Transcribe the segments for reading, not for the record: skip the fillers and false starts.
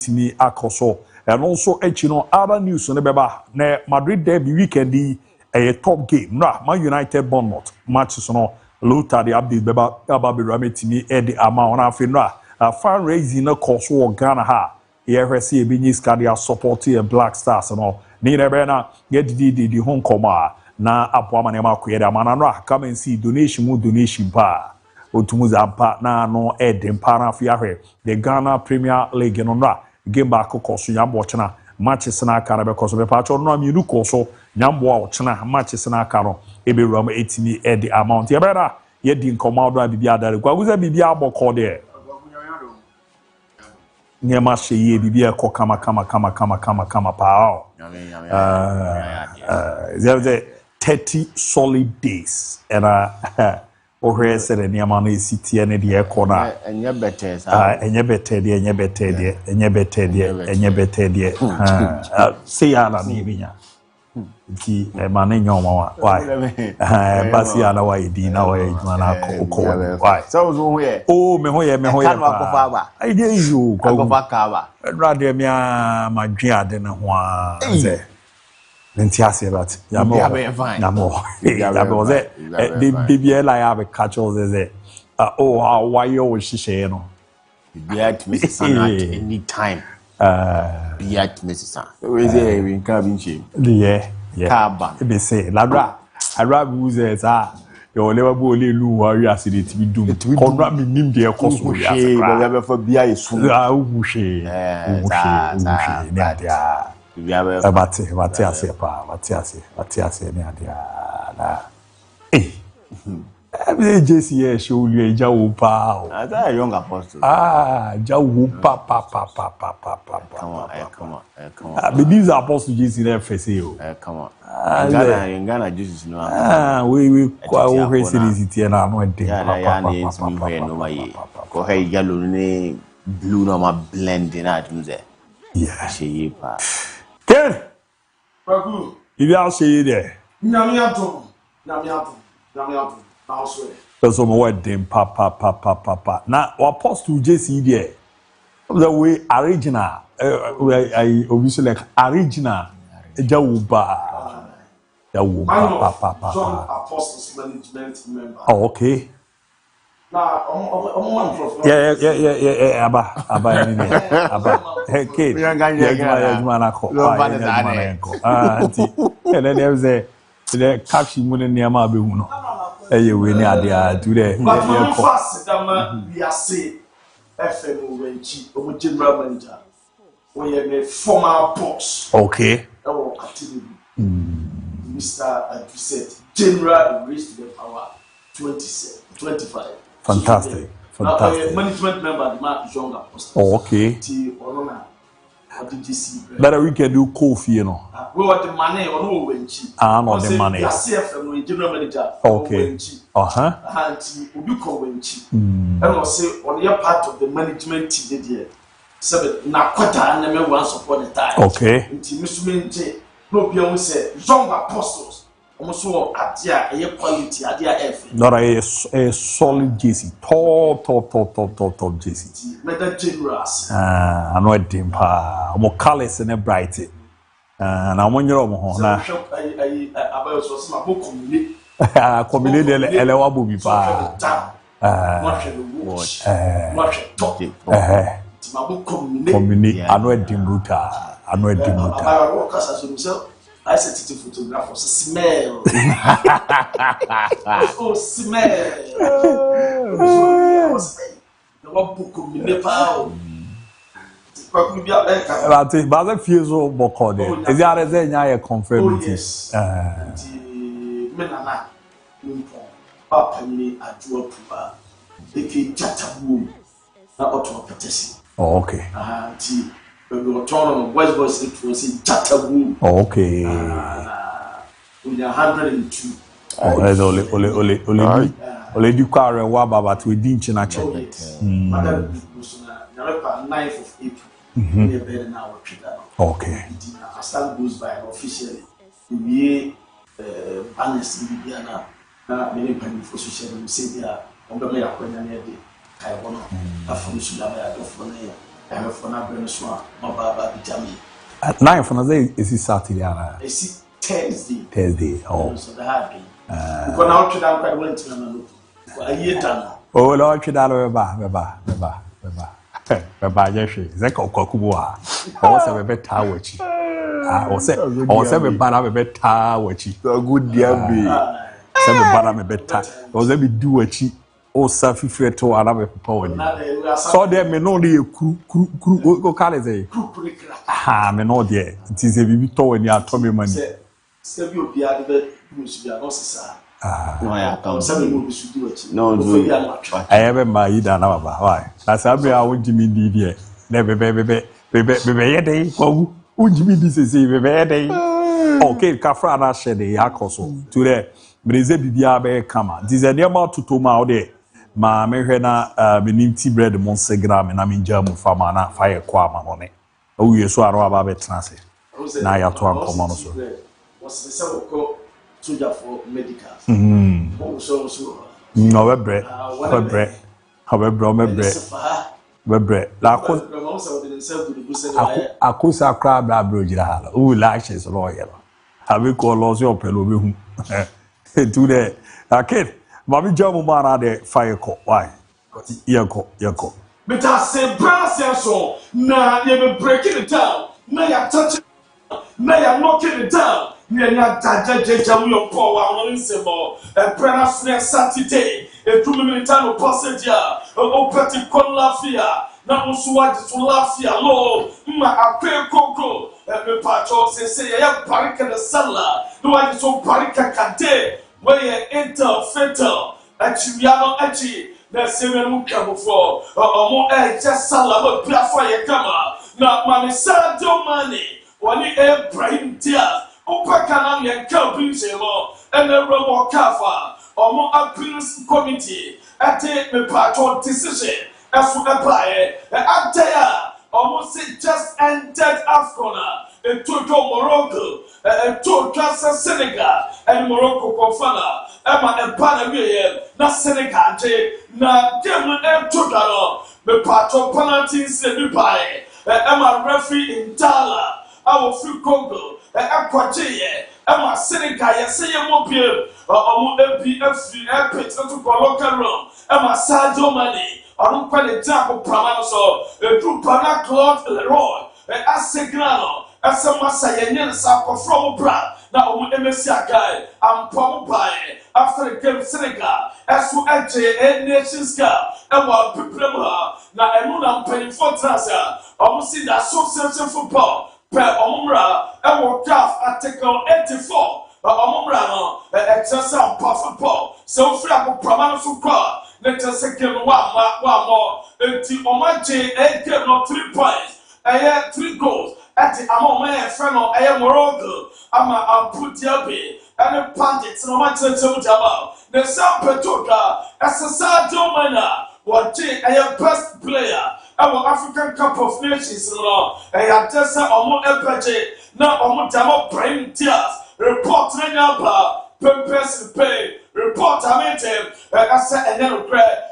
timi akoso and also echino other news no beba na Madrid derby weekend a top game na Man United Bournemouth matches no Luther the update beba be rametimi e the amount na afenra fundraising no cost wo Ghana ha EFC ebinyi scadia support e Black Stars no ni na be na get the home koma na apo amane ma koyede amana no come and see donation pa otumuza pa na no e dem pa na afia the Ghana Premier League no na game back course nyambo chena matches na aka na because be pa cho no aminu course nyambo a chena matches na aka no e be ram etimi e the amount ye bera ye di nkomo do bibia dare kwa guza bibia aboko de nyama sheye bibia ko kama pa there 30 solid days and Ohe said any amount is city and the corner. And your better, Say, Anna, Nivina. Ki mane nyoma why basi ana wa idi na wa ejuma ko why so we me hoye pa I dey you ko fa ba rather me madwe ade ne ho a ze nti ase bat ya mo ze the baby like have catch all ze why you shise no be at Mrs. at any time be at Mrs. we say we can be cheap yeah be say ladra arab users you never go le lu wa wi aside ti dum konra mi nim de ekoso ya se ba be fa bia yesu uhwe ne adia bate ase ne adia na every JCS show you a jawu pa as a young apostle jawu pa come on but these apostles JC na FSA come on Ghana Jesus no we kwa series tie na no de ya na enti mi no maye ko hey yellow ni blue no ma blending at me there yeah shey pa Ken Paku ibi a shey there nyamiato so mo wedding pa na apostle JC there the way original I obviously like original jawuba John Apostles management member. Oh, okay. Now, yeah. Aba. Hey, kid. And then there was the caption when the Yama be uno. Hey, we need idea to the. But when first, we are say FM when chief or general manager. We have a former boss. Okay. Our activity. Mr. Advocate General raised to the power 25. Fantastic. Now, management member, the man John Apostle. Oh, okay. What did you see? Better we can do coffee, you know. We want the money or no when cheap. Not the money. I see from general manager. Okay. And we call when cheap. And I say on your part of the management team, there. So na kwata na me wan support the time. Okay. Nti musumente no bia we say young apostles. Almost adia a quality adia F. Not a solid JC. Top JC. Meta generous. I know it dimpa. Mo colors and bright. Na mo nyoro mo ho na. About so some book community. Community elewa bo bi pa. Watch Community. I know it dimbuta. I said to photograph was smell. Oh, smell. The one book of Nepal. But I feel so bokode. Is there a zenya confirm it? Menana. Papa ni ajua pupa. Eke jatabu na oto petesi. Oh, okay. We were torn on West Boys, it was in Chatabu. Okay. We are 102. Ole du kware wa baba to di nchina che. Madam was 9th of April. We are better now. Okay. As time goes by officially, we banners in Bibiana. Many people for social say they are on the mayor when I had the Kaibono. I finished the mayor of Fonea. I'm for na Beneswa, my baba Bitami. At 9 for the is Saturday. I see Thursday. Thursday. Oh. So the hard day. Because now to that I went to Nano. A year done. Oh, Lord, you don't Beba. Yeshi. Zeko Kokubua. I was a better watch. I was a banner better watch. So good DIABY. Some banner better. Was a bit do a cheap. O self free to another power. So there may not be a crew go calize. Ah, me no dear. It is a bit to when you are Tommy money. Step you be at the no, sir. No, I can't. Some should do it. No, I haven't married another. Why? That's how I want Jimmy D. Never, baby, day. Oh, would Jimmy this is a day? Okay, Kafrana said the Yakoso. Today, Brazil Biabe Kama. This is a near to Toma there. Ma mehwena meninti bread monsegram na minjamu fama na fire kwama one o yeso aro aba betnase na ya to ankomo no so was the same ko soldier for medicals so no webre la ko akusa kra bra bro jira hala o lashes lawyer have ko lozi opelo be hu to the kid Mami jamu mana de fire ko why yako but I say brass so na you be breaking it down na you touching na you knocking it down na you jaja we your power on insebo e prenas Saturday e tu militano passenger o petit con lafia na musuwa to lafia lo ma ape koko e me pacho se ya parika de sala no I so parika kante where interfatal actually na semen come for omo just salama plafo ye kama na mamisa do money woni Ibrahim Diaz opaka na me ka binsemo and robo kafa omo appeals committee ate me patrol decision asu epae ataya omo say just entered Afcon and to Morocco and to Senegal and Morocco confana Emma and Panama na Senegal na game and to Dano me patron penalty se bi pae Emma referee in Tala our free Congo akwaje Emma Senegal ye say mo pie omo MPF pit to local room Emma Sadio Mane on kwale jump prama so e du pana Claude Leroy Asegrano Asamasa yenye sa from bra na omo emesi agai ampom bae after the game Senegal esu eje Nations Cup ewa piprem ha na enu na mpani for transfer omo see the association football per omra ewo CAF article 84 omra no exercise football so free akoprama no so kwa let us game wa more enti omaje game no 3 points 3 goals at the amount friend of Morocco, I'm put DIABY and the pandits no matter about the San Petoka as a Sadio Mane what a best player our African Cup of Nations a Tessa Omo Epeje now Omo Damo Ibrahim Diaz report Nanyaba Pempes pay report Amete as a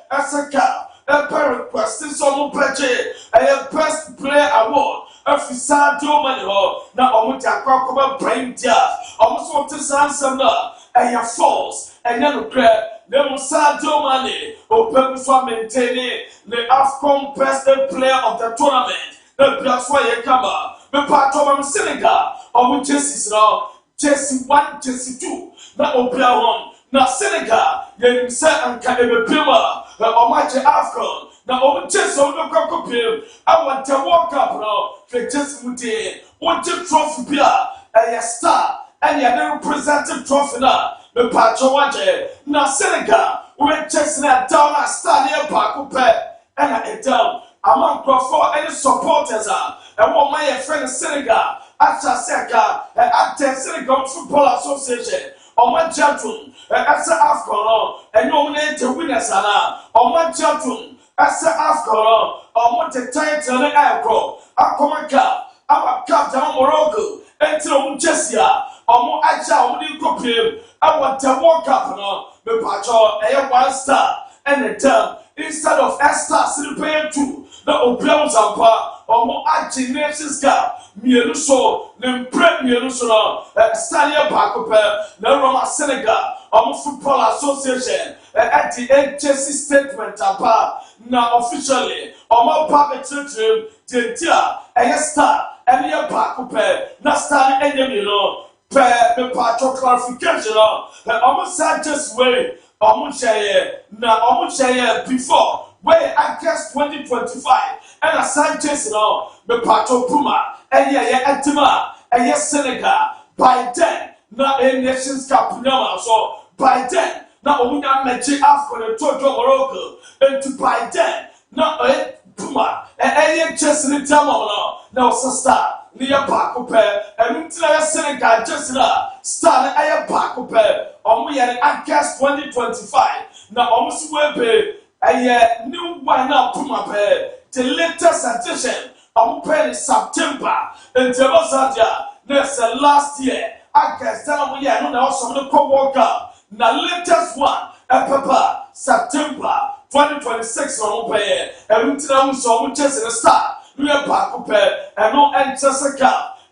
as a cap a parent question Omo Peje a best player award Sadio Mane na omo jakwa ko Ibrahim Diaz omo so te sansam na false enya no kra na mo Sadio Mane o pem so maintain the Afcon best player of the tournament na biafo ye kama me pato mam Senegal omo Chelsea no Chelsea 1 Chelsea 2 na obia won na Senegal ye say anka ebe pema omo je Afcon na omo Chelsea omo ko pem I want to walk up now for just mutie want to trophy bia a star and ya representative trophy na me pacho waje na Senegal we Chelsea na down a star near park and a down among for any supporters and what my friend Senegal after Seka at Senegal Football Association on my gentleman as Afcon and nominate the winners on my gentleman as Afcon on the title and Agro Akomaka our captain Morocco and Jessia on my agile copy I want to walk up me pacho a 1 star and a term instead of a star still paying 2 na obiam sampa omo agye Nations Cup mienu so ne mpre mienu so no stadium bakope na Roma Senegal omo Football Association at the agency statement apa na officially omo public children dentia star and ya bakope na star enemy no the part of clarification almost just way almost before where I guess 2025 and a Sanchez the part of Puma and yeah Antima and yes Senegal by then not a Nations Cup now so by then not only matching after the Total Morocco and to by then not a Puma and yeah just in the time now sister near Pacope, and Senegal just started a Pacope, we had I guess 2025. Now, almost will be a new one up Puma pay, the latest edition, pay September, and Jerusalem, that's the last year. I guess that we are not some of the co-worker. Now, latest one, Papa, September 2026 on pay, and so much as a start. We are Pacope, and no Anchor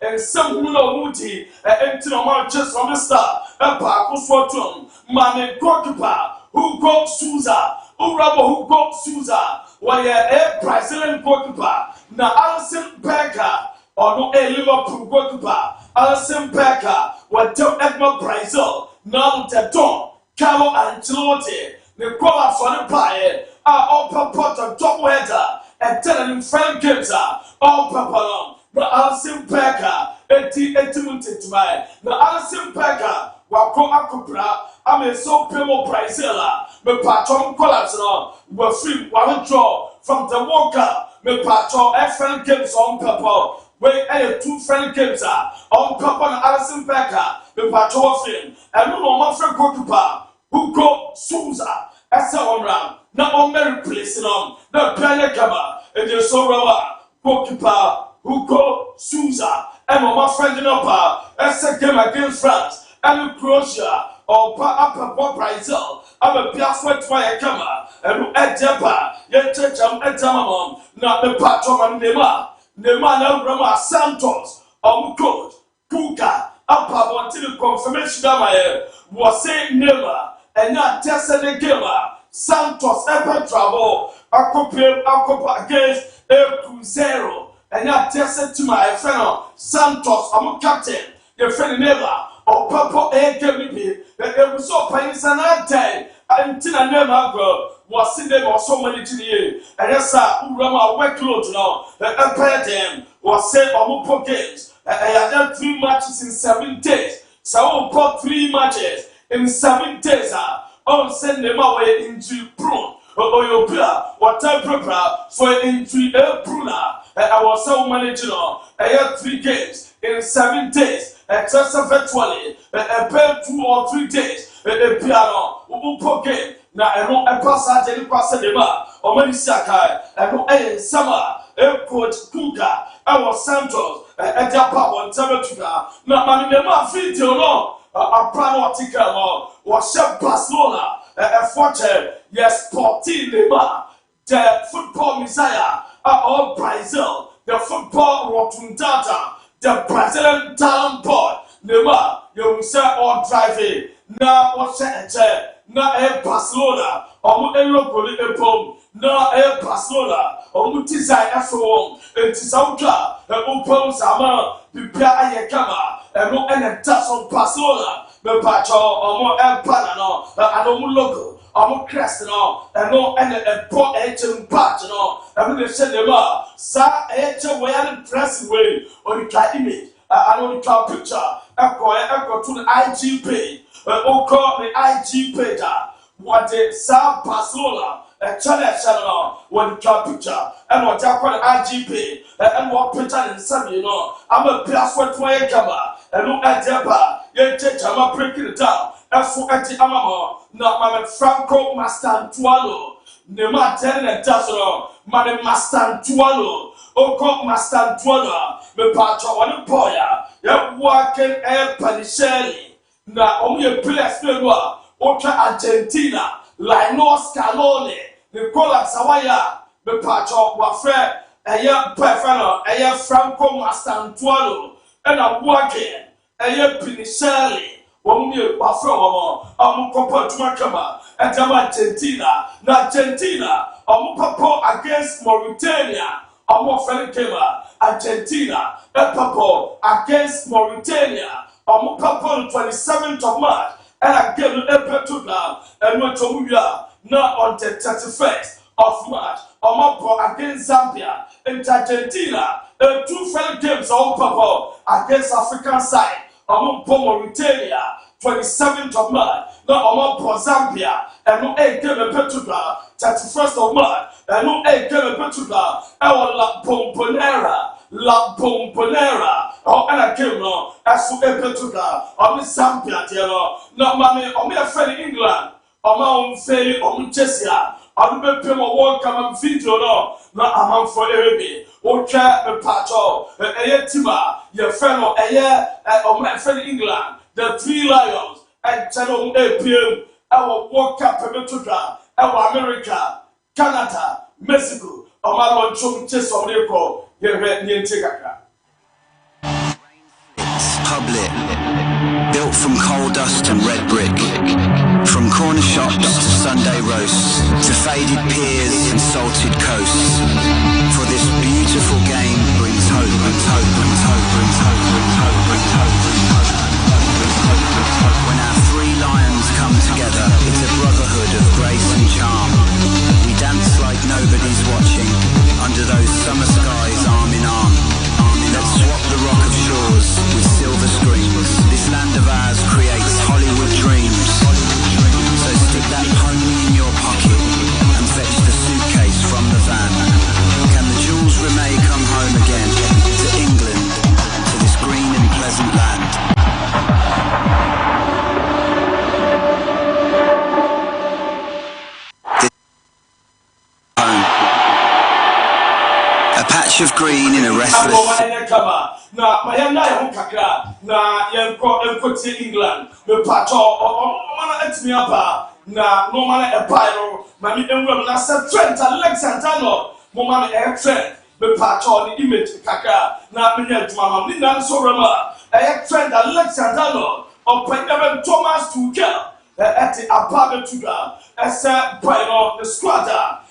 and some who know Moody, and to the just on the star, a Paco's fortune, Mammy Goalkeeper, who got Souza, who rubber who got Souza, while a Brazilian goalkeeper, now Alison Becker, or no a Liverpool goalkeeper, Alison Becker, what Tom Edmund Brazil, now the Don, Carlo Ancelotti, the Cola for the Pie, are upper pot of top weather. And telling him friend games all papa but Alison Becker 80 minutes to my now Alison Becker wako akopra I'm a so primo Brazil me patron collapse we free one draw from the World Cup me patron friend games on papa wait two friend games on papa and Alison Becker me patron film and no my friend goalkeeper who go Souza as a round. Now on Mary place on the player cover and you're so rubber goalkeeper who go Souza and my friend in upper as a game against France and Croatia or upper Brazil. I'm a Piafwet fire camera and who at Japa yet church at Tamamon not the patron and Nema Rama Santos coach Puka upper wanted confirmation that my was saying never and not tested the gamer. Santos ever travel against a Cruzeiro and not tested to my friend Santos, I'm a captain, your friend never or Papa AKB that there was so painless and that day until I never go was in them or so many to the year. And yes, sir, who run my workload now, the empire them was said on more games. I had done 3 matches in 7 days, so I will put 3 matches in 7 days. On send them away into prune. Or your beer, what time prepare for into a pruna. I was so managing. I had 3 games in 7 days. Just virtually, a pair 2 or 3 days. A piano, Upo game. Now I know a passage and pass the bar. Or many Sakai. I know a summer. A coach Kuka. I was Santos. At Japa on Tabatua. Now, man, in the video, no. A brand article was Chef Barcelona, a fortune, yes, Sporting Lima, the football messiah, all Brazil, the football Rotundata, the Brazilian talent board, Lima, you say all driving, now what's that? Now a Barcelona, or a local pom, now a Barcelona, or Mutizai Afro, and Tisauka, the Opal Sama, the Pia Ayakama. And no any touch on Barcelona, the patch or more empanano, and no logo, or more crest and all, and no any poor ancient patch and all, and when they send them up, sa ancient way and dressing way, or you can image, and on the picture, echo to the IG page, or call the IG page, what the South Barcelona. A channel when the club picture and what I call IGP and what picture in some I'm a password for a camera and look at Japa, yet I'm breaking it down. As for anti Amamo, not my Franco Mastan Tualo, Nema Ten and Tasoro, Madame Mastan Tualo, Oko Mastan Tuala, the patch on the poya, yet walking air Panishelli. Now only a place Ultra Argentina. Lino Scaloni, Nicola Sawaya, me pacho wa fre eye perfano eye Franco Mastantuano ena wake eye Pinishali wamumye wa fre amukopa tumakama etama Argentina na Argentina amupapo against Mauritania amofele kema Argentina epapo against Mauritania amupapo on 27th of March and again epetuda and no tomuya now on the 31st of March amupapo against Zambia and Argentina two fair games amupapo against African side amupapo Mauritania 27th of March now amupapo Zambia and no game epetuda 31st of March and no game epetuda La Bombonera, or and I came no, as to Epetuda, or Miss Zambia, no money, or me a friend in England, or Mount Faye, or Manchester, or the Pemo Walk, come and feed you, no, amount for ABOU, or chat a patcho, a Tima, your friend or a year, or my friend in England, the 3 Lions, and Channel ABOU, our World Cup Epetuda, our America, Canada, Mexico. Public, built from coal dust and red brick, from corner shops to Sunday roasts, to faded piers and salted coasts. For this beautiful game brings hope, brings hope, brings hope, brings hope, brings hope, brings hope, brings hope, brings hope. When our 3 lions come together, it's a brotherhood of grace and charm. We dance like nobody's watching, under those summer skies, arm in arm. Let's swap the rock of shores with silver screens. This land of ours creates Hollywood dreams. So stick that pony in your pocket and fetch the suitcase from the van. Can the Jules Rimet come home again to England, to this green and pleasant land? A patch of green in a restless... na mayana ya kakra na yenko England me pacho mana etimi aba na no mana epairo mami enwem na se Trent Alexander no mo mana e Trent me pacho the image kakra na menya djuma mam ni nan so rema e Trent Alexander no opanyam Thomas Tuchel eti ababe tuda ese pairo the squad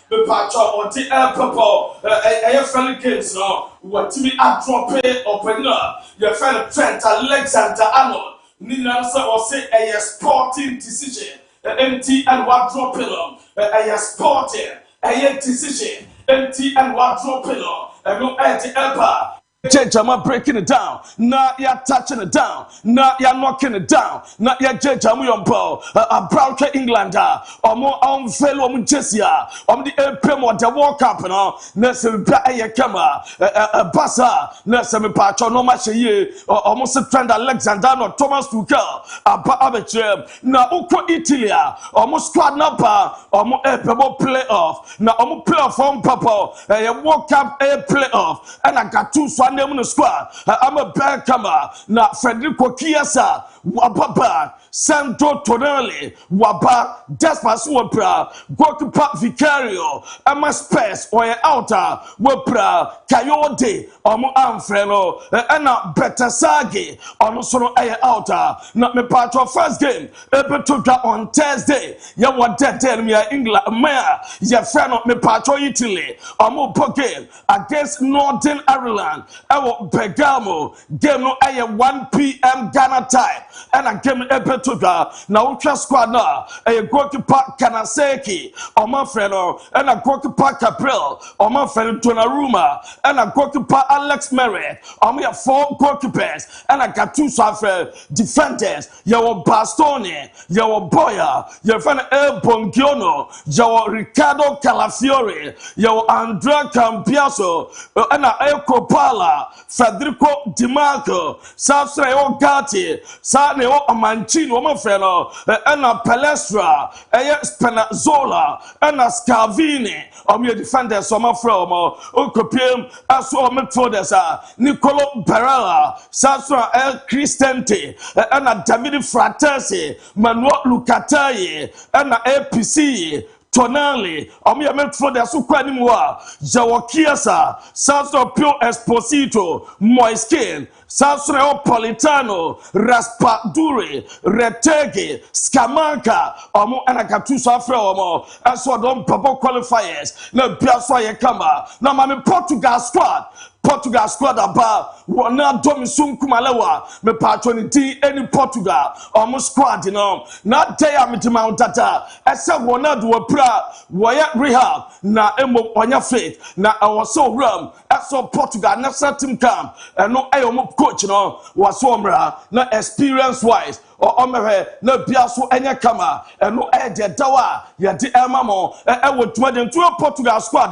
the patch or the purple a friendly games no what to be a drop opener your friend Trent Alexander Arnold Nina or say a sporting decision empty and what drop a sporting a decision empty and what drop and no anti-elba. Jama breaking it down, not ya touching it down, not ya knocking it down, not ya Jamu Yompo, a brown Englander, or more on fellow Munchesia, on the April or the World Cup, Nessim Paya Kama, a Bassa, Nessim Pacho, no match a year, or almost a friend Alexander or Thomas Tuchel, a Babacher, now Uko Italia, almost squad number, or more April playoff, now almost playoff from Papa, a World Cup a playoff, and I got 2 Sunday in the squad. I'm a bad camera. Now Federico Chiesa, Wababa, Santo Tonelli, Waba, Despas Wapra, Gokipa Vicario, Emma Space, or Outer, Wapra, Coyote, or Mo-FRI, and a better Sagi, or no air outer. Not me part of first game, able to go on Thursday. You want to tell me England, Maya, your friend of me part of Italy, or more game against Northern Ireland. I will Bergamo, game no air 1 p.m. Ghana time, and I game able to go. Now, ultra squad now, a goalkeeper Kanaseki, or my friend, and a goalkeeper Capril, or my friend Donnarumma, and a goalkeeper Alex Merritt, or me 4 goalkeepers, and I got 2 defenders. Your Bastoni, your Boya, your friend El Bongiono, your Ricardo Calafiore, your Andrea Campiaso, and a Copala, Federico Di Marco, Safreo Gatti, Saneo Mancino, my friend, and a Palestra, a Spinazzola, and a Scavini, or me defenders, or my friend, Ocopium, as well midfielders, Nicolo Barella, Safra El Cristente, and a Davide Fratesi, Manuel Lucataye, and a APC. Tonali, Omia Metro de Suquanimua, Jawakiasa, Sanso Pio Esposito, Moiskin, Sansreo Politano, Raspaduri, Retege, Scamanca, Omo Anacatusa Freomo, and so don't Papa qualifiers, no Piaswa Kama, no Mammy Portugal squad. Portugal squad about wana domi sum kumalewa me patronity any Portugal almost squad you know not day am to mount data esa wana do pra waya rehab na emo onya faith na awoso ram eso Portugal na team camp no ayo coach no waso mra na experience wise or omere na biaso enya kama no de dawa ya di emamo e wo tuma to Portugal squad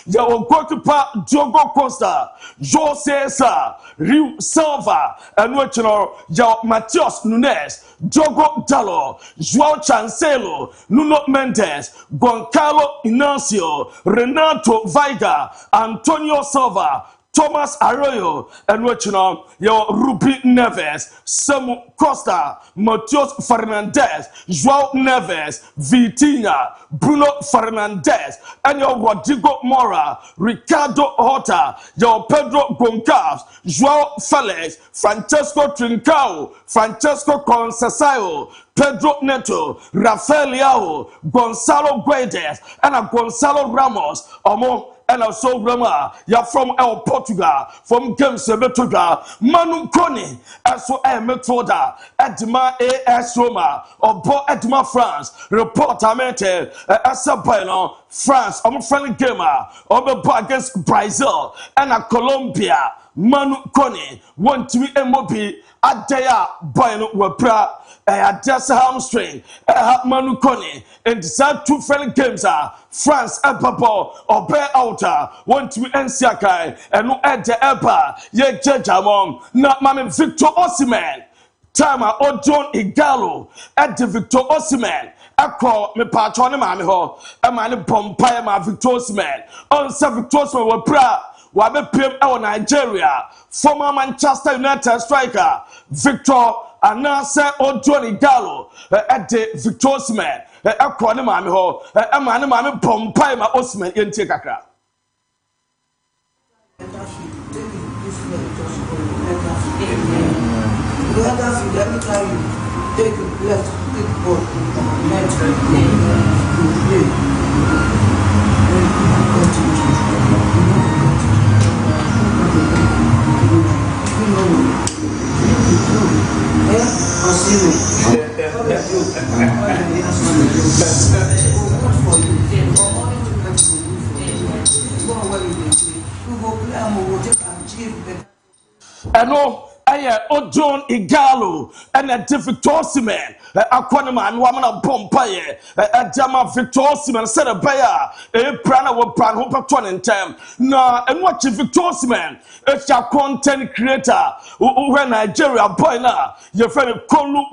ya o goalkeeper Diogo Costa Jose Sa Rio Silva and Wachino Jao Matias Nunes Diogo Dallo Joao Cancelo Nuno Mendes Goncalo Inacio Renato Veiga Antonio Silva Thomas Arroyo and Wachino Yo Rupi Neves Samu Costa Matias Fernandez Joao Neves Vitinha Bruno Fernandes and your Rodrigo Mora Ricardo Horta your Pedro Goncalves Joao Felix Francesco Trincao Francesco Conceição Pedro Neto Rafael Leao Gonzalo Guedes and Gonzalo Ramos Omo and also Rama, you're from El Portugal, from Games Portugal, Manu Koni, as so I met for that, Edma AS Roma, or Bo Edma France, reporter mente, as a Bailon, France, I'm a friendly gamer, or against Brazil, and a Colombia, Manu Koni, want to be MOB, Adaya, Bailon, Wapra. Just a hamstring, Manu Koni, and decide 2 friendly games are France, Epapa, or Bear Outer, want to be Nsiakai, and no Ed the Epa, ye Jajamon, not Mammy Victor Osimhen, Tama or John Igalo, at the Victor Osimhen. I call me patron, mammy ho, a man Pompire, my Victor Osimhen, on some Victor Osimhen were proud. Wabe PM our Nigeria, former Manchester United striker Victor Anase Ojohn Igalo at the Victor Osimhen. I call him mammy ho, a man Pompire my Osimhen in Tekaka. Every time you take a left kick ball, Ojohn Igalo and a Victor Osimhen. Aquanaman, woman of Pompire, a Jama Victor Osimhen, said a bayer, a prana will plan hope 20 time. No, and watch Victor Osimhen, a content creator who Nigeria boy now, your friend Kolu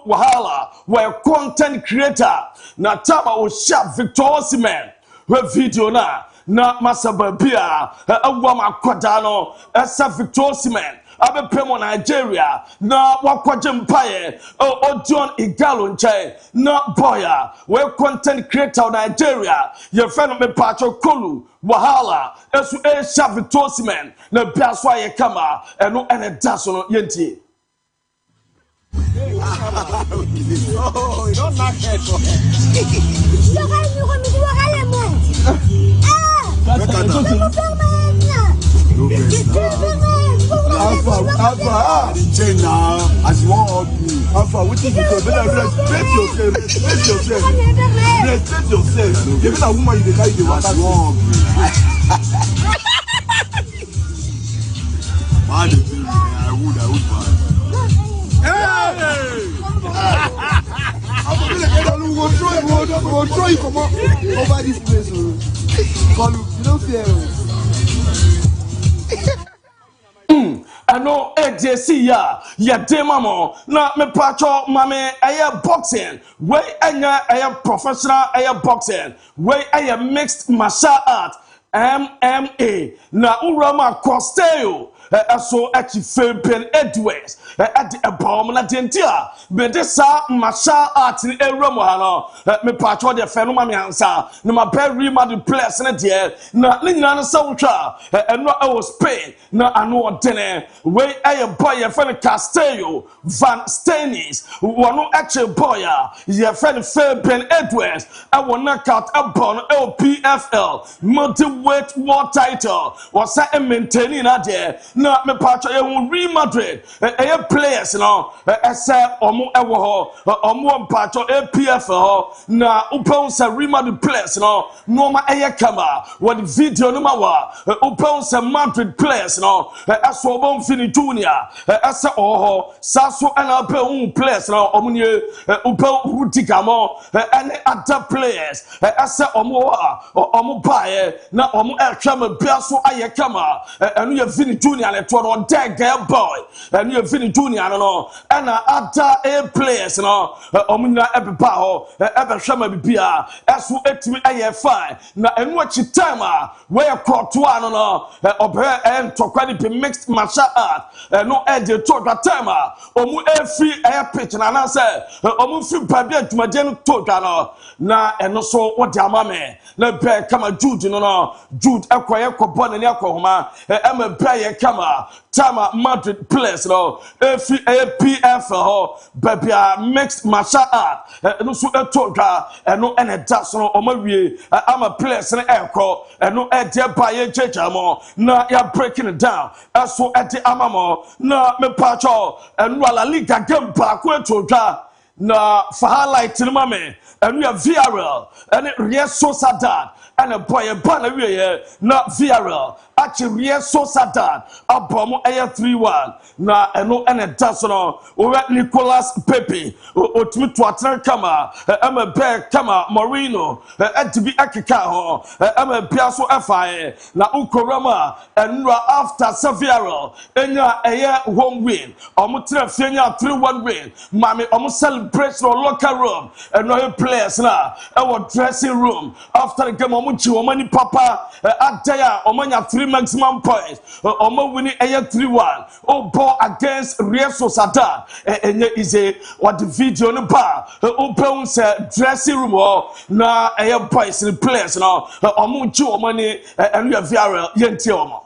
Wahala, where content creator. Now, Tama will shop Victor Osimhen, her video now. Na masababia awama kwadano esa Victor Osimhen abepemo Nigeria na wakwaje mpaye Ojohn Igalo nche na boya we content creator Nigeria ye friend me pacho Kolu Wahala esu sha Victor Osimhen na biaswa ye kama eno ene daso no yenti. Oh, you don't knock that. Alpha, change now. As you want me. Alpha, what is it? Respect yourself. Respect yourself. Even a woman, you carry the water. I would. We'll throw you come over this place. You don't fear. I know AJC ya demamo na me pacho mame aya boxing way anya aya professional aya boxing way aya mixed martial art MMA na urama Costello so actually Fabian Edwards at the bomb na dentia be this martial art in Eromo me patcho de fenoma me ansa no ma very mad place na de na nyina so twa no was Spain na ano dene we aye boy your friend Castello Van Stenis one actually boy your friend Fabian Edwards I will knock out a bon LPFL multi-weight world title was a maintaining there na me patcho e Real Madrid e players no ese omo ewo ho omo patcho APFL na upon sa Real Madrid players no ma eye kama what video no ma wa upon sa Madrid players no aso obon fini junior ese oho saso ana pe players no omo nie upon rudigamo and other players ese omo bae na omo ehwam biaso aye kama enu ye fini junior le to no dead boy enu ye fini junior no and other A players no omo na ebepa ho ebehwam bibia eso etimi aye fine na enu achi time we court one no obe entokwa ni mixed martial art no de to that time omo efi pitch na na say omo fi babia tumaje no to no na eno so what the amame na be kama Jude no Jude ekoye kobo na ni akohoma ema be ye kama time Madrid players no efi APF ho babia mixed martial art no so etoga eno ene das no omawie ama players na ekọ eno ede ba ye jejamo na ya breaking it down eso ede amamo na me pacho eno La Liga game ba ko etoga na for highlight ni mame eno ya viral ene Real Sociedad and boy bana wie na viral actually Real Sociedad abomo 3-1 na eno ene dasono o Nicolas Pepe otimi to atena kama ema be kama Moreno edibi akeka ho ema bia so efae na ukorama enra after viral enya eye home win omo tena fienya 3-1 win mame omo celebrate no locker room eno players na ewo dressing room after the game omo chi omo ni papa adaya omo nya 3 maximum points omo winning 3-1 ball against Real Sociedad enye ize what the video no ba open say dressing room na boys the players no omo chi omo ni enu viral yenti omo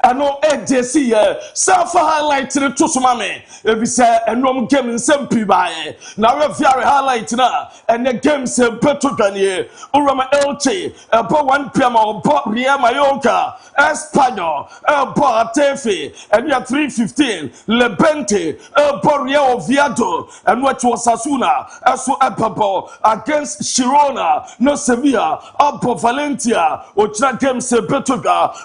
ano JC self highlight to Sumame if we say enom game in sempi bae na we fiare highlight na and the game se peto danie urama elche po 1 pm po Real Mallorca Espanyol po Atefe and we are 3:15 Levante po Real Oviedo and what was Osasuna aso epapo against Girona no Sevilla po Valencia ochina game se peto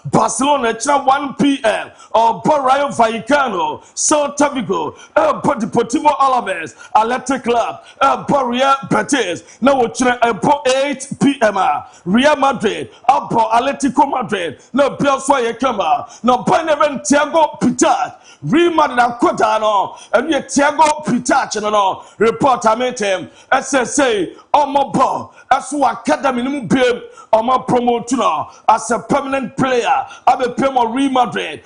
Barcelona china 1 p.m. Rayo Vallecano, Celta Vigo, Deportivo Alaves, Athletic Club, Real Betis. Now watching 8 p.m. Real Madrid, Atletico Madrid. No Bielsa Yekama. No Beneven Thiago Pitach. Real Madrid Quadano, and yet Thiago Pitach. No report I met him. SSA, Omo Bo, as Academy Numbium, Omo Promoter as a permanent player. I'm a Pemo Real Madrid,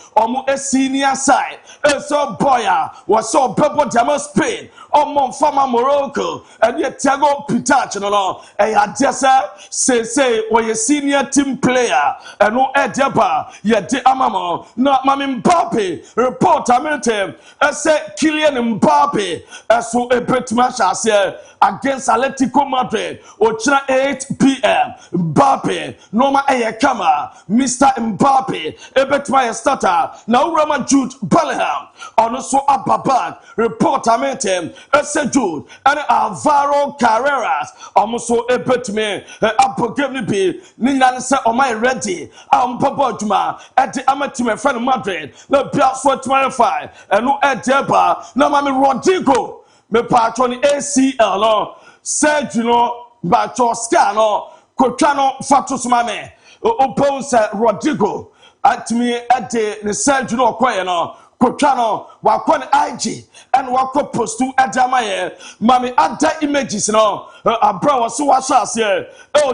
a senior side. So Boya was so Purple Diamond Spain, MON-FRI Morocco, and yet Thiago Pitach. No, I had just say, or a senior team player, and no Edeba, yet the Amamo, not Mammy Mbappe. Report I met him. I said Kylian Mbappe, as so a bit match I said against Atletico Madrid, or 8 p.m. Mbappe, Norma Ayakama, Mr. Mbappe, a bit my starter, now Rama Jude Bellingham, on also Ababad, report I met him, S. Jude, and Alvaro Carreras, also a bit me, Apogemi, Ninansa on my ready, Papa Juma, at the amateur friend of Madrid, the Piazza 25, and no Edeba, no Mammy Rodrigo. me patro ni ACL no surgery no patro scan no kotwa no fatos mame opponent Rodrigo atimi ade ne surgery no koye no kotwa no wakɔ ne IG and wakɔ postu adamaye mami ada images no abra waso washase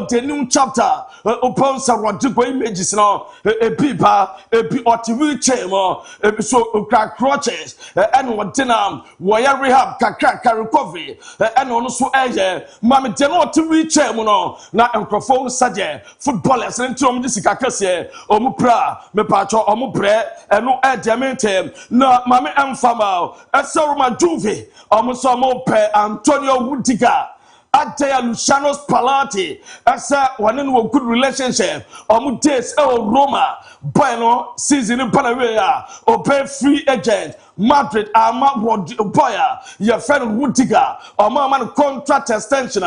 the new chapter upon Rodrigo images no ebiba ebi oti wheelchair mo ebi so crutches and wadina wire rehab kakra recovery and ono so eye mami de no oti wheelchair mo no na enkrofo saje footballers nti om disika kase omu pra me pacho omu pre eno ediamente na mami emfama esoroma juve omu so mo pe Antonio Rudiger Adaya Luciano Spalletti asa one no good relationship omu days Roma boy no season in Panawea or free agent Madrid ama boya your friend Rudiger omu man contract extension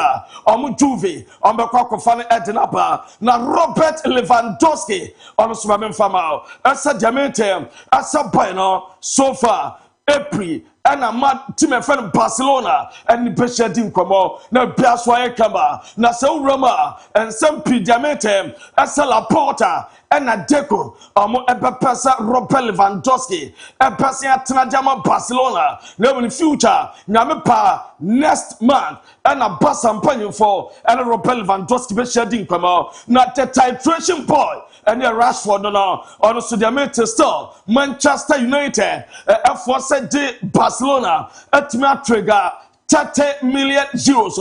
omu Juve omu kwakofane Edinapa na Robert Lewandowski onu sumame fama asa diamante asa boy no so far April and a mad team friend Barcelona and the pressure team come on na Biaswa Kamba na so Roma and some Diamante as a Laporta and a Deco omo epesa Robert Lewandowski epesa Tanajama Barcelona now in the future nyame pa next month and a bus and for and a Robert Lewandowski be shedding come on na the titration boy and the Rashford no on so Diamante still Manchester United F4 Barcelona atma trigger 30 million euros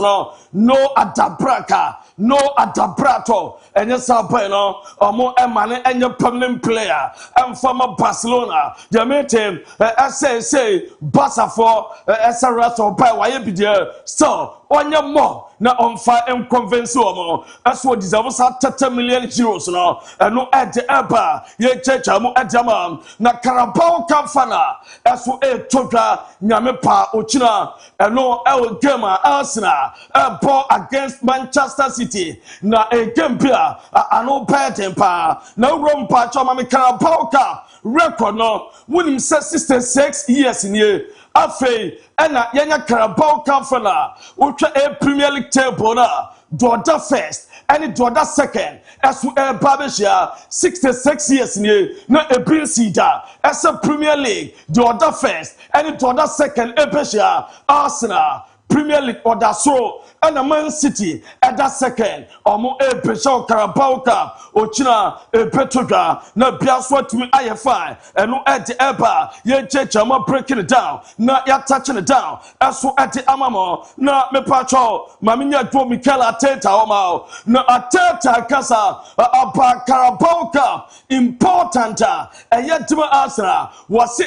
no adabraka no adabrato and yes no omo emane enye permanent player and former Barcelona Diamante say Barca for SRS or by why be there so onye more na onfa em convince omo aso deserve 30 million euros no eno ede eba ye checha mo edama na Carabao Cup final aso todwa nyame pa ochina eno el game Arsenal ball against Manchester City na a game pia ano pattern pa na rom pa choma me Carabao Cup record no winning 66 years in here afei ena yenya Carabao Cup final utwa a Premier League table na Dorda first and Dorda second as Babishia 66 years in here na a Sida as a Premier League Dorda first and Dorda second Babishia Arsenal Premier League order so and a Man City at that second omo Babishia Carabao Cup ochina Petroga na biaswa to me IFI and no at the eba ye chama breaking it down na ya touching it down as so at the amamo na me pacho maminya do Mikel Arteta oma na Arteta kasa aba Carabao Cup important and yet to Arsenal was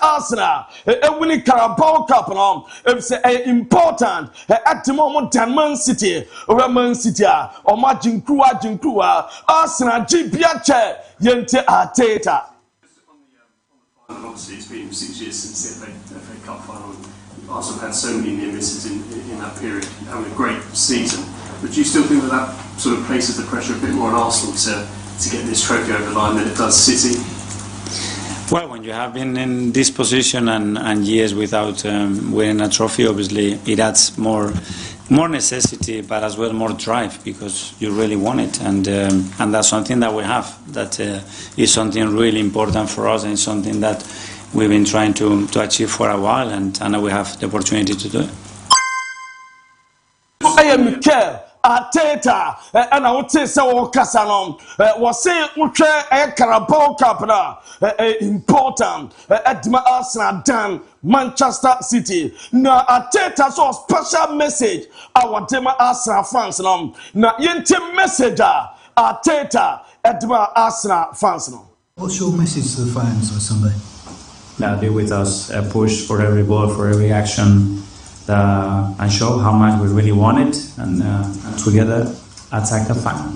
Arsenal e winning Carabao Cup no if say important at the moment Man City or Man City or Jinkua Arsenal GBH Yente Arteta. Obviously, it's been 6 years since the FA Cup final. Arsenal had so many near misses in that period, having a great season. But do you still think that sort of places the pressure a bit more on Arsenal to get this trophy over the line than it does City? Well, when you have been in this position and years without winning a trophy, obviously it adds more necessity, but as well more drive because you really want it, and that's something that we have. That is something really important for us, and it's something that we've been trying to achieve for a while, and now we have the opportunity to do it. I am Mikel Arteta and I would say so Casanon was say a Carabao Cup important at Arsenal done Manchester City. Now Arteta so special message our Dema Arsenal fans now yente message Arteta at Arsenal fans now. What's your message to the fans on Sunday? Now be with us, push for every ball, for every action. And show how much we really want it, and together attack the final.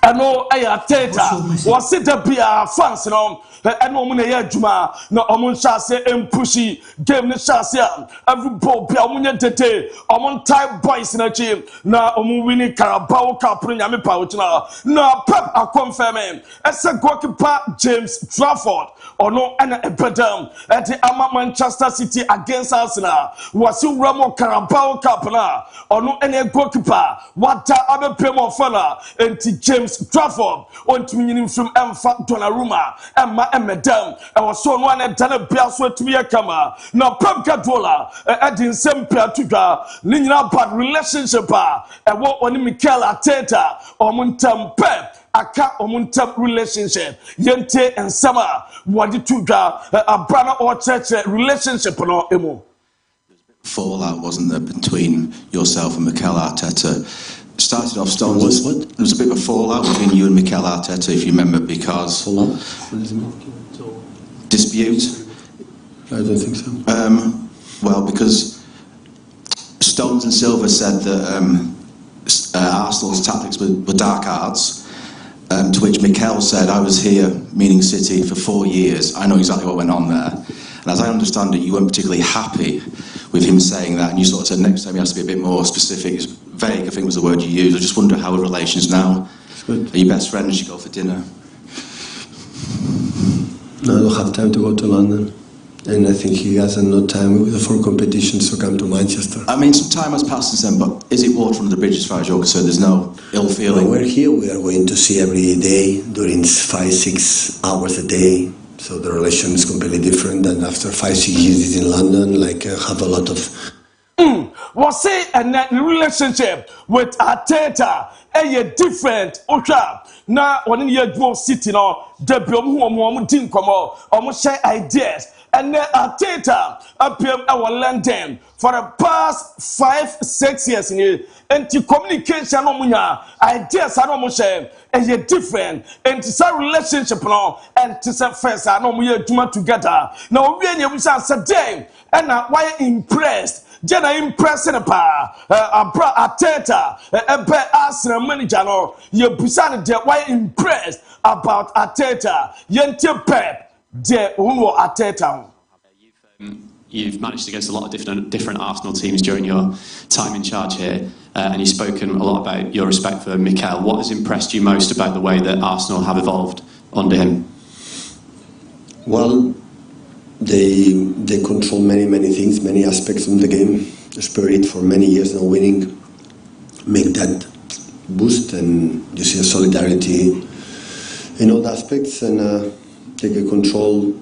ɛno ɛyɛ Arteta was it a bia fans no ɛno ɔmo na ɛyɛ adwuma na ɔmo nhyɛ empushi game ne hyɛ every ball bia ɔmo nyɛ tete ɔmo type boys na chi na ɔmo winning Carabao Cup no nyame pa ochina na Pep akonfirm ɛsɛ goalkeeper James Trafford ɔno ɛna ɛbɛdam ɛde ama Manchester City against Arsenal wasi wuramo Carabao Cup na ɔno ɛna goalkeeper wata abɛpem ɔfana enti James Trafford ontumi nyini from ɛmfa Donnarumma ɛma ɛmɛdam ɛwɔ so no ana dana bia so atumi yakama na Pep Guardiola ɛde nsɛm pia tudwa ne nyina bad relationship ɛwɔ oni Mikel Arteta ɔmo Pep aka omuntab relationship yente ensama wadi tudwa abrana or church relationship no emo. Fallout wasn't there between yourself and Mikel Arteta? Started off Stones. There was a bit of a fallout between you and Mikel Arteta, if you remember, because dispute. I don't think so. Well, because Stones and Silver said that Arsenal's tactics were dark arts. To which Mikel said, I was here, meaning City, for 4 years. I know exactly what went on there. And as I understand it, you weren't particularly happy with him saying that, and you sort of said next time he has to be a bit more specific. It's vague, I think was the word you used. I just wonder how the relations now. Good. Are you best friends? You go for dinner? No, I don't have time to go to London. And I think he has no time with the 4 competitions to come to Manchester. I mean, some time has passed since then, but is it water under the bridge as far as you're concerned? There's no ill feeling? When we're here, we are going to see every day during 5-6 hours a day. So the relation is completely different than after 5-6 years in London. Like, I have a lot of... Was say a relationship with Arteta different na one year go City no debut omo din komo omo share ideas and Arteta appear our London for the past 5-6 years in anti communication no munya ideas no mo share different and it's a relationship no and it's a first no mo ye duma together now we any we say and why impressed Jena impressing abra Arteta ebe Arsenal manager no ye busan de why impressed about Arteta yente Pep de unwo Arteta. You've managed against a lot of different Arsenal teams during your time in charge here, and you've spoken a lot about your respect for Mikel. What has impressed you most about the way that Arsenal have evolved under him? Well, they control many things, many aspects of the game. The spirit for many years now winning make that boost, and you see a solidarity in all the aspects, and they can control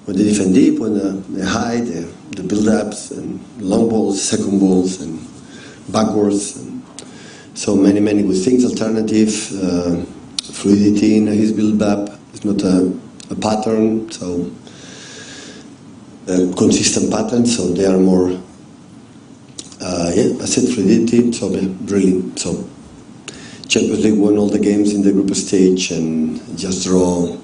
when they defend deep, when they hide, the build-ups and long balls, second balls, and backwards, and so many good things. Alternative fluidity in his build-up. It's not a pattern, so. Consistent patterns, so they are more, I said fluidity, so really, so Champions League won all the games in the group stage and just draw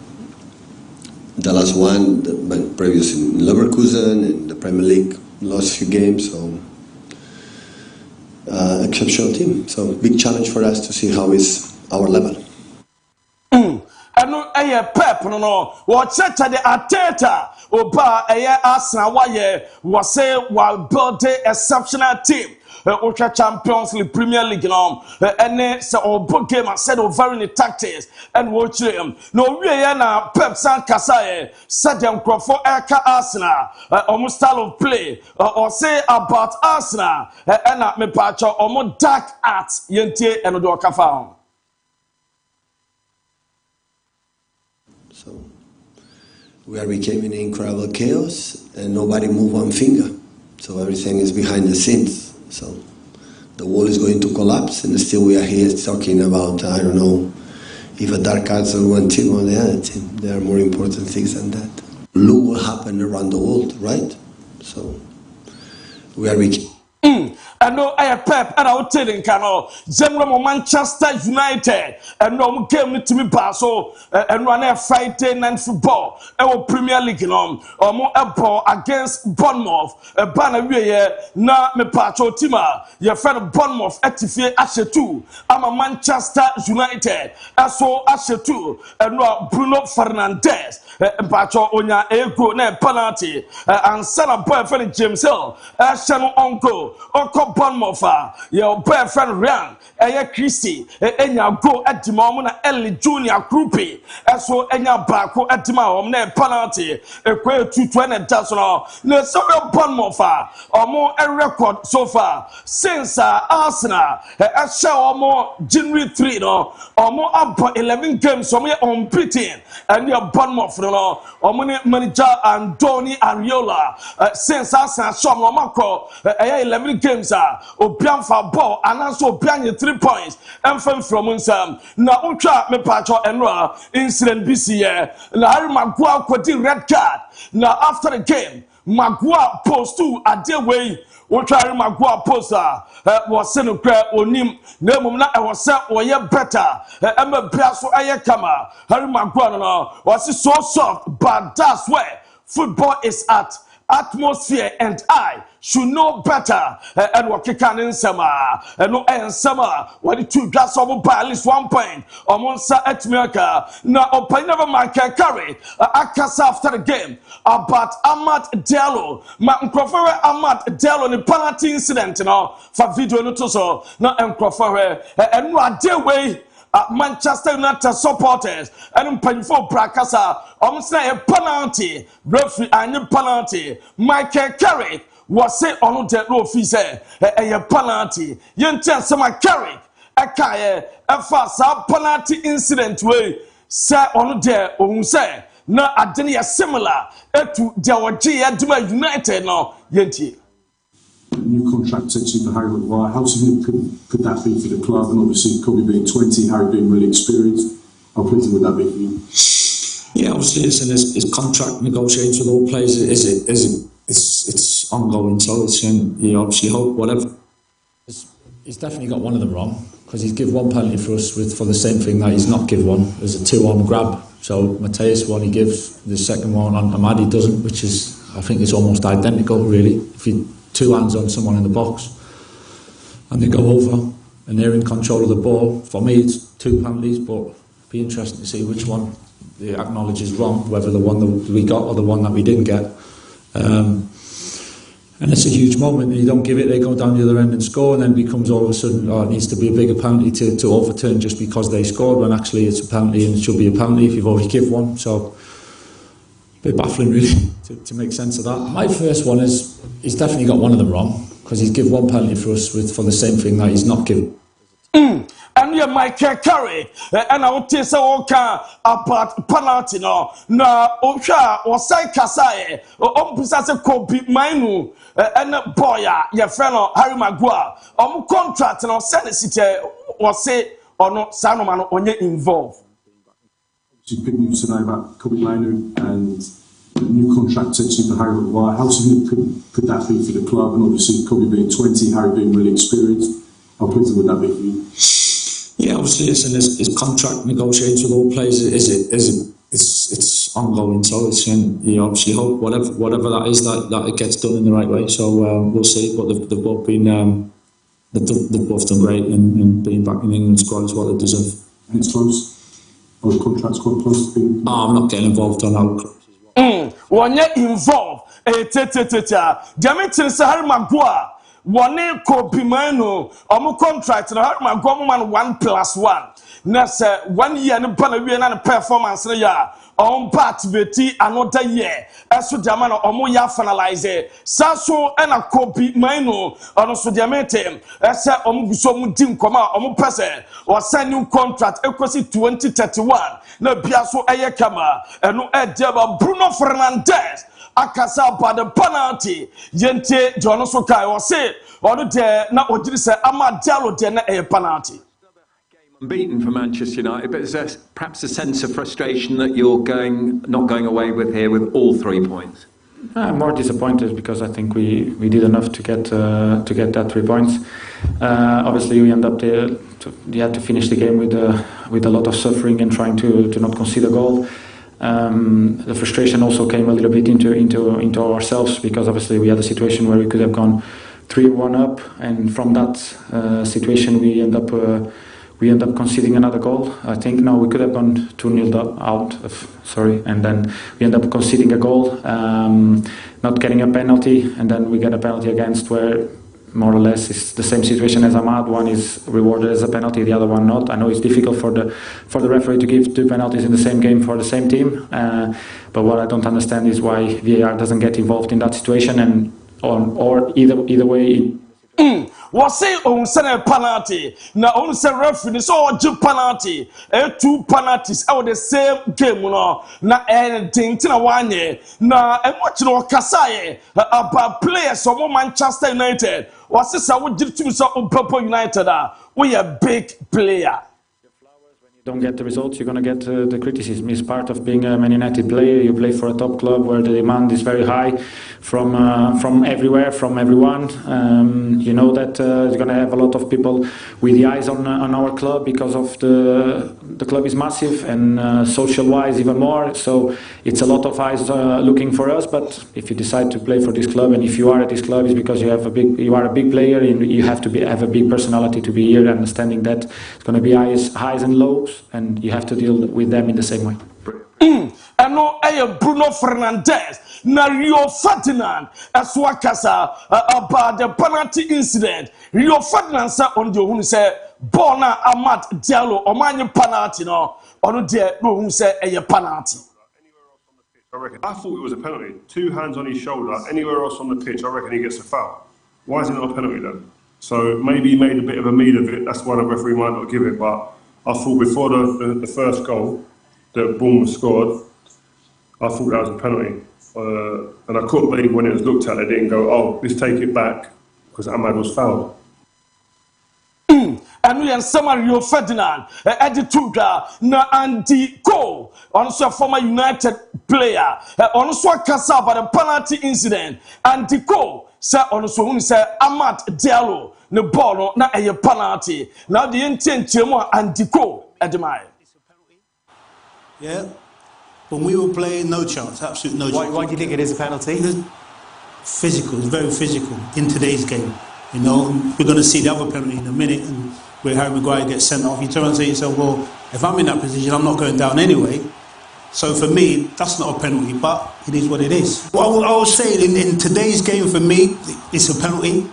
the last one, the previous in Leverkusen, and the Premier League lost few games, so exceptional team, so big challenge for us to see how is our level. Anu Pep no watch the Arteta oba Arsenal was say while building exceptional team Ultra Champions League Premier League no and so obo game I said over in the tactics and watch him no we na Pep san kasa said them for Arsenal almost style of play or say about Arsenal and me patcho almost dark arts yente and do kafa. So we became in incredible chaos, and nobody moved one finger. So everything is behind the scenes. So the wall is going to collapse, and still we are here talking about, I don't know, if a dark arts on one team or the other team. There are more important things than that. Look what happened around the world, right? So we are and no air pep and I'll tell in Cano, General Manchester United, and no game to me Basso, and run a Friday night football, our Premier League or more apple against Bournemouth, a banner na me pacho tima, your friend Bournemouth active Asher 2. I'm a Manchester United, so Asher 2, and Bruno Fernandes, and pacho onya ego na penalty, and son of boyfriend James Hill, Asher uncle, Uncle Bournemouth, your boyfriend Ryan, Christy, and your go at the moment, Ellie Junior Groupie, so enya bako at the moment, penalty, a quail 220 dozen. No, so Bournemouth, or more a record so far since Arsenal, a show or more January 3 or more up 11 games, so we're unbeaten, and your Bournemouth, or manager Andoni Ariola, since Arsenal, show Momako, 11 games, or Bianfa ball, and also Bian 3 points, and from Unsam. Now, Ultra me patcho and raw incident BC, now Harry Maguire could red card. Now, after the game, Maguire post 2 at their way. What try Maguire poster was sent to cry on him. No, Mumna, I was set or yet better. Emma Piasso Ayakama, Harry Maguire was so soft, but that's where football is at. Atmosphere and I should know better. And what can in summer and no and summer when the 2 glass of by at least 1 point or Monsa at America. Now, open never mind can carry Akasa after the game about Ahmad Diallo. My prefer Ahmad Diallo in the penalty incident for video notoso. Now, and prefer and what their way. Manchester United supporters and painful prakasa almost a penalty referee and penalty Michael Carrick was say on the no fee say a penalty yen tell some Carrick a fast penalty incident way say on there on say na adeni similar to the United no yenti. New contract potentially for Harry Maguire. How significant could that be for the club? And obviously, Kobe being 20, Harry being really experienced. How pleasing would that be for you? Yeah, obviously, it's contract negotiations with all players. It's ongoing, so it's you obviously hope whatever. He's definitely got one of them wrong because he's give one penalty for us for the same thing that he's not give one. There's a 2-on grab. So Mateus one he gives, the second one on Amadi doesn't, which is I think it's almost identical really. If you 2 hands on someone in the box and they go over and they're in control of the ball. For me it's 2 penalties, but it'd be interesting to see which one they acknowledge is wrong, whether the one that we got or the one that we didn't get. And it's a huge moment and you don't give it, they go down the other end and score, and then it becomes all of a sudden it needs to be a bigger penalty to overturn just because they scored, when actually it's a penalty and it should be a penalty if you've already given one. So a bit baffling really to make sense of that. My first one is he's definitely got one of them wrong because he's give one penalty for us for the same thing that he's not given. And yeah, Michael Carey, and I will tell you about penalty no. Na Osha or Sai Kasai or Ompisa Kobe Mainu and Boya, your friend Harry Maguire. Contract and send city or say or not Sanoman on you involved. Big news tonight about Kobe Mainu and a new contract potentially for Harry Maguire. How significant could that be for the club? And obviously, Kobe being 20, Harry being really experienced. How pleasing would that be for you? Yeah, obviously, it's contract negotiations with all players. It's ongoing, so it's you obviously hope whatever that is that it gets done in the right way. So we'll see. But they've both been they've both done great, and being back in England squad is what they deserve. And it's close. Or the contract's quite close to being. I'm not getting involved on that. When you're involved, Diamante Harry Maguire. One Kobe Manu, contract, and I my government 1+1. Next 1 year and a performance in a year. On part Betty another year. As to the man or ya finalize. Sasso and a Kobe Manu on a Sodiamete. As a Mudim Koma or Pese or sign new contract equals 2031. No Piasso Ayakama and no Edeba Bruno Fernandes. Akasa by the penalty, Yente Jonoso Kai or say, or the na Odrisa Ahmad Diallo de a penalty. Unbeaten for Manchester United, but there's perhaps a sense of frustration that you're not going away with here with all 3 points. I'm more disappointed because I think we did enough to get that 3 points. Obviously, we end up you had to finish the game with a lot of suffering and trying to not concede a goal. The frustration also came a little bit into ourselves because obviously we had a situation where we could have gone 3-1 up, and from that situation we end up conceding another goal. I think we could have gone 2-0 out. And then we end up conceding a goal, not getting a penalty, and then we get a penalty against where more or less it's the same situation as Ahmad. One is rewarded as a penalty, the other one not. I know it's difficult for the referee to give 2 penalties in the same game for the same team, but what I don't understand is why VAR doesn't get involved in that situation, or either way. Was say on send penalty. Now on send referee so give penalty. 2 penalties out the same game no. Na anything tina one year. Na much no kasaye about players from Manchester United. Was this I would give to some Purple United? We a big player. Don't get the results, you're going to get the criticism. It's part of being a Man United player. You play for a top club where the demand is very high from everywhere, from everyone. You know that you're going to have a lot of people with the eyes on our club because of the club is massive and social-wise even more. So it's a lot of eyes looking for us. But if you decide to play for this club, and if you are at this club, it's because you are a big player and you have to have a big personality to be here, understanding that it's going to be highs and lows. And you have to deal with them in the same way. I know Bruno Fernandes, na Rio Ferdinand, as Wakasa about the penalty incident. Rio Ferdinand said on the who said, Bona Ahmad Diallo, or my penalty, no, or no, dear, no, who said a penalty. I thought it was a penalty. 2 hands on his shoulder, anywhere else on the pitch, I reckon he gets a foul. Why is it not a penalty then? So maybe he made a bit of a meal of it, that's why the referee might not give it, but I thought before the first goal that Bournemouth scored, I thought that was a penalty. And I couldn't believe when it was looked at, they didn't go, oh, let's take it back, because Ahmad was fouled. And we and Rio Ferdinand, Eddie Tuga, na Andy Cole, also a former United player, also a Kasa about the penalty incident. Andy Cole said also who said Ahmad Diallo, the ball na a penalty. Now the intent to Andy Cole at the mile. Yeah, when we were playing, no chance, absolute no chance. Why do you think it is a penalty? Physical, it's very physical in today's game. You know, we're going to see the other penalty in a minute, and where Harry Maguire gets sent off. You turn and say to yourself, well, if I'm in that position, I'm not going down anyway. So for me, that's not a penalty, but it is what it is. Well, I will say in today's game, for me, it's a penalty.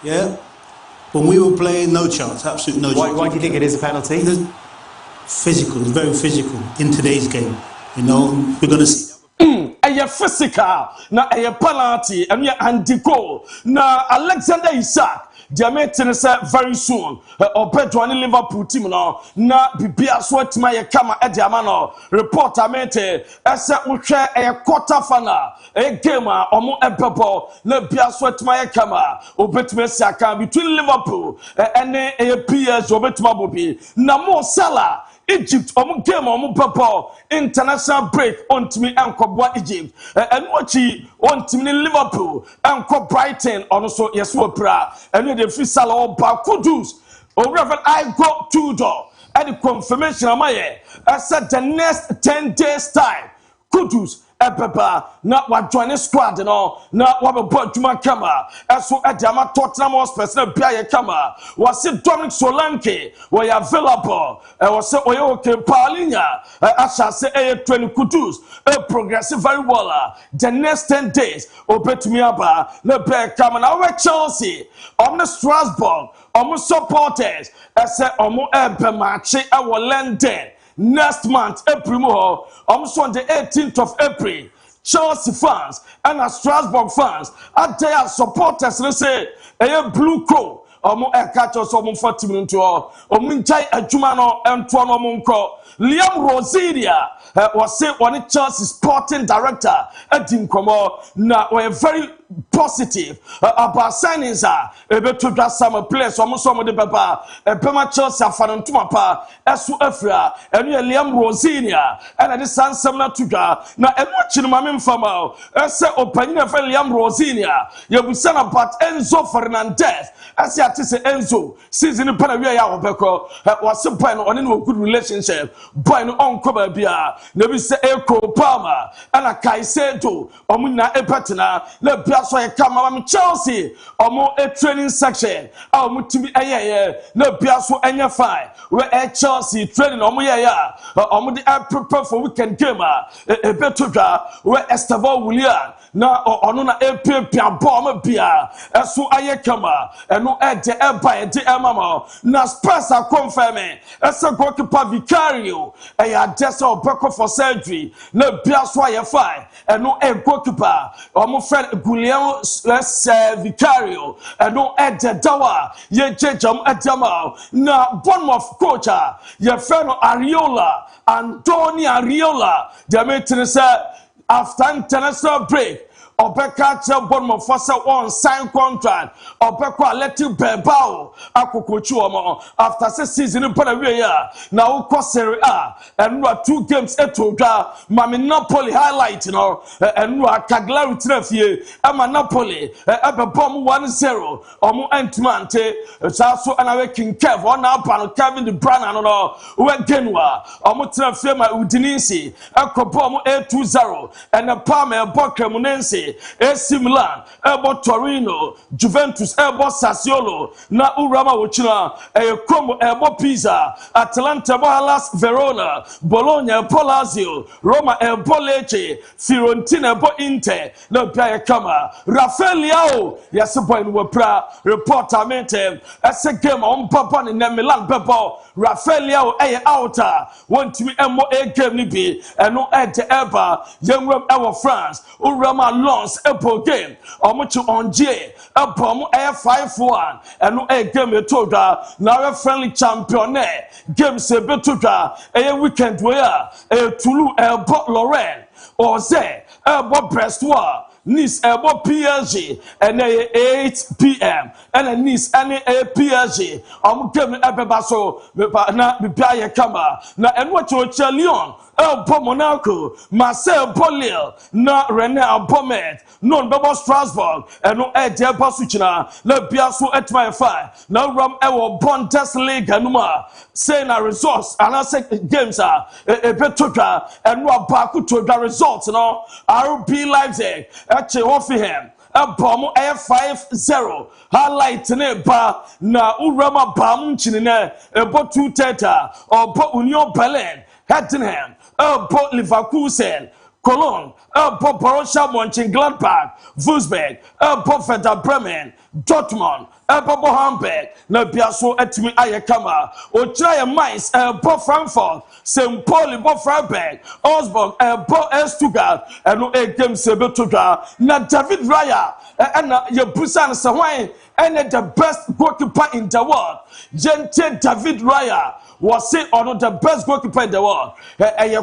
Yeah. When we were playing, no chance, absolute no chance. Why do you think it is a penalty? Physical, it's very physical in today's game. You know, we're going to see. A physical, na a penalty, and ya Andy Cole, na Alexander Isak. Diamante say very soon. Obedwani Liverpool team no na bibia so atima ye kama e diamano report amente ese uhwe e quarter final e game a omo ebebo na bia so atima ye kama obetime siaka between Liverpool and PS obetuma bobi na Mo Salah Egypt game papa international break on to me and Egypt and watchi on to me Liverpool and Brighton also yes and the free Salah Kudus or Reverend I go to door and the confirmation of my I said the next 10 days time Kudus Papa, not what joining squad and all, not what about Juma Kama, as so at Dama Tottenham personal Pia Kama, was it Dominic Solanke, where you're available, and was it Oyoke Paulinia, I shall say a 20 Kudus, a progressive very well. The next 10 days, obey me about the bear coming over Chelsea, on the Strasbourg, almost supporters, I said, almost a match, our London. Next month, April, almost on the 18th of April, Chelsea fans and Strasbourg fans, at their supporters, they say, a blue crow, catch us 40 minutes, Minjai Ajumano, and Tuano Munko, Liam Rosilia was say one Chelsea sporting director at Dinkomo. Now, we're very positive about signings ebe to dwa some players omo de baba pema Chelsea afanantuma pa esu afra enu Liam Rosinia and the sansam na to dwa na enu chinuma memfama ese opanyina fa Liam Rosinia yebusana about Enzo Fernandez as ya tise Enzo season pana wi ya obeko was boy no on no good relationship boy no on ba bia na bi se Eko Palmer and Kaisedo omuna epatena na bia so kama Chelsea omo a training section mutimi eyeye na bia so enya fine we Chelsea training omo ya omo dey prepare for weekend game ebetodwa we Estevao Willian na ono na epepia ball bia eso aye kama eno ede eba ede emama na Spurs are confirming ese goalkeeper Vicario eya desa obeko for surgery na bia so aye fine eno goalkeeper omo friend Guillermo Vicario eno ede dawa ye jejam edama na Bournemouth coach ye friend Ariola Antonio Ariola the meeting say after international break Obeka che Bournemouth for one sign contract Obeka Athletic Bilbao akokochu omo after season in Paraguay na uko Serie A and 2 games etodwa mami Napoli highlight and Cagliari trefie ama Napoli ebebom 1-0 omo entmante so anawe King Kev on abano Kevin De Bruyne no we Genua omo trefie ma Udinese ekobom 2-0 and Parma Cremonense AC Milan, Ebo Torino, Juventus, Ebo Sassuolo, na Urama Wuchina, Como Ebo Pisa, Atalanta, Hellas Verona, Bologna, Lazio, Roma, Ebo Lecce, Fiorentina, Ebo Inter, no Pia Kama, Rafael Leao, yes, boy, Wapra, reporter mentem, as a game on Papa in Milan, Bebo, Rafael Leao, outer, want to be a game nibi, and no ed ever, young Rob Ever France, Urama Lons, Apple game, or much on J, a bomb air 5-1, and no a game toga, now a friendly champion, game se betuga, a weekend where a Toulouse, a Port Lorraine, or say, a Bob Brestois. Nice about PSG and 8 p.m. and a Nice and a PSG. I'm giving a bebaso na bibia kama na and what you Lyon Monaco Marseille Lille na Rennes Abomet non Babo Strasbourg and no Ede Basuchina na biaso at my fire now ram ewo Bundesliga numa say na results and I say games are a betoka and no baku to the results no RB Leipzig Eche Hoffenheim Abomo 5-0 highlight ne ba na urama bam chinene ebo 2-30 obo Union Berlin Heidenheim ebo Leverkusen Cologne ebo Borussia Mönchengladbach Wolfsburg ebo Werder Bremen Dortmund ebo Hamburg na biaso etimi ayekama ochira Mainz ebo Frankfurt St. Pauli ebo Freiburg Augsburg ebo Stuttgart eno game sebetodwa na David Raya na yebusan se hwan and the best goalkeeper in the world Gente David Raya was say on the best goalkeeper in the world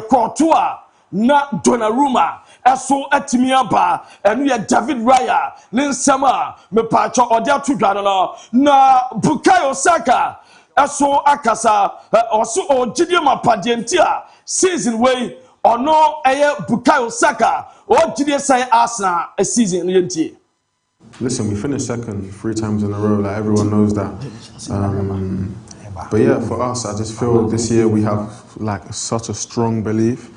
Courtois na Donnarumma eso atimi aba enu ye David Raya ne nsama me pacho odia tudwa no na Bukayo Saka eso akasa oso ogidie mapadienti a season wey ono eye Bukayo Saka ogidie sai Arsenal a season yenti. Listen, we finished second 3 times in a row, like everyone knows that. But yeah, for us, I just feel this year we have like such a strong belief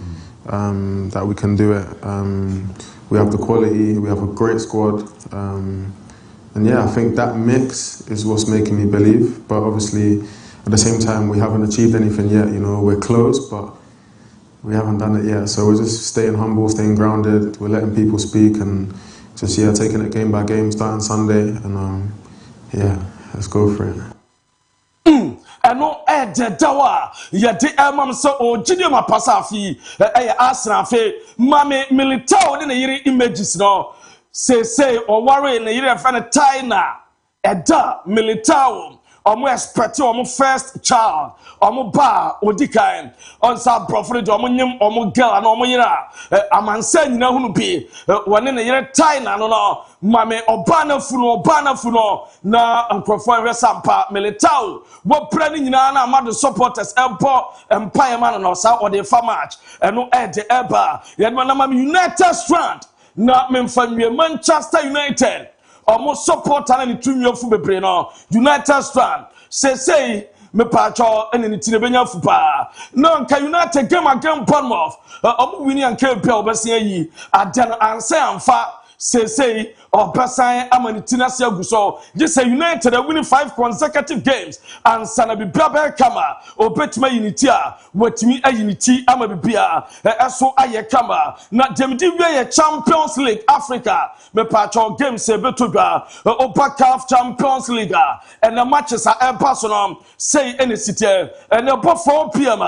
that we can do it. We have the quality, we have a great squad. And yeah, I think that mix is what's making me believe. But obviously, at the same time, we haven't achieved anything yet. You know, we're close, but we haven't done it yet. So we're just staying humble, staying grounded. We're letting people speak and just, yeah, taking it game by game, starting Sunday. And yeah, let's go for it. Eno dawa yede emam so ogide mapasa afi Arsenal fe mame Militao ne yiri images no say o worry ne yiri fa na China eda Militao omo expect omo first child omo ba odikan on sa brofre de omo nyem omo girl na omo yira amansa nyina hunu bi wone ne yire tai na no mame oba na funo na nkrofo hwe sampa militao wo pra ni nyina na amado supporters empo empire man no sa o de fa match eno e de eba ye na mame United strand na memfa Manchester United omo supporter na ni tunwefo bebre no United strand say me pacho ene ni tinebenya fupa no nka United game against Bournemouth omo wini anka bia obesia yi adan ansa amfa say Obasan amanitina se aguso just say United are winning 5 consecutive games and sana bibia kama obetima unity a watimi unity ama bibia eso aye kama na demdi we Champions League Africa me pacho game se betodwa Obakaf Champions League and the matches are personal say any city and about 4 p.m.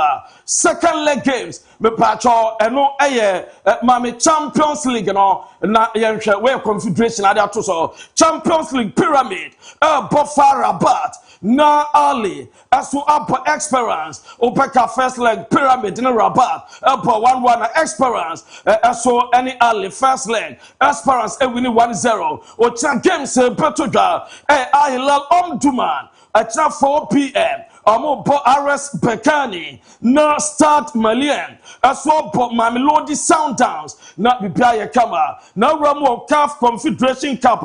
second leg games me pacho eno aye mame Champions League no na yenhwe we confederation so Champions League pyramid Bofar Rabat na Ali aso up experience opeka first leg pyramid in Rabat 1-1 experience aso any Ali first leg experience winning 1-0 ocha games betodwa Hilal Omdurman at 4 p.m. Amo bo RS Bekani na start Malian aswo bo Mamelodi Sundowns na bibia ye kama na Ramo CAF Confederation Cup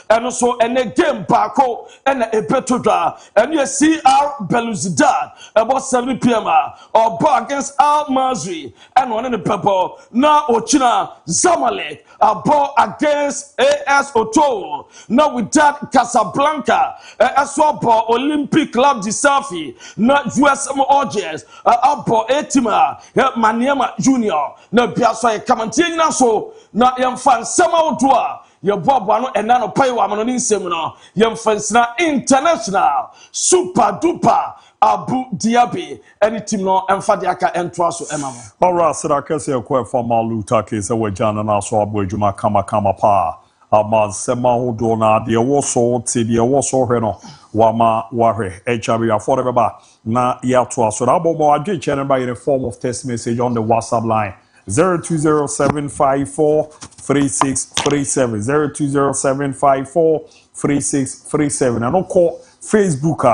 and so ene game bako ene ebetodwa ene CR Belouizdad about 7 p.m. or bo against Al Mazri and one in the purple na Ochina Zamalek abo against AS Otowo now with that Casablanca aswo bo Olympic Club de Safi na USM Orges abo Etima Maniema Junior na biaso e kamantie na so na yemfa nsema odoa ye bobo no ena no pai wa ni nsem no yemfa nsina international super duper ABOU DIABY any team no emfa de aka entro so emamo alright so that case e kwa for maluta case we jana na so abo adwuma kama pa ama sema hodo na de wo so ti de wo so hwe no wama wahwe HRB afford beba na ya to so abo mo adwe channel by in the form of text message on the WhatsApp line 0207543637 0207543637 and call Facebook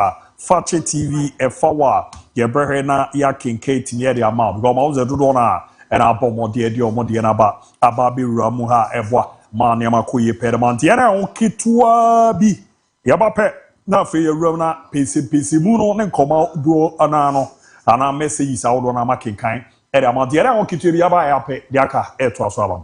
Fakye TV efawa ye brehe na ya kinkate near the amount because ma uze dodo na and abomo de omode na ba ababe ramu ha ebwa ma ne makoye pedamant ye na onkitua bi ya ba pe na fe ye ram na pesi mu no ne nkoma do ana message sa wodo na makinkan e de amount ye na onkitua bi ya ba ya pe de aka e to aso abam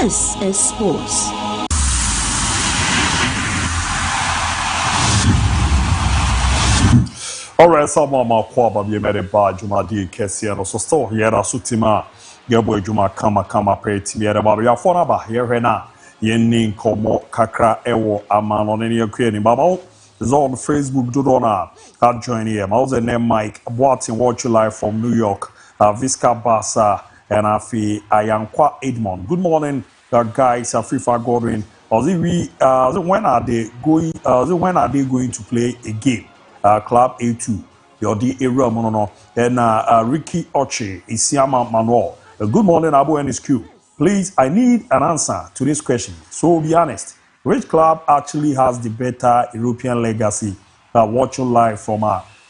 This is sports. Alright, some of my quaba be made a badge, Jumadi Kessiano, so still here, Sutima, Gabo Juma Kama Pet, Yera Babia Fonaba, here now, Yenin Komo, Kakra, Ewo, Aman on any Ukraine, Babo, is on Facebook, Dudona, I'll join here. I was a name Mike, watching Watch You Live from New York, Visca Bassa, and Afi Ayankwa Edmond. Good morning, guys, Afifa Godwin. When are they going to play a game? Club A2, your D area mono, and Ricky Oche, Isiama Manuel. Good morning, ABOU and his crew. Please, I need an answer to this question. So be honest, which club actually has the better European legacy? Watching live from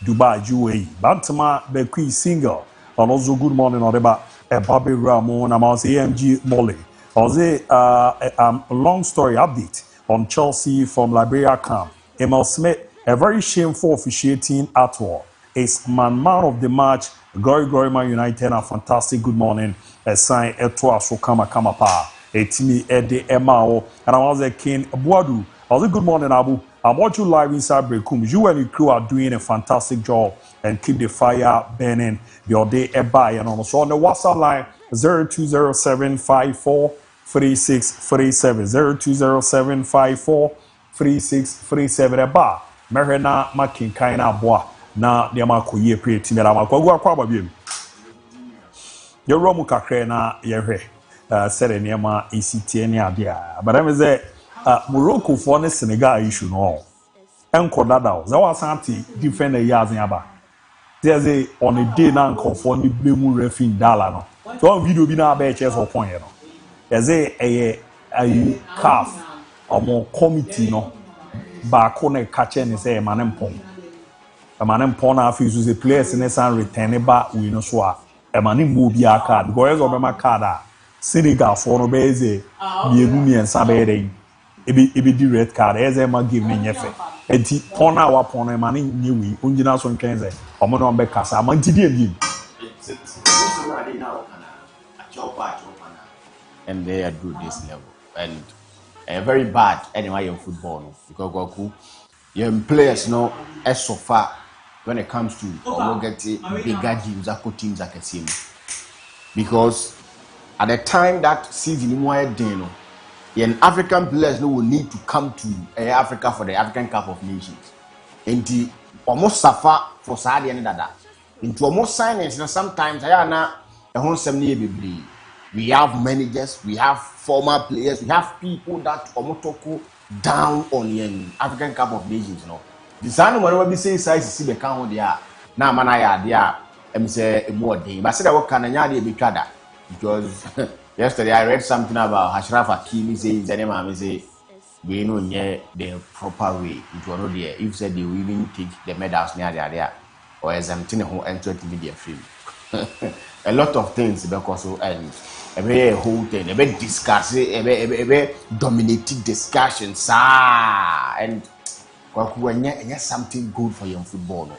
Dubai, UAE. Bantama Bekui single. And also good morning, Odeba, Bobby Ramon, amongst AMG Molly. Also, a long story update on Chelsea from Liberia camp. Emil Smith, a very shameful officiating at all. Is man of the match, Glory Man United, a fantastic good morning. A sign Eto Asokama Kamapa, a Timi Ede Emao, and I was a King Buadu. Also, good morning, ABOU. I'm watching you live inside Brekum. You and your crew are doing a fantastic job and keep the fire burning your day by and also on the WhatsApp line 0207543637 0207543637 eba merena makin kaina boa na dia makoye pre timera makwagu akwaba biem ye romu kakre na ye hwe sere niema isitie ne ade a but am say Morocco for ne Senegal issue no enko dada za wasanti defend years aba there's a on a day na enko for ni blemu refi dala no so video bi na ba chess for point no there's a calf omo committee no ba ko na kache ne say manempon na afi so the players ne san return ba we no so a manem mo bi aka because obema card a Senegal for no be eze biegu mi ensa be dey ebi di red card eze ma give me nyefe enti pon a wa pon na mane nyewi onjina so ntwenze omo no be kasa ma ntidi ebi and they are good this level and very bad anyway in football no because goku your players no as so far when it comes to get bigger teams akotteams because at the time that season more no and African players no will need to come to Africa for the African Cup of Nations. And the almost suffer for Saudi and that. Into almost signings, sometimes we have managers, we have former players, we have people that almost down on the African Cup of Nations. You know, the sign when we say size see the count there. Now man I say more day. But I said I work can be because yesterday I read something about Ashraf Hakimi saying we know the proper way. It was not there. If said they will even take the medals near there or as something who entered to media film. A lot of things because and a very whole thing, a very discussing, a very dominating discussions. And yes, something good for young football.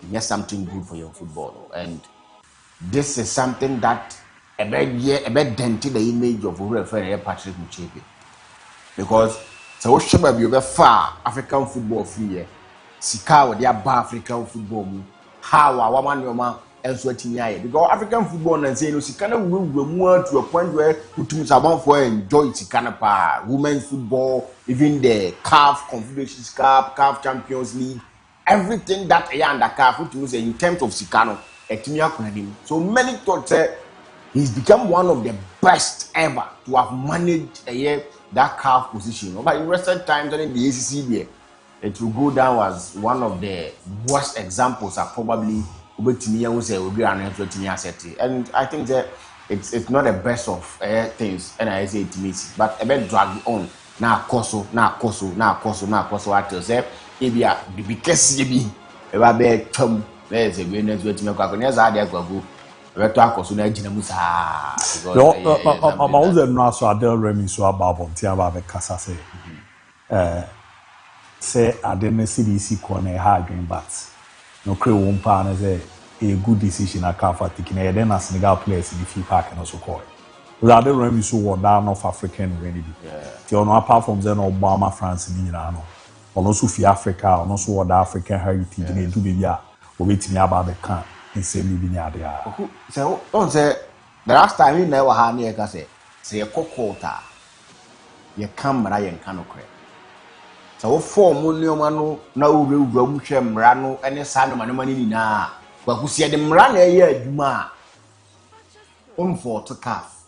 Yes, something good for young football. And this is something that a bit dented the image of referee Patrick Muchepe. Because so should be over far African football free. Sika or their African football. How our woman else because African football and say no Sikana will move to a point where we want for enjoy Sikana pa women's football, even the CAF Confederations Cup, CAF Champions League, everything that under CAF in terms of Sikano, so many thought he's become one of the best ever to have managed that CAF position. But in recent times, in the ACC, it will go down as one of the worst examples are probably and I think that it's not the best of things, and I say it means, but a bit drag on now. Koso. I tell say if you are the biggest CB, about be come there's a winners with me. Because I there go. I'm also not so Adele Remy so about Tiaba Casa say I didn't see the corner hard green bats. No crew one partner say a good decision at Kafa taking a then as Senegal players in the free park and also call it. Rather run so what down of African really. Yeah. Apart from then Obama France in Iran. Or also for Africa, or also what African heritage in to be ya. Or wait me about the camp in same living area. So don't say the last time you never had near say a cockota. You come Ryan Canocre. So 4 million manu now will Romuchem Rano and a son of money na. But who said them run a year, Duma for to calf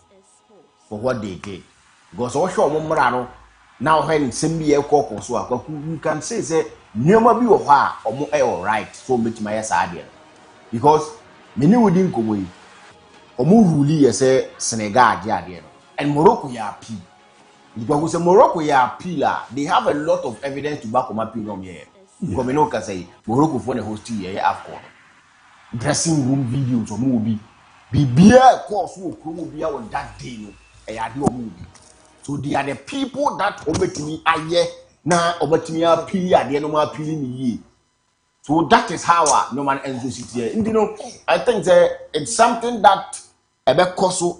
for what they did. Because also Momrano now when Simbia cock so you can say never be a while or more all right, so much my idea. Because many wouldn't go away or more ruli say Senegal, and Morocco ya P. Because Morocco ya pillar, they have a lot of evidence to back on my pillar here. Because we know can say Morocco for the host here after dressing room videos or movie. Be beer course will be on that day. Movie. So they are the people that over to me aye now over to me a pillar, the no more peeling ye. So that is how no man ends it here. You know, I think it's something that akoso,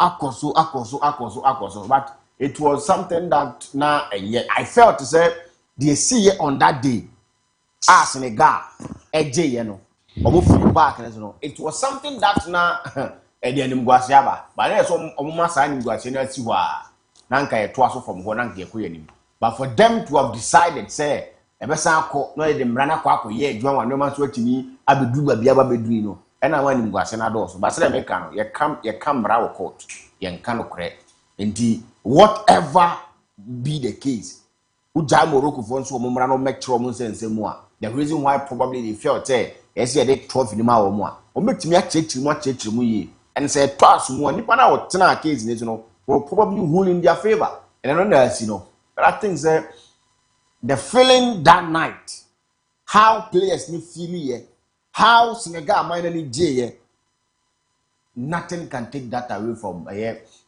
but it was something that now yet I felt to say they see on that day as Senegal, AJ, you know, or back, you know, it was something that now at the end of Guasiaba, but there's some almost signing Guasiana Nanka twaso from Honanke. But for them to have decided, say, Ebesanko, no, the Mrana Quaco, ye, John, no man's what to me, Abidu, Biaba Bedrino, and I went in Guasiana doors, but say, Mecano, you come Bravo court, you can correct. Indeed, whatever be the case, Uja Morocco for so Momrano make trouble and more. The reason why probably they felt say, as they trophy in my more, or make me a check to much check to and say, pass one, Nipana or Tana case, you know, will probably rule in their favor. And I don't know, you know, but I think that the feeling that night, how players need feel here, how Senegal might J, nothing can take that away from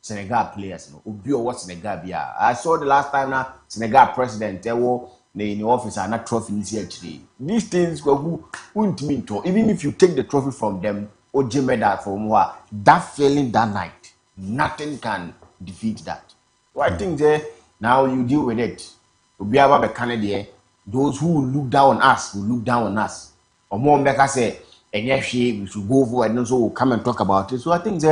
Senegal players. No, what Senegal be. I saw the last time now Senegal president they were in the office and not trophy this year today. These things who wouldn't mean to. Even if you take the trophy from them or medal from what that feeling that night, nothing can defeat that. So I think now you deal with it. Be about the Canadian. Those who look down on us will look down on us. Or more Becca say, and yes, we should go for and also we'll come and talk about it. So I think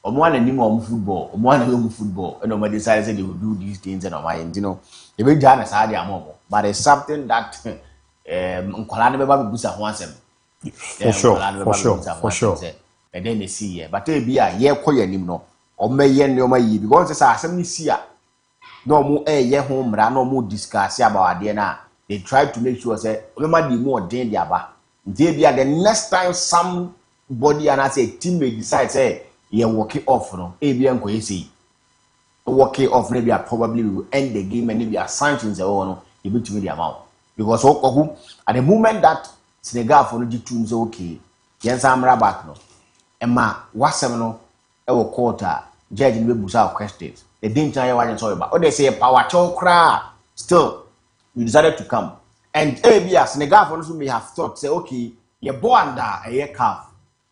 one and more football, one football, and nobody decided they would do these things and mind, you know. They will done as hard as but it's something that for sure. And then they see but they be a year call no or may yen no my because it's a semi see no more year home no more discuss about DNA. They try to make sure say remember the more danger about they be the next time somebody and I say team may decide say you walk it off no ABM ko say walk it off maybe I probably will end the game and maybe a sanctions no you be to me the amount because at the moment that Senegal for the two is okay yes I'm back no Emma wasem no e wo quarter judge ni be busa questions they didn't tell you what you sorry about or they say power chow cra still you decided to come and ABS Senegal for no may have thought say okay you born under a year calf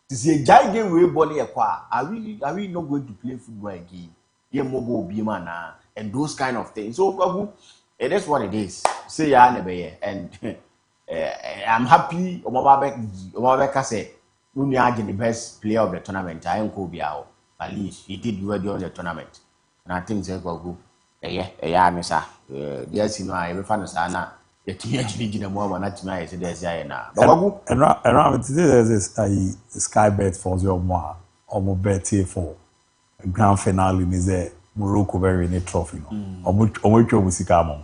to say jai game we born here kwa are we not going to play football again ye mobile be man and those kind of things so it is what it is say ya nebe and I'm happy Omabeka say we are the best player of the tournament. I am Kobiao. At least he did well during the tournament. And I think they go good. Missa. Yes, you know, I found a sana. The teenage in the moment, not tonight. There's Yana. And around today, there's a sky bet for your more or more bet for a grand finale in the Morocco very in a trophy. Or much Musicamo.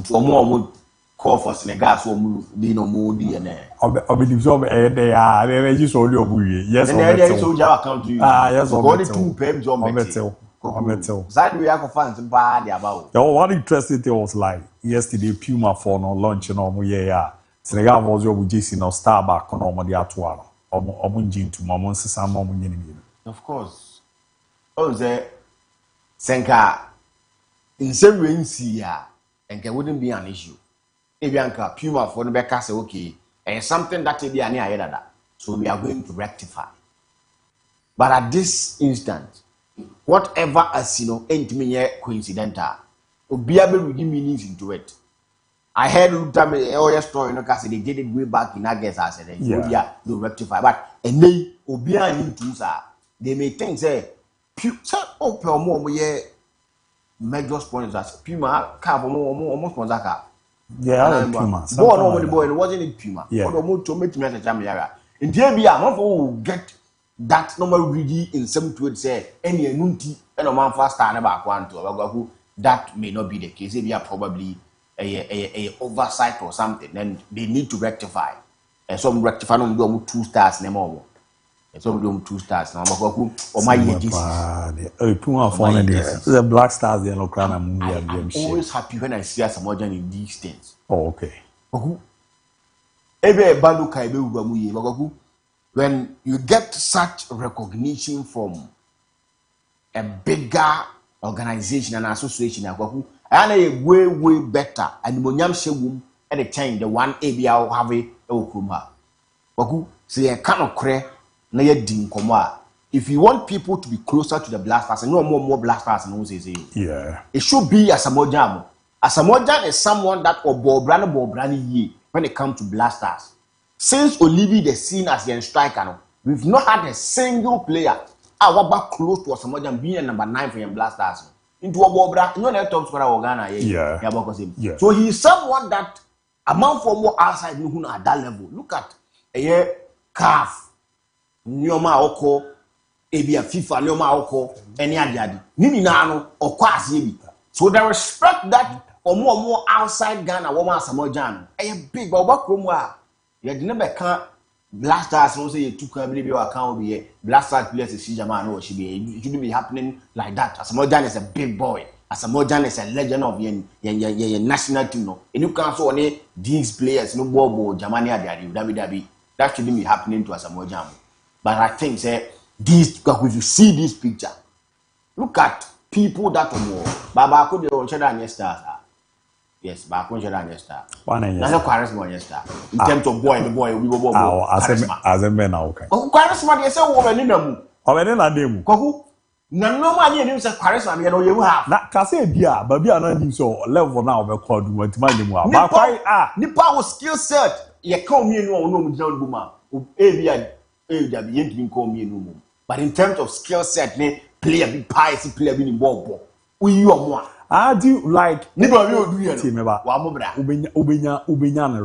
For more call for Senegal so no more DNA. I believe so. They are just all your boy. Yes, and there is so account to you. Yes, only 2 payment on metal. Side we have fans bad about. One interesting thing was like yesterday Puma for no lunch and all yeah. Senegal was your JC no Starbucks on all the atuano. Omunjin to Mamon Sam Momun. Of course. Oh, the Senka in some way see and there wouldn't be an issue. Ebianka Puma for the back say okay, and something that will be an that. So we are going to rectify. But at this instant, whatever as you know, ain't me coincidental. Obia be reading meanings into it. I heard your story, no, because they did it way back in August. I said, Obia do rectify, but and they Obia need to they may think say, oh, more major sponsors, Puma, car almost sponsor. Yeah, Puma. Boy, no, boy, it wasn't in Puma. Yeah. For the moon to make me in DIABY, not for get that number ready in some to say any nunti and a man fast time about one to that may not be the case. They are probably a oversight or something, then they need to rectify. And some rectify on them 2 stars no more. And some them 2 stars now. Or my Puma for the Black Stars, the Locrana movie. I'm always happy when I see someone in these things. Oh, okay. When you get such recognition from a bigger organization and association, and way better and monyam shewum at the time the one ABOU have a okuma. Say a kind of cre na ye din komo. If you want people to be closer to the Blasters and no more Blasters and say yeah, it should be Asamoah. Asamoah is someone that Bobrani ye when it comes to Blasters. Since Olivier the seen as the striker, we've not had a single player back close to Asamoah being number 9 for your Blasters. Into a Bobra, you know, top scorer of Ghana. Yeah. So he's someone that amount for more outside at that level. Look at a year calf, Nyoma Oko, Abia FIFA, Nyoma Oko, any other. Nini Nano or Kwasi. So the respect that or more outside Ghana, woman Samojan, a big Boba. You never Blasters no say you took a baby account be Blasters players is Jaman or she be it shouldn't be happening like that. Asamoah is a big boy. Asamoah is a legend of your national team. No, and you can't so any these players no bobo Jamania WWE. That shouldn't be happening to Asamoah. But I think say this because you see this picture, look at people that are more. Baba could be on Cheddar Stars. Yes, but I can't share that star. That's a charisma, star. In terms of boy, we will go. As a man, okay. Oh, charisma, yes, a woman in them. Already, I did. Kohu, no money in charisma, you know, you have. Not Cassia, dear, but we are not so level now. We're called to mind him. Nipa was skill set. You call me no John Buma. ABOU didn't call me no. But in terms of skill set, play a big pie, play a big ball. We are more. I do like Ubenya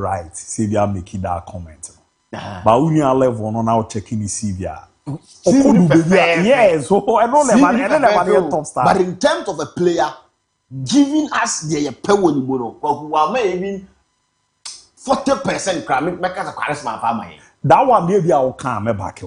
right. Sylvia making that comment. But when you level on now checking the Sylvia. Yes, so I don't know top star. But in terms of a player giving us the power who are maybe 40% crime make us a charisma family. That one maybe I'll come back.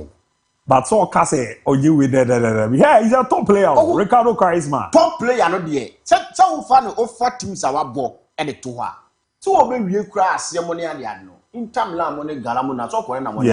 But so Kase or you with the yeah, he's a top player. Ricardo Charisma. Top player no there. So far no offer teams our ball and it to her. So when we crash your money and no. In time la money galamuna so ko na money.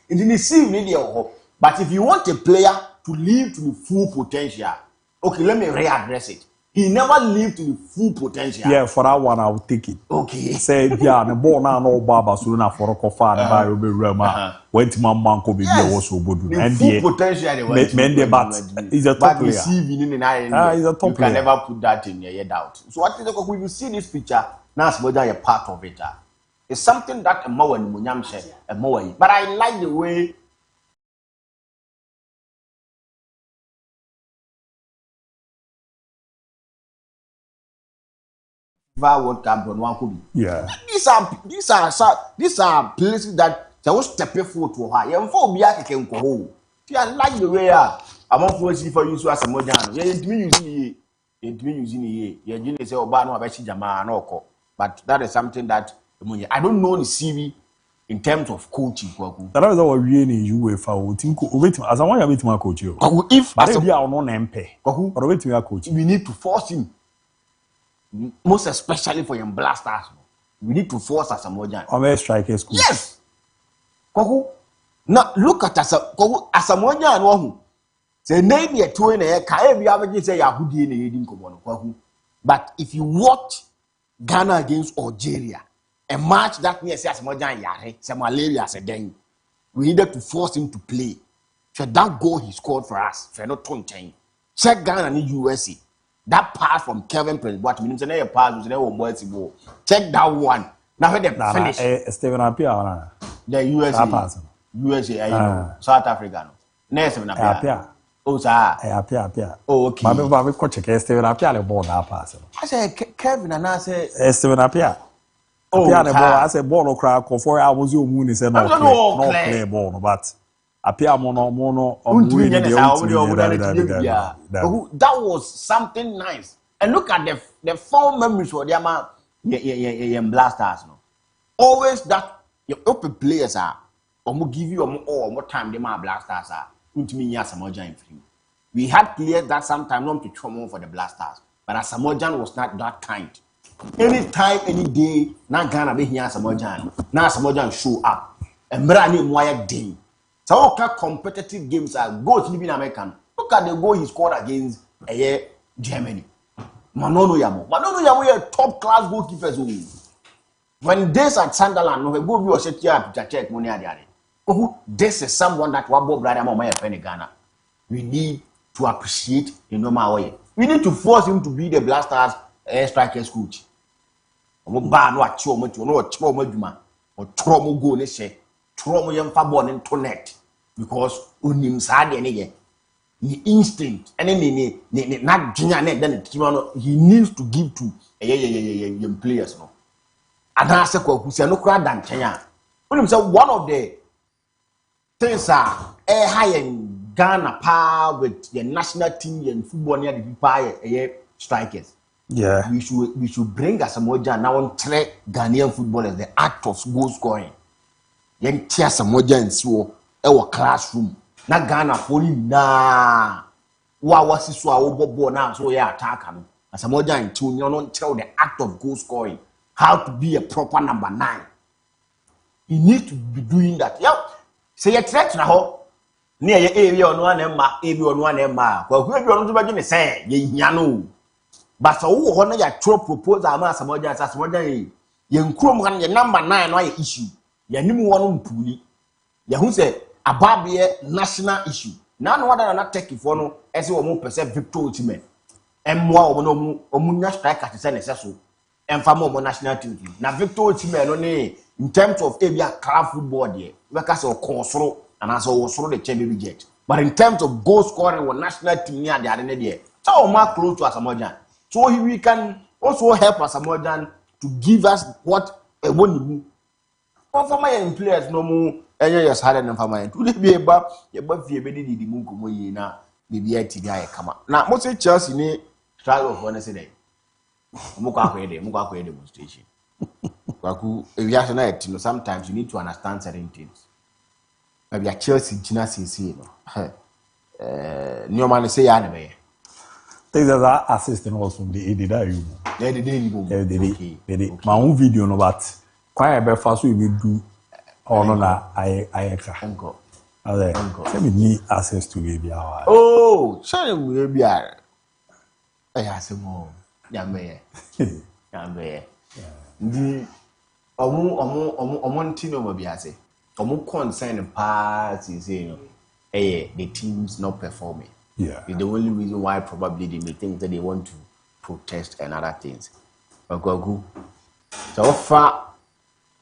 In the receive need there. But if you want a player to live to the full potential, okay, let me readdress it. He never lived to the full potential. Yeah, for that one I will take it. Okay. Say yeah, the ball now no baba so na for kofa na ba be rema. Went man man ko be also bodu. And the full potential men the bat is a top player. He's a top player. You can never put that in your doubt. So what is the when you see this picture, now Asamoah a part of it. It's something that a more and Munyam said, a more. But I like the way World Cup on one could be. Yeah. These are places that they will step foot to her. You for be a can go. I like the way I'm going to for you to as a modern. It means using it. Your genius say Obano Abashi Jama no. But that is something that I don't know the CV in terms of coaching. That is our really UEFA. Think as I want to meet my coach. If I be our non MP, or wait to coach, we need to force him. Most especially for your Blasters, we need to force Asamoah. I'm striker school. Yes. Kohu. Now look at Asamoah and one. Say maybe a 2 in a car. We have say Yahudi in a reading Kohu. But if you watch Ghana against Algeria, a match that near Asamoah Yare, some malaria said then we needed to force him to play. For that goal he scored for us, for not 20. check Ghana and USA. That pass from Kevin Prince, what means a pass was never boys go. Check that one. Now when they finish. Stephen Apia. The USA. USA, you know, South Africa. Next one Apia. Oh, sir. Apia. Oh, okay. My coach, Stephen Apia, the ball now pass. I said, Kevin, and I said, Stephen Apia. Oh, Apia, the ball, I said, ball crack for 4 hours. You moon is no clear ball, but Apia mono, that was something nice. And look at the 4 memories for them, blasters. No, always that your open players are, or give you more time. Them blasters are. We had players that sometimes not to trauma for the blasters, but as Samojan was not that kind. Anytime, any day, not Ghana be here Samojan. Now Samojan show up. And Brani Moya day. So all competitive games are goals living American. Look at the goal he scored against Germany. Manono Yamo, a top class goalkeepers. When days at Sunderland, we go view a set here to check money at this is someone that Wabo brother Mama Ghana. We need to appreciate in normal way. We need to force him to be the blasters strikers coach. Or ban what choma to know trauma or trauma go let's say trauma young fabon into net because unim sad any instinct and then not junior net then he needs to give to young players no. And I said who's no crowd than China. One of the things are high in Ghana power with the national team and football near the people strikers. Yeah, we should bring us some more now on track Ghanaian footballers the act of goal scoring. Then tear some more and so our classroom. Na Ghana for na wa was so our bobo now so yeah attack him. As a more than two, you don't tell the act of goal scoring how to be a proper number 9. You need to be doing that. Yeah. Say a threat now. Near your area on one emma, maybe on one emma. Well, who you want to say, Yano. But so who honor your trope proposal, Master Moja as Moja. Young Chrome your number 9 why issue. Your new one puli. Yahoo say a Barbie national issue. None other not take it for no as you more percent victor ultimate. And more or more strike at the same and for more national team. Now victor ultimate only in terms of area club football there. Because of console and as also the champion jet. But in terms of goal scoring or national team near the other day, so more close to Asamoah. So we can also help Asamoah to give us what a one. For my players no more. Yes, had an family. To be about your buffy the Munkumoy now, the guy come up. Now, most Chelsea need trial of Wednesday. Muka demonstration. If you have to know, sometimes you need to understand certain things. Maybe a Chelsea Gina no man say anyway. Take that assistant was from the ADIABY. They did. My own video no but quite a bit fast we will do. Oh no, I uncle. Let me need access to ABOU. Oh, sorry, we be are. I have some more. Yambe. The Omontino Mobiase. Omo concern parties, the team's not performing. Yeah. It's the only reason why probably they may think that they want to protest and other things. But go. So far,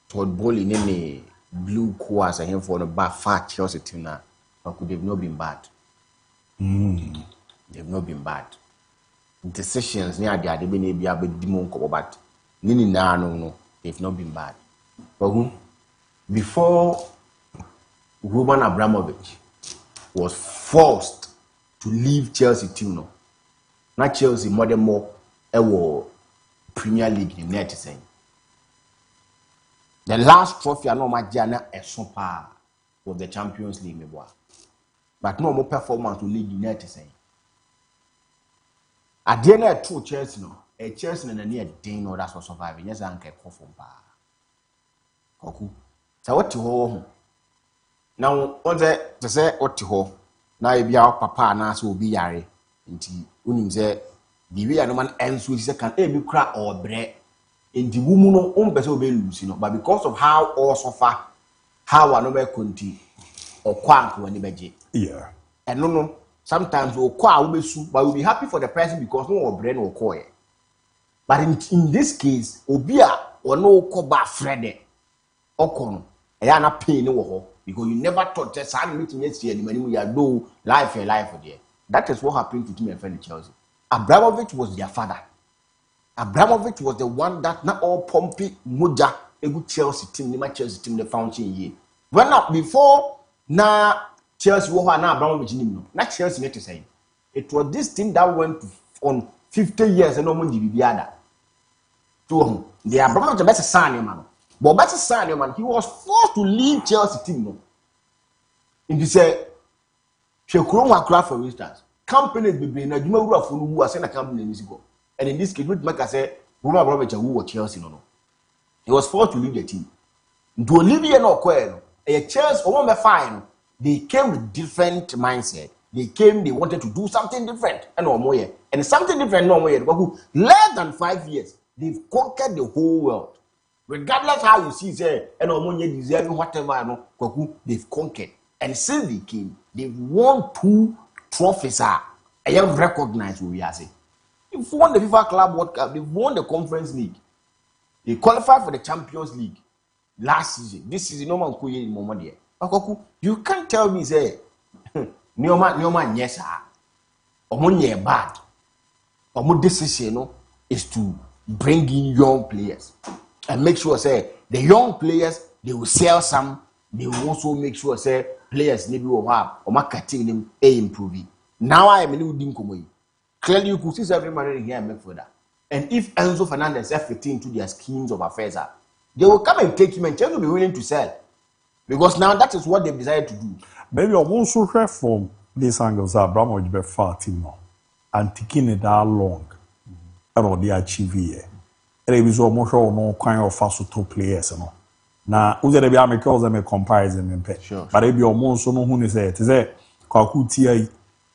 toward bowling in the blue quarters and him for the bad fat Chelsea team now, but they've not been bad. They've not been bad. Decisions near the Adebe be able to demon but no, they've not been bad. But who? Before Roman Abramovich was forced to leave Chelsea team no. Not Chelsea more than more Premier League in net saying. The last trophy I know my Jana Esopa was the Champions League but no more performance to lead United saying. At the end of 2 Chelsea no, a Chelsea and a near Dane or that's for surviving. Yes, I can't call from bar. So what to home now? What's that to say? What to home now? If your papa and us will be yari into unim say the way no man ends with second be crack or bread in the woman on better be lose, but because of how all so far, how I know conti or quank when the budget. Yeah, and no, sometimes we'll call but we'll be happy for the person because no brain will call it. But in this case, Obia or no koba Fred Okon, I not paying no because you never thought that I'm meeting yesterday and when we are do life for there. That is what happened to me and friend Chelsea. Abramovich was their father. Abramovich was the one that not all Pompey Muja a good Chelsea team, the Chelsea team, the fountain year. When up before now Chelsea were now Abramovich not Chelsea need to say. It was this team that went on 50 years and no one did the other. To the Abramovich the best son man. But better son man, he was forced to leave Chelsea team. In this Shekuroma craft for instance, companies be bring na juma wura funu who are saying a company in this go. And in this case, which make us say Roma Abramovich who was Chelsea no. He was forced to leave the team. To Olivia no kweno, a Chelsea or one fine. They came with different mindset. They wanted to do something different and no more. And something different no more. Less than 5 years, they've conquered the whole world. Regardless how you see say and no more deserving whatever no, they've conquered. And since they came, they've won 2 trophies. I am recognized we are saying. They've won the FIFA Club World Cup, they've won the Conference League. They qualified for the Champions League last season. This season, no man could in Momodia. You can't tell me, say, Neoma, yes, sir. Omonye bad. Omo decision is to bring in young players and make sure, say, the young players, they will sell some. They will also make sure, say, players maybe will have or marketing them improving. Now I am a new dinkomo. Clearly, you could see every man here and make for that. And if Enzo Fernandez fit into their schemes of affairs, they will come and take him and Chelsea will be willing to sell. Because now that is what they've decided to do. Maybe I also hear from this angle, Abramovich be far team and taking it that long. And they achieve here. And it was almost no kind of fast top players. Now, who's the be because them a comparison in sure. But it be almost no who is it. Is it Kakutia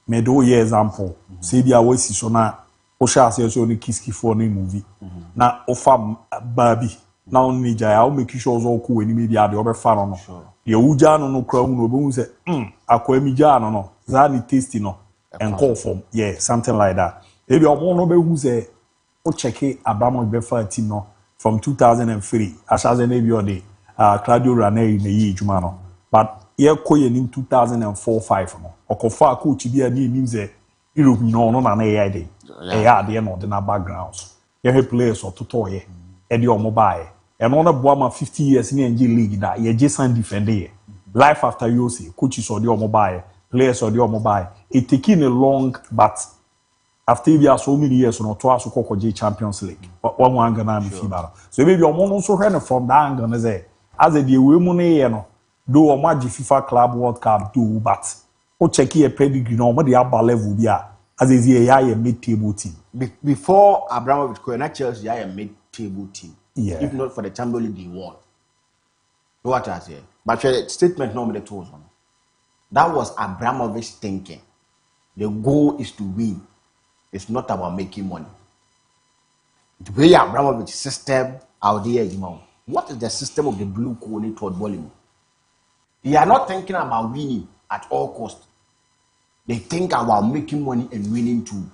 made 2 year example. Say be away so now. Osha says only kiski for any movie. Now, offer Barbie. Now, Nija, I'll make sure all cool when you may be at the other fan. The Ujano no crown no say, Aquemijano no, Zani tasty no, and call for, yeah, something like that. Maybe a more noble who say, oh, check it, Abramovich Befa team no, from 2003, as an ABOU, Claudio Ranieri in the year, Jumano. But here, Koyen in 2004-5, no, or Kofa coach be a name, say, Europe, no, an AI day. AI, they are not in our backgrounds. You have players or tutorial. Eddie or mobile. And on a Boama 50 years in the NG League that you just defender. Life after you see, coaches or the mobile, players or the mobile. It taking a long, but after you are so many years, on twice J Champions League. But one gonna be FIBA. So maybe your mom also heard from that angle as a dear woman, do a magic FIFA Club World Cup do, but oh check here pedigree no the upper level there as is a mid-table team. Before Abramovich could Chelsea, I am mid-table team. Yeah. If not for the Champions League, they won. What I say, but your statement normally told on. That was Abramovich thinking. The goal is to win. It's not about making money. The way Abramovich system out there is now. What is the system of the blue cone toward volume? They are not thinking about winning at all costs. They think about making money and winning too.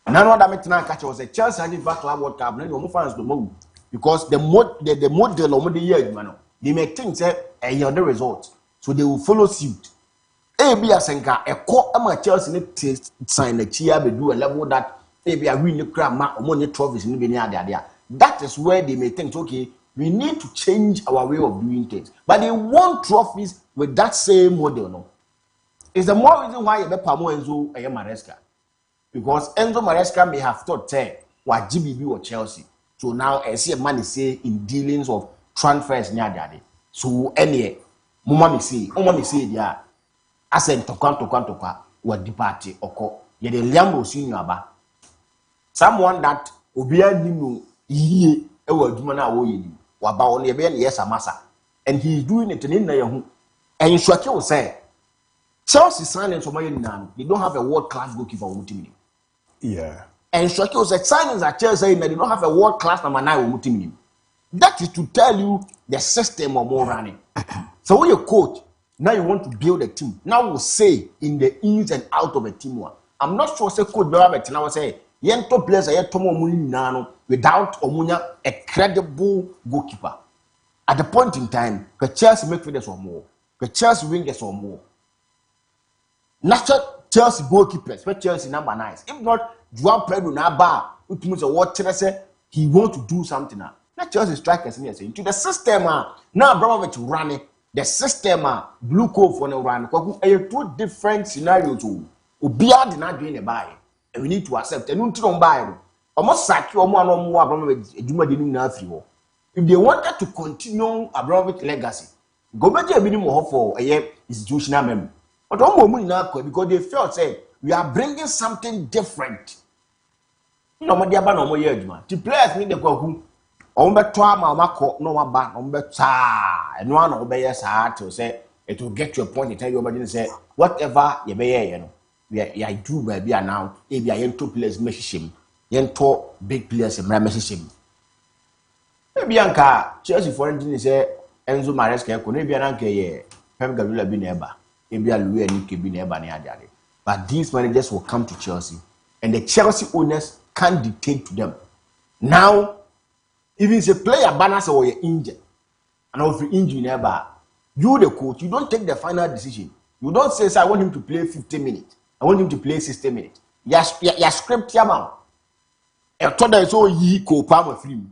And I know that Metina catch was a Chelsea and FIFA Club World Cup. No fans to move. Because the model of the year, they may think that the results, so they will follow suit. ABOU Senka, a core Chelsea need sign a cheer, but do a level that ABOU win the crowd, or money trophies in the there. That is where they may think, okay, we need to change our way of doing things. But they want trophies with that same model, no. It's the more reason why you be Pamo Enzo and Maresca, because Enzo Maresca may have thought, say, what GBB or Chelsea. So now I see a man say in dealings of transfers near daddy. So any mama me say yeah. I said tokan what the party or ye the liambo senior aba. Someone that obia nimu ye e wa duma na wo yi wa ba on ye be yes amasa. And he is doing it in na yehu. And Shwaki will say Chelsea signing somebody now. They don't have a world class goalkeeper on team. Yeah. And Shoki was signings at Chelsea that they don't have a world class number 9 with him. That is to tell you the system of more running. So when you coach, Now you want to build a team. Now we'll say in the ins and out of a team one. I'm not sure say coach Baba now say yen top players are yet Tomo Muni Nano without Omunya a credible goalkeeper. At the point in time, the Chelsea midfielders or more, the Chelsea wingers or more. Not Chelsea goalkeepers, but Chelsea number 9. If not, Joao Pedro Naba, which means a what say he want to do something now. Not Chelsea strikers into the system now Abramovich running the system blue code for the run. Two different scenarios. Ubia did not doing a buy, and we need to accept. And you don't buy almost like you more Abramovich. If they wanted to continue Abramovich legacy, go back to a minimum for a institutional member. But because they felt say we are bringing something different. No more the players need to go home. No and one obey to say it will get to a point in time you say whatever you be I do baby now if I am 2 players message him yen 2 big players and message him. Maybe anka Chelsea for instance say Enzo Maresca ko maybe anka ye Pep Guardiola be neighbor maybe Louis Enrique be neighbor ne ade. But these managers will come to Chelsea and the Chelsea owners can't dictate to them. Now if it's a player banner or you're injured and if you're injured never, you the coach, you don't take the final decision. You don't say I want him to play 50 minutes. I want him to play 60 minutes. You script him out. I told them so he co-palm with him.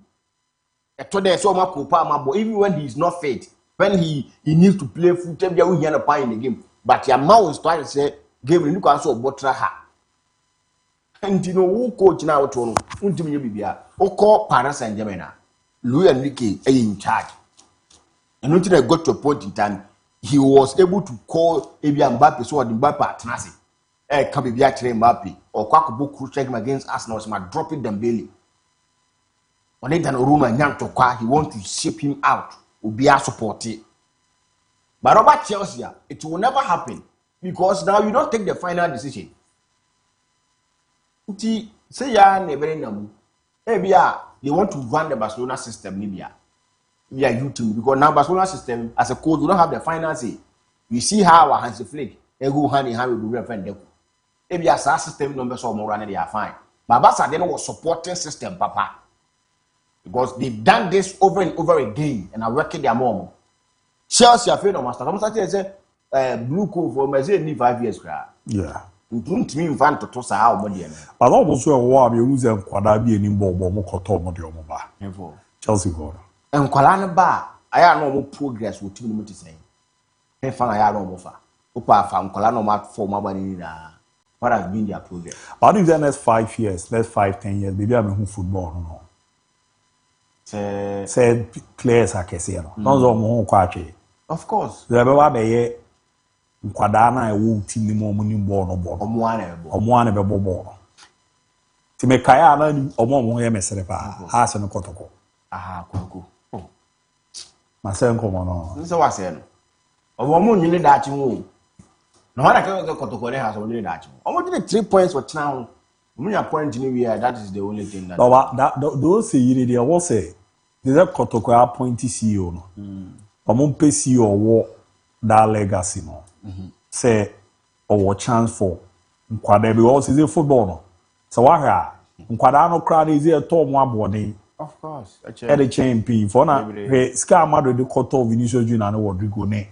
I told them so much co-palm, but even when he's not fit, when he needs to play full time, we hear a pie in the game. But your mouth is trying to say, give him look also botra ha. And you know who coach now to who call Paris Saint-Germain. Louis Enrique in charge. And until I got to a point in time, he was able to call Mbappe so Mbappe at Nasi. Can be actually Mbappe or Kwakubu could check him against Arsenal, so dropping them Bailey. On it and Roma Nyantokwa, he wants to ship him out, will be our supported. But about Chelsea, it will never happen because now you don't take the final decision. Say ya never know. They want to run the Barcelona system, Libya. We are you team because now Barcelona system as a coach, you don't have the final say. You see how our Hansi Flick, they go hand in hand with the referee. Maybe as our system numbers or more running, they are fine. But Barca then was supporting system, Papa, because they've done this over and over again and are working their mom. Chelsea are failed on master. I'm saying, blue code for me say 5 years. Yeah. Don't mean fan to toss how money. But also a war be use them kwada be any bomb mo koto mo de omo ba. Chelsea go. And kwala ba aya no mo progress wo team no to say. He fan aya no mo fa. Opa fa kwala no ma for ma ba ni na. What has been their progress? But in the next 5 years, next 5-10 years, maybe I'm who football no. Say players are kese no. No zo mo kwa che. Of course. There be wa be ye nkwada na ewu team ni mo ni ball no ball. Omo ane be ball. Ti me kaya na ni omo ye mesere pa. Ha se no kotoko. Ah, kotoko. Oh. Ma se nko mo no. Nse wa se no. Omo nyine da chi wo. No hana ka kotoko ne ha so nyine da chi. Omo nyine 3 points for now. Omo nya point ni we that is the only thing that. No, that those say you dey what say. The kotoko appoint CEO no. Omo pe CEO wo that legacy no. Say or chance for nkwada because is football no. So what nkwada no crowd is here to mo abode. Of course. The champion for na Sky Madrid the quarter of Vinicius Junior and Rodrigo ne.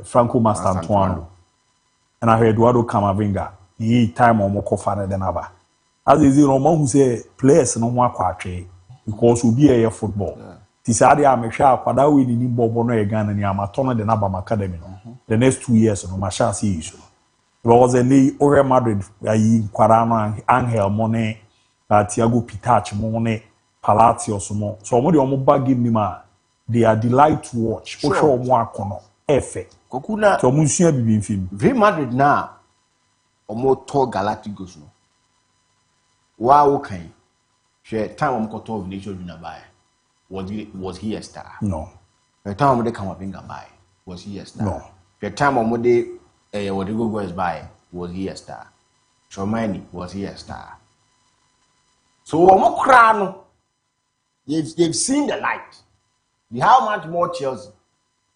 Franco Mastantuano. And I heard Eduardo Camavinga. He time on more finer than ever. As is the Roman who say players no one quatre because we be a football. Tisadi a mesha kwada we ni bobo no egana ni amatona de naba academy no. The next 2 years no masha see issue. Because the Real Madrid ayi kwada no Angel Mone Thiago Pitach Mone Palacios mo. So mo de omo bag give me ma they are delight to watch. O show omo akono efe. Kokuna so mo sua bibi film. Real Madrid na omo to Galacticos no. Wow kan. She time omo ko to Vinicius Junior buy. Was he a star? No. The time they come up in buy, was he a star? No. The time on they Rodrigo goes by, was he a star? Chomani, was he a star? So Omokrano, they've seen the light. How much more Chelsea?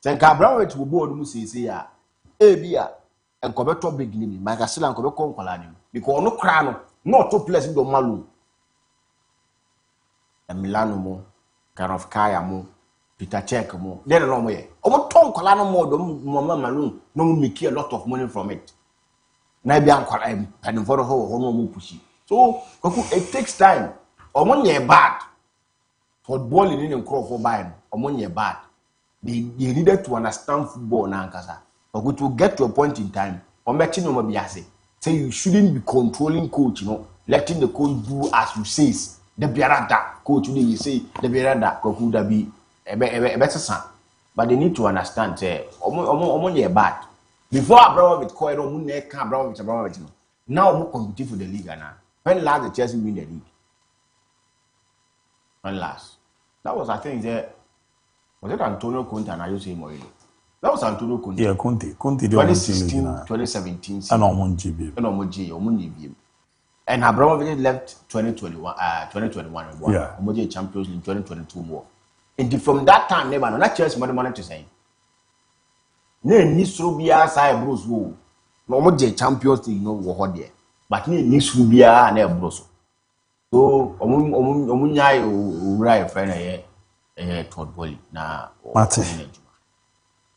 Senka Abramovich will board Musi ya. Ebia and Cobeto beginning, Magasila and Cobeco Colani. Because no crown, not to place in the Malu. And Milano mo, Karof Kaya mo, Peter Check mo. They're no way. Over Tom Colano more, Mama Maroon, no make a lot of money from it. Nabian Colin, and for the whole pushy. So, it takes time. Or 1 year bad. Football in and crop for buying, or 1 year bad. They needed to understand football now, but we will get to a point in time. Or matching no biase. Say you shouldn't be controlling coach, letting the coach do as you say. The Biarada coach, you say the Biarada could be a better son. But they need to understand, say, almost year bad. Before Abramovich called on Munne, Abramovich. Now we compete for the league now. When last the Chelsea win the league? When last? That was, I think, was it Antonio Conte and Jose Mourinho? That was Antonio Conte. Yeah, Conte. 2016, 2017. And Omonji. And Abramovich left 2021. Yeah. Omonji Champions League 2022 more. And from that time, never not Chelsea money to say. Ne ni Serbia side Bruce wo. No Omonji Champions League wo there. But ni Serbia na Bruce. So omunyai right friend Todd Bolly na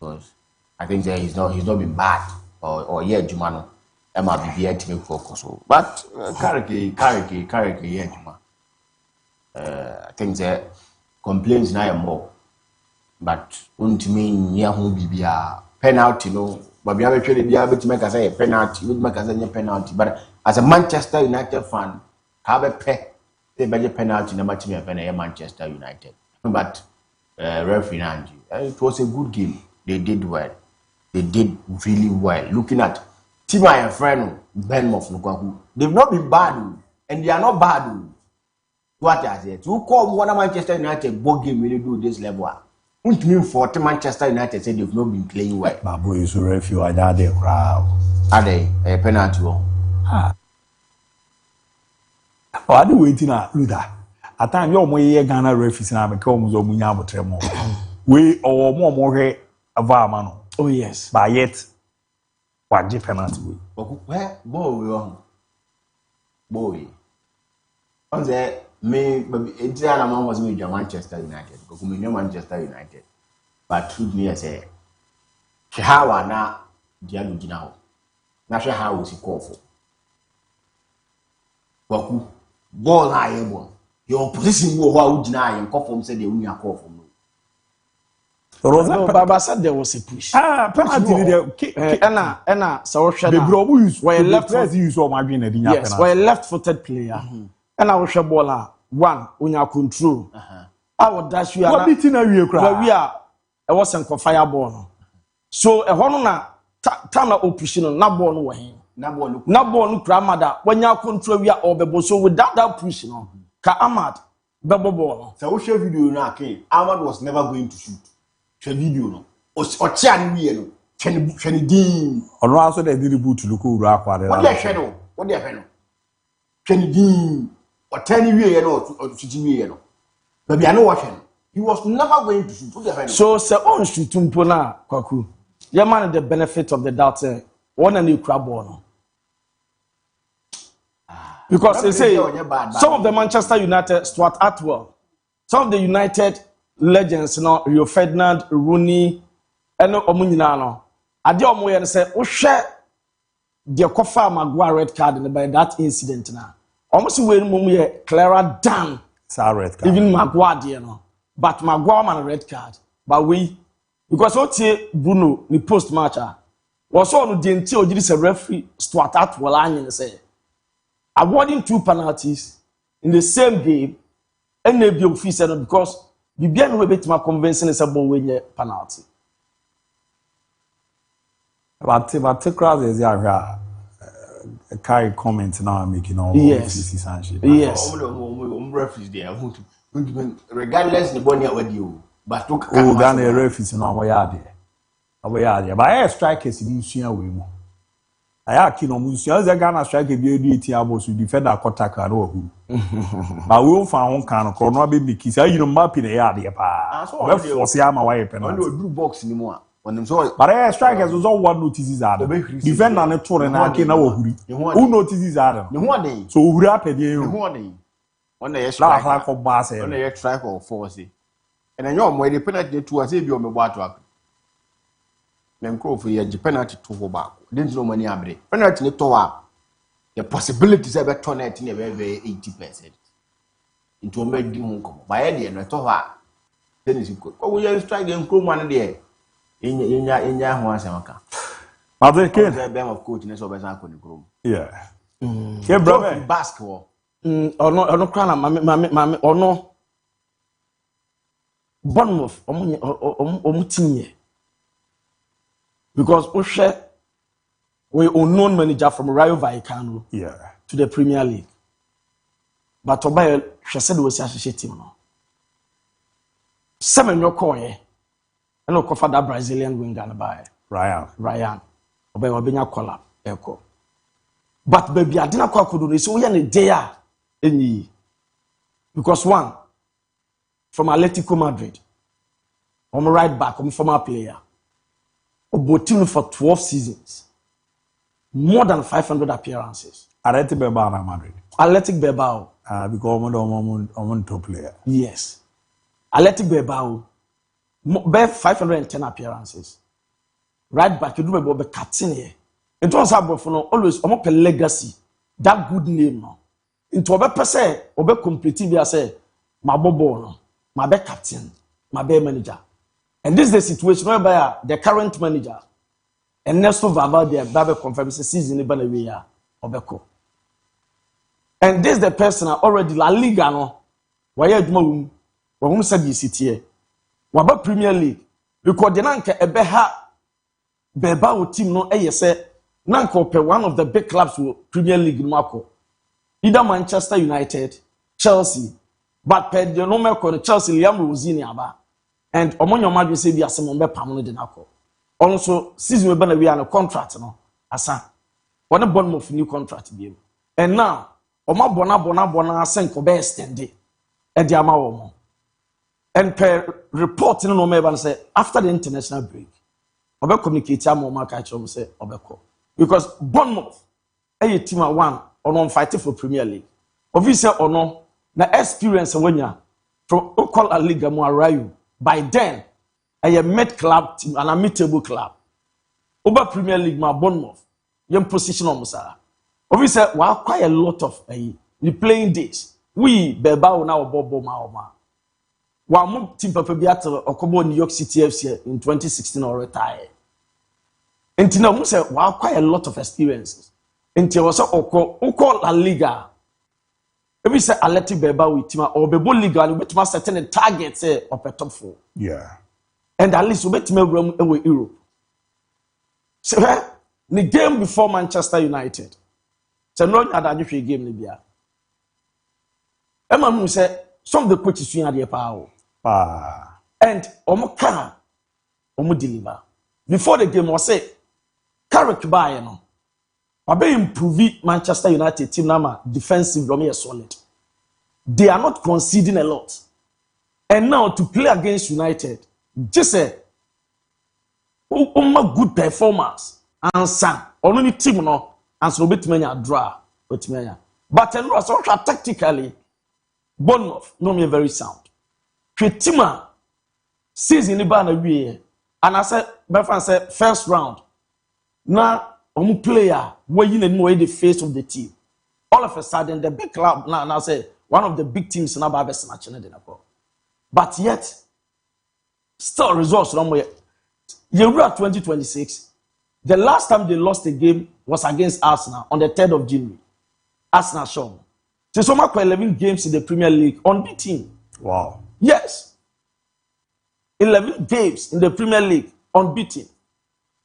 because I think that he's not been bad or Jumano might be to make focus. But Kariki Juma. I think that complaints now more. But won't mean near who be a penalty, but we have actually be able to make us a penalty, would make us a penalty. But as a Manchester United fan, have a pet the budget penalty no match me a Manchester United. But referee it was a good game. They did well. They did really well. Looking at Tima and friend Benmoff Nukaku, they've not been bad, and they are not bad. What I said, you call one of Manchester United ball game when you do this level. Won't mean 40 Manchester United said they've not been playing well. Babu is a referee. I doubt they crowd. Are they a penalty? Oh, I do waiting at Luda. At time you're more Ghana referees and I'm a comes or Munyamo Tremo. We or more a Varmano. Oh, yes. But yet, what J penalty? Where boy. On there, me, Indiana was with Manchester United because we know Manchester United. But truth me, I say, Shahawa na Dialu now. Not sure how was he called for. Baku, ball high ball. Your position will deny and call from said they only a call from. Baba said there was a push. Penalty Enna so where left use or my being a yes, where left-footed player. And I was a baller one when you control. I would dash you what beating a real crowd. We are I wasn't for fireball. So a honor time opposition not born away. Not born grandmother when you control we are over so without that push Ka Ahmad double ball. So we show video now Ahmad was never going to shoot. Video no or Chan no Chan Dean or also they did boot to look what they shadow what they have Chan Dean or 10 years or 15 years but I know watching he was never going to shoot so say on shoot Tumpona Kwaku your man the benefit of the doubt one and you crab ball because they say some of the Manchester United Stuart Atwell some of the United legends Rio Ferdinand, Rooney, and Omunyana. I did almost say, "Oh, share the Kofa Maguire red card by that incident now." Almost when Clara down, red card. Even Maguire, but Maguire man red card. But we, because what Bruno the post matcher was on the until this a referee Stuart Atwell and say, awarding 2 penalties in the same game, and maybe official because. Bibian will be my convincing is a ball penalty. But the crowd is a carry comment now making all yes. Yes. Regardless the body what you but look Ghana referees in our yard. But I strikers in Sia Wimo. aya kino musia ze Ghana strike bi edi eti abosu defender kotaka na wahu ba we fa ho kan ko no be miki say you map na ya de pa we force ya ma why penalty on do box ni mu a onim so but strikers was all one notices are defender na tore na ake na wahuri who notices are ne ho aden so wahuri apede ne ho aden on na strike la ko ba say on na strike or force and enyo mo the penalty to ase bi o me bo ato ak na nkrofo ye penalty to ho ba didn't know money abre penalty ni to wa the possibility say be turn it na be 80% into o me di mu nko ba ye de no to ha tennis ko we strike nkromo an de Inya ho asemaka. Mother Ken. The bem of coach so be san ko ni krom. Yeah. Yeah, brother. Basketball. Ono kra na ono Bournemouth omutinye. Because we unknown manager from Rayo Vallecano to the Premier League. But Obey said we say team no. Seven no koye. And no cover that Brazilian winger na buy. Ryan. Obey wabenya kola eko. But baby adina kwa kudu so we na there any because one from Atletico Madrid. I'm right back, I'm a former player. About team for 12 seasons. More than 500 appearances. Athletic Bilbao na Madrid. Athletic Bilbao. Because I'm top player. Yes. Athletic Bilbao. Be 510 appearances. Right back, you do be captain here. In terms of always a legacy. That good name no. Into obe pese, obe complete be say, my bobo no, my be captain, my be manager. And this is the situation whereby the current manager, Ernesto Valverde, Babe confirms the season in Banawea, Obeko. And this is the person already La Liga no, why you who said you sit here. Waba Premier League because the nanka ebeha Bilbao team no say nanka pe one of the big clubs for Premier League marco either Manchester United, Chelsea, but per the normal call Chelsea Liam Rosini aba and omonyo madwe say bi asem be pam no de nako also season we bana we an contract no asa one Bournemouth new contract bi and now oma bona senko be extend e di ama wo mo. And per report no me say after the international break, obe communicate am o catch say obeko because Bournemouth a team one on fighting for Premier League. Obviously ono na experience wanya from call a league mo Rayo by then a mid club team an amatable club. Over Premier League ma Bournemouth yem position on Musa. Obviously we quite a lot of the playing days. We Bilbao now bobo ma. One team papa bi at Okobo New York City FC in 2016 or retire. And now we say wow quite a lot of experiences. And was Oko La Liga. If we say Athletic Bilbao with team or Bebo Liga and we to certain targets say of a top 4. Yeah. And at least we bet me room away Europe. So the game before Manchester United. So no other game ni bia. Emma say some of the coaches swing at the power. And omo deliver. Before the game was say, Carrick by no. Wabe improve Manchester United team nama defensive is solid. They are not conceding a lot. And now to play against United, just a good performance and san only team no and so bit many draw with me. But and also tactically, Bournemouth no me very sound. Tretima season ni ba na wie and I said my friend said first round na player where you know the face of the team all of a sudden the big club now say one of the big teams na ba be snatch na dey but yet still results no more. Year 2026 the last time they lost a game was against Arsenal on the 3rd of January. Arsenal show. So some 11 games in the Premier League unbeaten. Wow. Yes. 11 games in the Premier League unbeaten.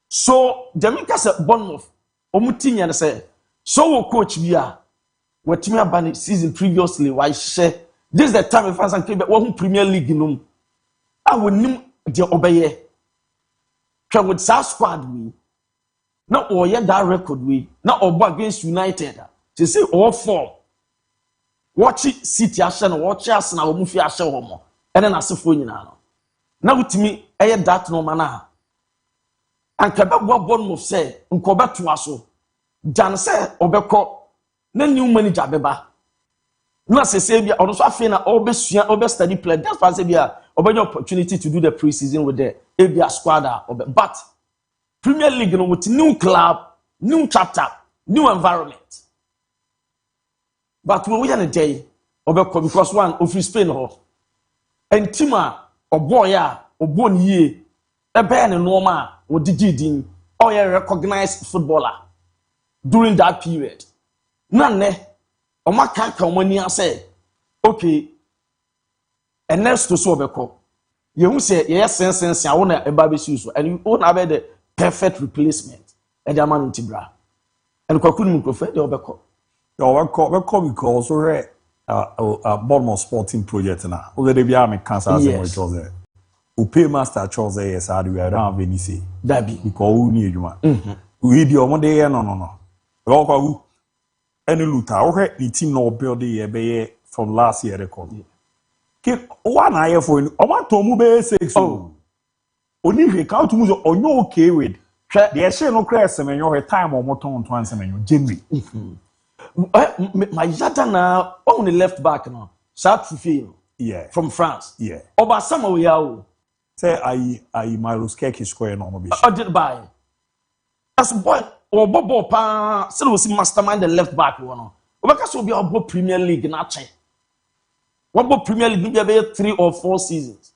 So Jamaica said Bournemouth omutin and say so will coach we are what team ban season previously why share this is the time if I can one Premier League no I will nim the obeye try with South squad we na ɔyɛ that record we na ɔbɔ against United they say all form watch City ahyɛ no watch Arsenal wɔn fi ahyɛ wɔn mo ɛne n'asefo nyinaa no na wotumi ɛyɛ that no man a anka bɛbɔ Bournemouth sɛ nkɔbɛtoa so dan sɛ ɔbɛkɔ na new manager bɛba na sɛ bia ɔno so afei na ɔbɛ study play that's why say bia ɔbɛnya opportunity to do the pre-season with the ABOU squad but Premier League no with new club new chapter new environment but we are the day ɔbɛkɔ because one of Spain ho and team a ɔbɔ ya ɔbɔ ne yie ɛbɛyɛ ne normal a wɔdidi din ɔyɛ recognized footballer during that period na ne ɔma kaka ɔmani asɛ okay and next to so ɔbɛkɔ yehu sɛ yɛyɛ sense a wona ɛba bɛsi so and wona bɛ the perfect replacement ɛde ama no ntibra and kwaku no microphone de ɔbɛkɔ ɔbɛkɔ because ɔhwɛ Bournemouth sporting project na ɔde bi a me cancer as well chose o pay master chose yes I don't have any say dabi because who need adwuma we di ɔmo de yɛ no ɔkɔ any luta ɔhwɛ the team no build the be from last year record one eye for ɔmo to mu be 6 oni hwe count mu so onyo okay with the ɛhyɛ no crash semenyo her time ɔmo ton semenyo January my yada na on the left back no South Fifie yeah from France yeah oba sama we yawo say I Maruskeki square no be did buy as boy obobo pa say we see mastermind the left back one no obeka so be obo Premier League na chen obo Premier League be 3 or 4 seasons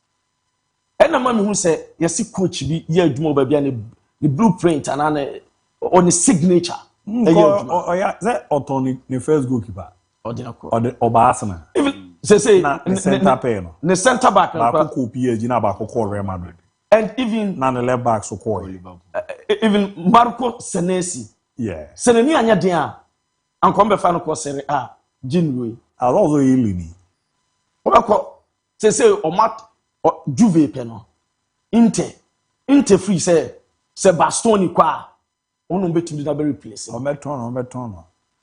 and na ma me hu say yes coach bi ye adwuma ba bia ne blueprint and on the signature yeah that autonomy the first goalkeeper or the Arsenal even say the center pair no the center back na ko PSG na ba ko Real Madrid and even na the left back so call even Marco Senesi yeah Seneni anya den a ankom be fa no ko Serie A Jinwe also Elini obako say o mat Juve pe no Inter free say Bastoni kwa ono betimi na be replace o meton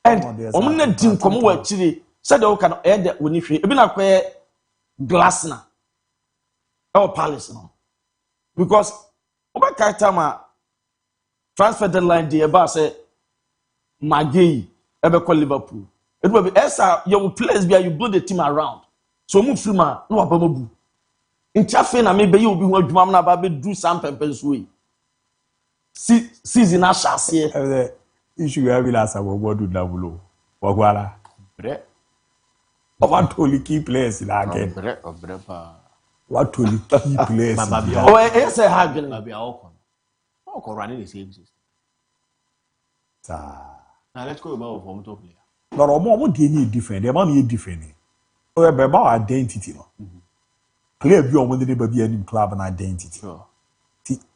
and omo na din komo wa chire said o kan e de woni hwe ebi na kwa Glasner e Palace no because oba character transfer deadline dey about say Magei e be call Liverpool it will be esa your players be you build the team around so mu free ma no aba mabu ntiafe na me be you obi hu adwuma na ba be do some pempens way season a chassis issue we have last about do double wagwala bre what only key players in again bre pa what only key players oh e say ha gele ba bia okon running the same system now let's go about from top player no mo dey need different the man is different o be about identity no player bi o mo dey ba bi anim club and identity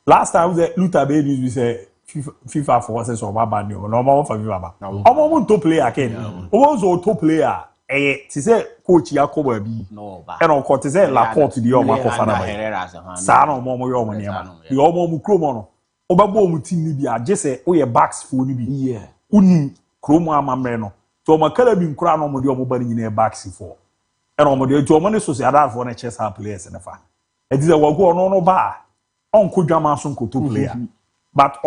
last time we Luther babies we say FIFA forces of Baba no more for FIFA omo top player ken omo so top player ti say coach Yakoba bi no ba e no ko ti say Laporte di o ma ko fa na ba sa na omo yo omo niam di omo mu kromo no obabo omo team ni bi age say o ye backs fo ni bi yeah uni kromo amamre no to omo kala bi nkura no omo di omo ba ni nyina backs fo e no omo di to omo ne so say adar for na chess players ne fa e di say wago no ba onko dwama so nko to player but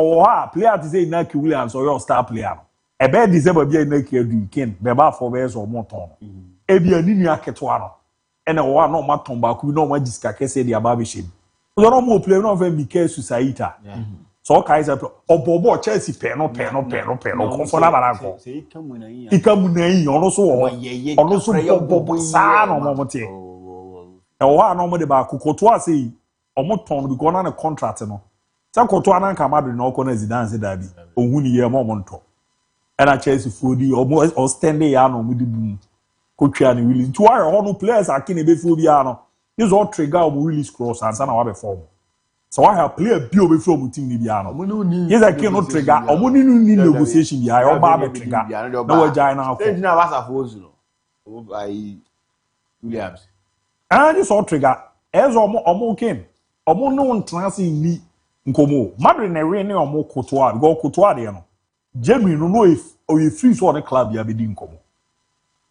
player to say Inaki Williams or your star player e be December bia Inaki adu ken be ba for be so moton e bia ni nua ketewa no e na wo na ma ton ba ku na ma diska kese dia ba be shem so no mo play no fa Mikel Susaita so Kaiser obobo Chelsea pe no ko fo na bara ko ikamu na yi ono so bobo sa no mo te e wo na mo de ba ku koto ase omo ton bi ko na contract no sa koto ananka Madrid na okona Zidane se dabi ohuni ye mo nto e na Chelsea fodi omo o standing ya no mudi bum ko twa ni really to why all no players akine be fo bi ano this all trigger omo release cross and sana wa be form so why have player bi o be from team ni bi ano yes I can no trigger omo ni negotiation bi ayo ba be trigger na wa jai na e na wasa fo ozu no by Williams and this all trigger as omo ken omo no ntransi ni nkomo Madrid na re ne omo kotoa because kotoa de no January no if o you free so on the club ya be di nkomo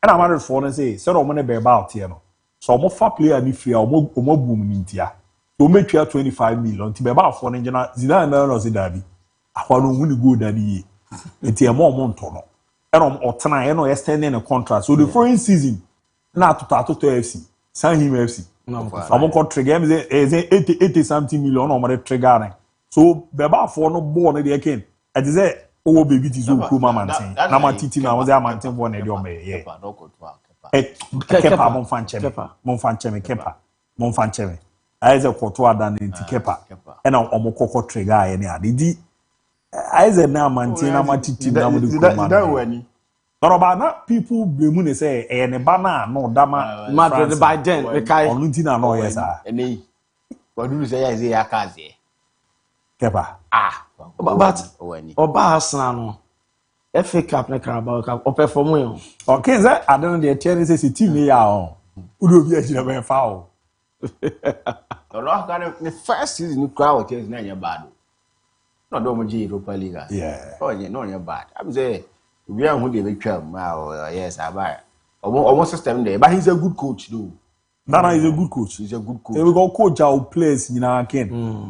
and I Madrid for say said omo ne be about here no so omo fa player ni free omo boom ni ntia so make 25 million ti be about for na Zidane no say dabi akwa no hu ni go dabi eti emo nto no and otena e no extending a contract so the following season na to FC sign him FC I'm going trigger him say 80 something million on my trigger so beba for no born the again I say oh baby this so cool man saying na ma titi na was am ten born e dey o me yeah kepa mon fan cheme I say koto adan nti kepa e na omokoko trigger ye ne ade di I say na man tin na ma titi na mo de cool man na people blame say ne ba na no dama Madrid by then because onunti na no yes ah eni what do you say is ya kaze kepa but oba Arsenal no FA Cup na Carabao Cup o perform yo okay say I don't dey tell say team ya o udo bi agina ben fa o no can the first season you crowd is na nya bad no do mo ji Europa League yeah oh yeah no nya bad I say we are who dey be twam yes abai almost system there but he's a good coach though Nana is a good coach. He's a good coach. We go coach our players in our ken.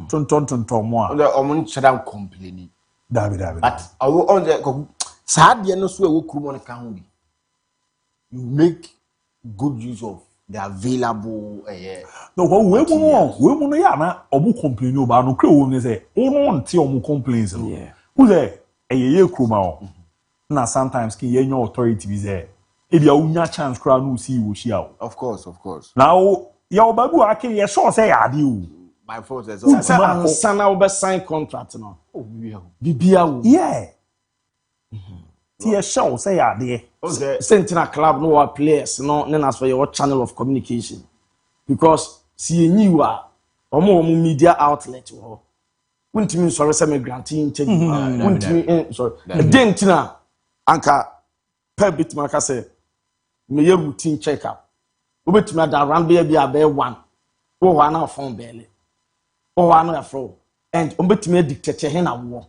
Ton mo. Omo shouldn't complain. David. But on the sad no so we kumo kan you make good use of the available no we mo ya na omo complain o ba no kre wo ni say o nti omo complaints no. Who say ye kroma o. Na sometimes ki ye nyo authority be say if you unya chance crowd no see wo shia. Of course. Now your babu ake ye sure say ade o. My fault is also sana we sign contract no. Oh bibia wo. Yeah. Ti sure say ade. Sentina club no our players no na so your channel of communication. Because see you are omo media outlet wo. Wuntimi sorry say me granting change. Wuntimi sorry. Dentina anka per bit marker say me ye routine check up. Obetumi ada round be be one. Wo wa na phone bele. Wo wa na afro. And obetumi dictate he na wo.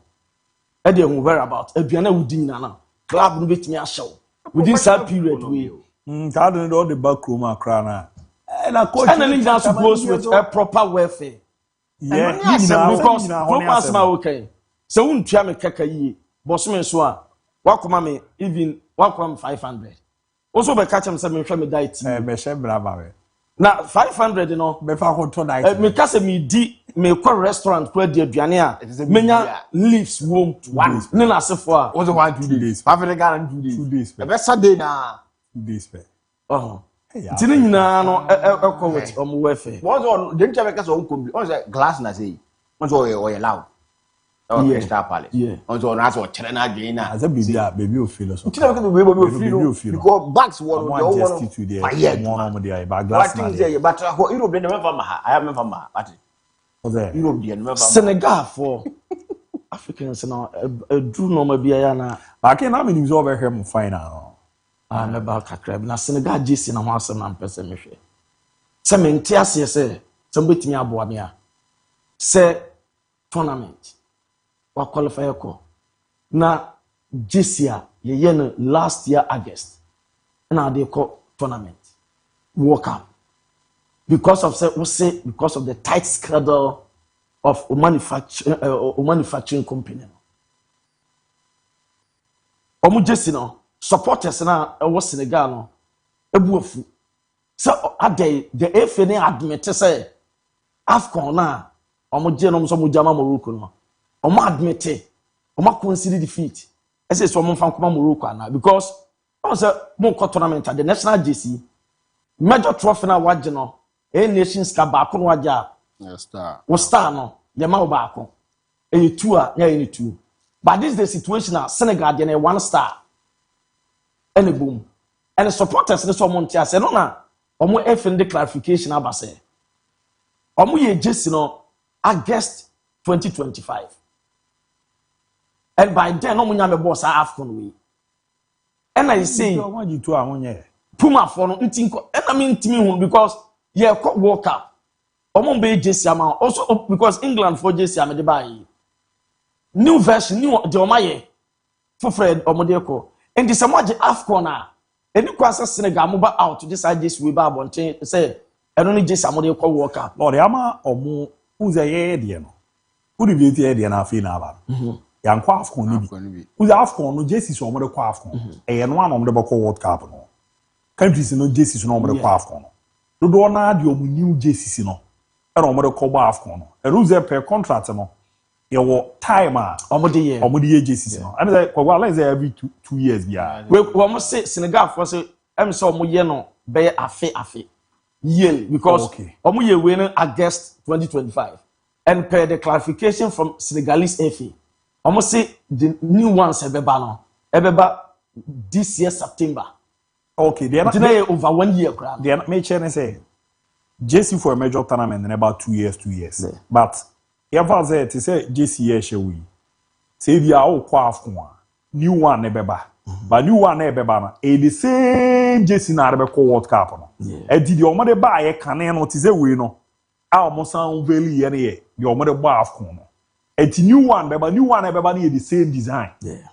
E dey where about. Aduana wudi na na. Club no betumi ahyew. Within that period we. That don't all the back room akra na. And coach and then supposed with a proper welfare. Yeah, because proper ma okay. So untua me kaka yi. Boss me so a. Wakoma me even wakoma 500. Also be catch am say me hwe me diet. Me she brava we. Na 500 no be fa ko to diet. Me ka say me di me kwa restaurant kwa di aduane a menya leaves wom one. Ne na asefo a. Was 1-2 days. 500 Ghana 2 days. 2 days. E be Saturday na 2 days pe. Oh. Tini nyina no ekọ with omo welfare. What's on the interview case on kombi. On say glass na say. On so oye loud. Oh, Crystal Palace. Yeah. On so na so chere na again na. As a baby o feel so. Tell me baby o feel. Because backs one the just to there. One there but glass na. But Europe dey never ma. I have never ma. But Europe dey never. Senegal for Africans now do normal bia na. But can na me nim so over here final. Me ba kakra na Senegal JC na ho asem na mpese me hwe. Se me ntia se se betimi aboa me a. Se tournament wa qualify ko na JC a ye no last year August na they call tournament World Cup because of the tight schedule of manufacturing company. Omo JC no supporters na was Senegal no ebuofu so ade the FA ne admit say AFCON na omo je no so mo jama Morocco no omo admit omo consider defeat ese so omo fan koma Morocco na because on say mo ko tournament the national JC major trophy na waje no nations ka ba ko no waje star no ye ma ba ko e two a ya e two but this is the situation now Senegal dey na 1 star and a boom and the supporters the someone tia say no na omo FND clarification abase omo ye JC no August 2025 and by then omo nya me boss AFCON we and I say omo ji to ahonye Puma for no ntinko and I mean timi hu because ye World Cup Omo be JC ama also because England for JC am dey buy new version new the omaye for Fred Omodeko and the samaje AFCON a any kwasa Senegal mo ba out this side JC we ba bonten say eno ni JC Omodeko World Cup no the ama omo uze ye de no who the be de na afi na ba ya nkwa AFCON ni bi uze AFCON no JC so Omodeko AFCON e no ana Omodeko World Cup no countries no JC so no Omodeko AFCON no do na de omu new JC no e no Omodeko ba AFCON no e uze per contract no your time omodi JC no and say kwa like every 2 years bia we almost say Senegal for say em say omoye no be afe yearly because omoye we no August 2025 and per the clarification from Senegalese FA almost say the new ones ebeba this year September they are over 1 year crowd they make sure say JC for a major tournament in about 2 years but ever say to say JC here we say we are all AFCON new one nebeba but new one nebeba na the same JC na Rebecca World Cup no e di the omode ba ye kane no to say we no a omo san veli ye ne the omode ba AFCON no e new one nebeba na the same design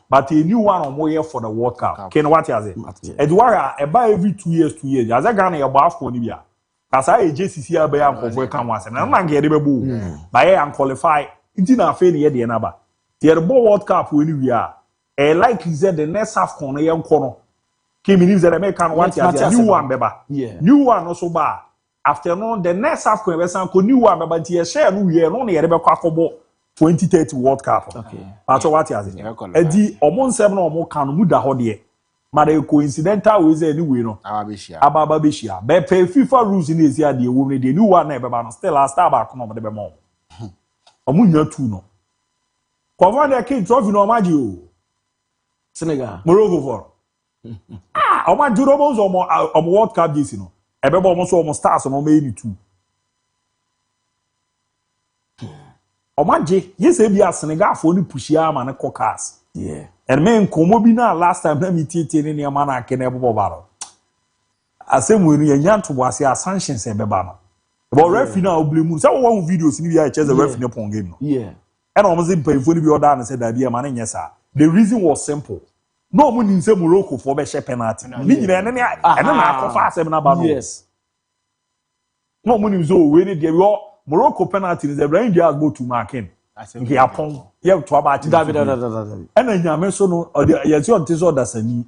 but a new one omo here for the World Cup ken what you say e di wara e ba every 2 years as a Ghana ye ba AFCON ni bia kasa JCC abe ankofo kan wasem na nge de bebu ba ye an qualify nti na afa ne ye de na ba the World Cup we ni wi a likely said the next AFCON ye nko no ke mi ni say me kan want ya new one beba new one also ba after no the next AFCON be san ko new one beba nti ye share no wi no na ye de be kwa kobo 2030 World Cup but what ya say e di omo nsem na omo kan mu da ho de but a coincidental way anyway no ababa beshia be pay FIFA rules in this year the woman the new one na be still a star back no be mo omunya tu no kwa the king trophy no maji o Senegal Morocco for o ma duro bo zo o World Cup this no e be bo mo so o stars no me ni tu o ma je yes e bia Senegal for ni pushia ma na caucus and men komo bi na last time na mi tie ne ma na ake na ebo baro asemu ni enya to wase assumption se beba no but referee na oblemu say one videos ni bi a cheze referee na pon game no and almost in payfo ni bi order na say da bi e ma na nyesa the reason was simple no mo ni say Morocco for be share penalty ni nyina ene na akofa asem na ba no no mo ni so we ni de Morocco penalty is the range has go to marking he upon ye to about David ena nyame so no ye ti on ti so dasani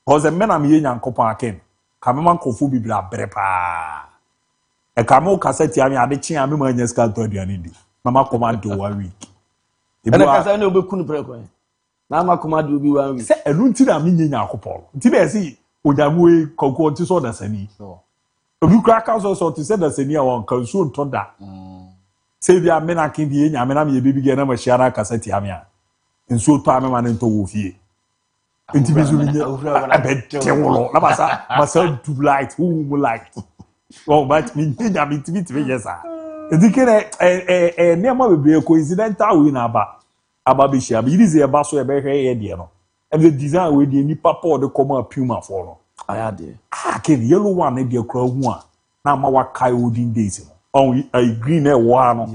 cause the men am ye nyankopon aken kameman kofu bibira brepa e kamo kaseti ami ade chi ami ma nyeska to aduane ndi mama command 1 week ena kasa na obekunu breko na ma command obi 1 week se enu nti na mi nyankopon nti be si ojamu kokko ti so dasani obi kra ka so ti se dasani a won kan so to da say bia me na kin die nya me na me bebi ge na ma hia na kaseti amia nso to ame ma ne to wo fie enti bi zuri nya abete wo na masa do light who light oh but me nya me ti yesa enti kene ne ma bebre coincidental we na aba be hia bi dize e ba so e be hwe ye de no e the design we de ni papa de come puma for no aya de ken yellow one de kra hu a na ma wa kai odin days no on a green no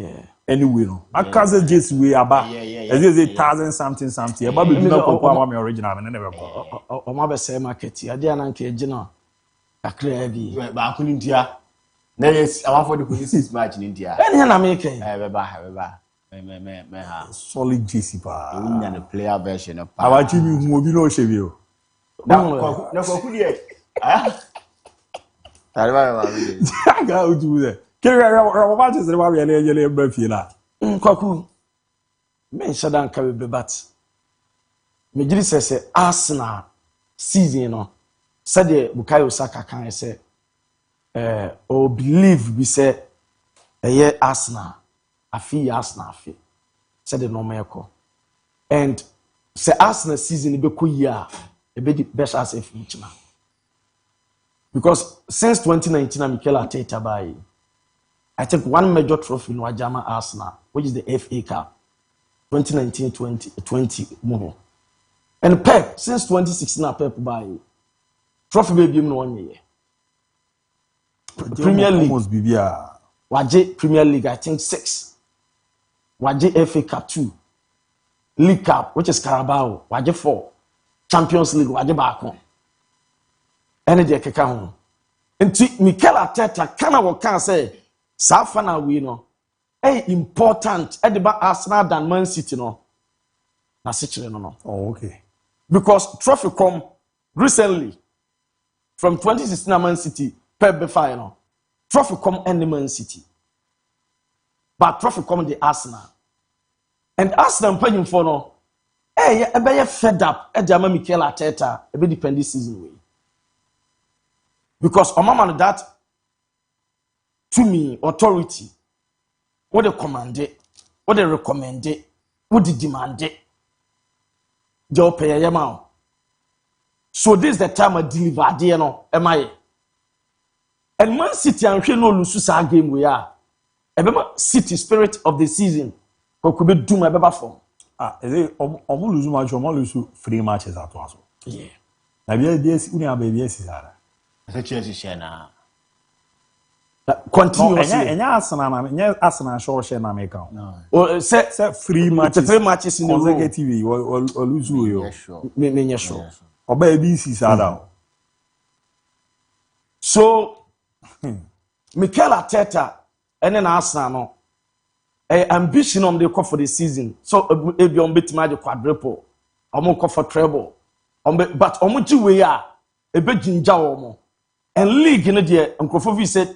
anyway no akaze just we aba as is 1000 something aba be na kokwa ama me original me never go o ma be say market ade ana nke gina akra bi ba akuni ntia na yes our for the police match in India ene na me ken be ba me ha solid JC pa we nya the player version pa abachi mi hu obi no shebi o na kwaku die ah tare ba we ga uju de kere ba je se ba be yele ba fie la kwaku me shadan ka be bat me giri se Arsenal season no said the Bukayo Saka kan say o believe we say Arsenal afi said the normal call and say Arsenal season be ko year e be the best as if each man because since 2019 Mikel Arteta by I think one major trophy in Wajama Arsenal, which is the FA Cup, 2019-20 more. And Pep, since 2016, Pep by trophy baby in 1 year. Premier League almost be Waje Premier League, I think 6. Waje FA Cup 2. League Cup, which is Carabao, Waje 4. Champions League, Waje Bako. Any day keka ho. Nti Mikel Arteta kana wo kan say safa na we no. Important ediba Arsenal than Man City no. Na sichire no. Oh, okay. Because trophy come recently from 2016 Man City Pep final. Trophy come any Man City. But trophy come the Arsenal. And Arsenal paying for no. Ebe fed up e jama Mikel Arteta ebe depend this season way. Because Omama that to me authority what they command it, what they recommend it, what they demand it. Joe pay yama. So this is the time I deliver there no am I? And Man City and no lose our game we are. Ebema City spirit of the season. Could be do my baba form. Is it lose match or lose 3 matches at once? Yeah. Na BS uni abs ara. Se Chelsea share na. Continue. Enya Arsenal show share na make am. No. Say 3 matches. 3 matches in a row. Consecutive or lose you. Yeah, sure. Me sure. Oba ABC sada. So Mikel Arteta and then Arsenal no. Ambition on the call for the season. So ebi on bet magic quadruple. Omo call for treble. But omo ji we are ebe jinja omo. And league in the Nkrofovi said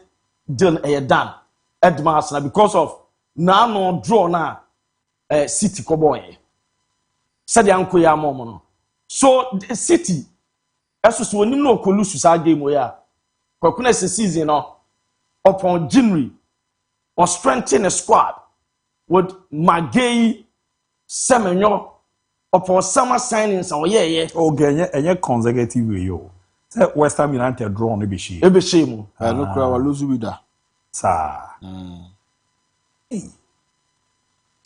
deal done at Arsenal because of now no draw na City Cowboy. Said the uncle ya momo. So the City as so nim no ko lose sa game we are. Kwakuna season no upon January or strengthen a squad with Magay Semenyo upon summer signings or yeah. Okay, and consecutive way yo. Say West Ham United draw on Ebishi. Ebishi mu. Look where we lose with that. Sa.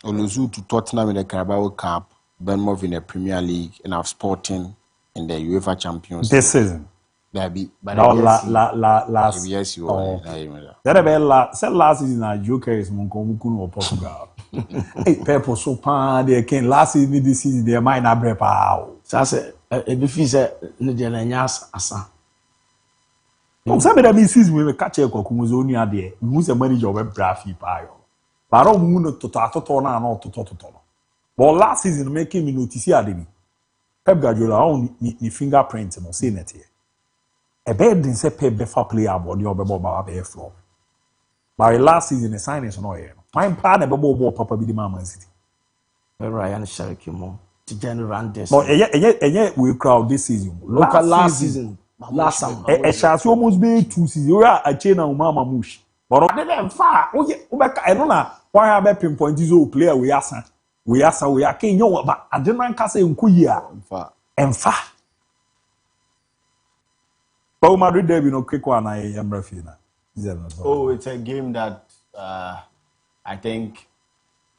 Oluzu to Tottenham in the Carabao Cup, Bournemouth in the Premier League, and have Sporting in the UEFA Champions League. This season. Maybe, but last. Yes, you are. That be last season na Joker is Monkomuku or Portugal. Hey, people so pan they can last season this season they might not break out. So say e fi say ne de na nyas asa. No, some of them season we catch a Kokumuzo ni ade. Who's a manager of a brafi pa yo. But I don't want to na no to. But last season making me notice ade. Pep Guardiola on ni fingerprint no say net here. A bed didn't say pay better player about the other ball by floor. By last season, the signings no here. My partner ball Papa be the Man City. Ryan Sharikimo to General Randes. But we crowd this season. Last season. Last summer. A chance almost be 2 seasons. You are a chain of Mama Mush. But I didn't far. Oh yeah, I don't know why I bet pinpoint this old player we are king. You but I didn't say Nkuya. And far. But Madrid derby no quick one I am refina. Oh, it's a game that I think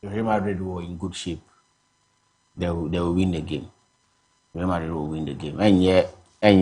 Real Madrid were in good shape. They will win the game. Real Madrid will win the game. And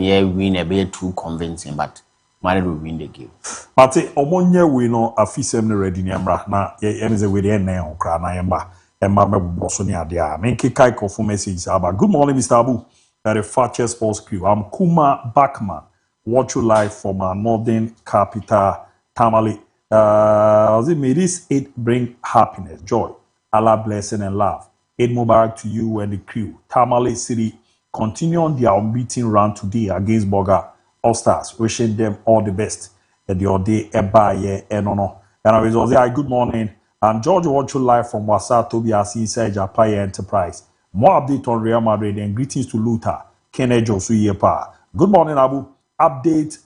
yeah, win a bit too convincing, but Madrid will win the game. But omonye we no afisem ne ready ni amra na ye me we dey na okra na yamba. Emma me boso ni ade a. Me kai ko for message about. Good morning, Mr. Abu. At the Fakye Sports Crew. I'm Kuma Backman. Watch you live from our northern capital, Tamale. May this Eid bring happiness, joy, Allah blessing and love. Eid Mubarak to you and the crew. Tamale City continue on their unbeaten run today against Boga All Stars. Wishing them all the best. And the day Ebaye and ono. And I was there. Good morning. I'm George. Watch you live from Wasa Tobias inside Japaye Enterprise. More update on Real Madrid and greetings to Luther Kenejo Suyepa. Good morning, Abu. Update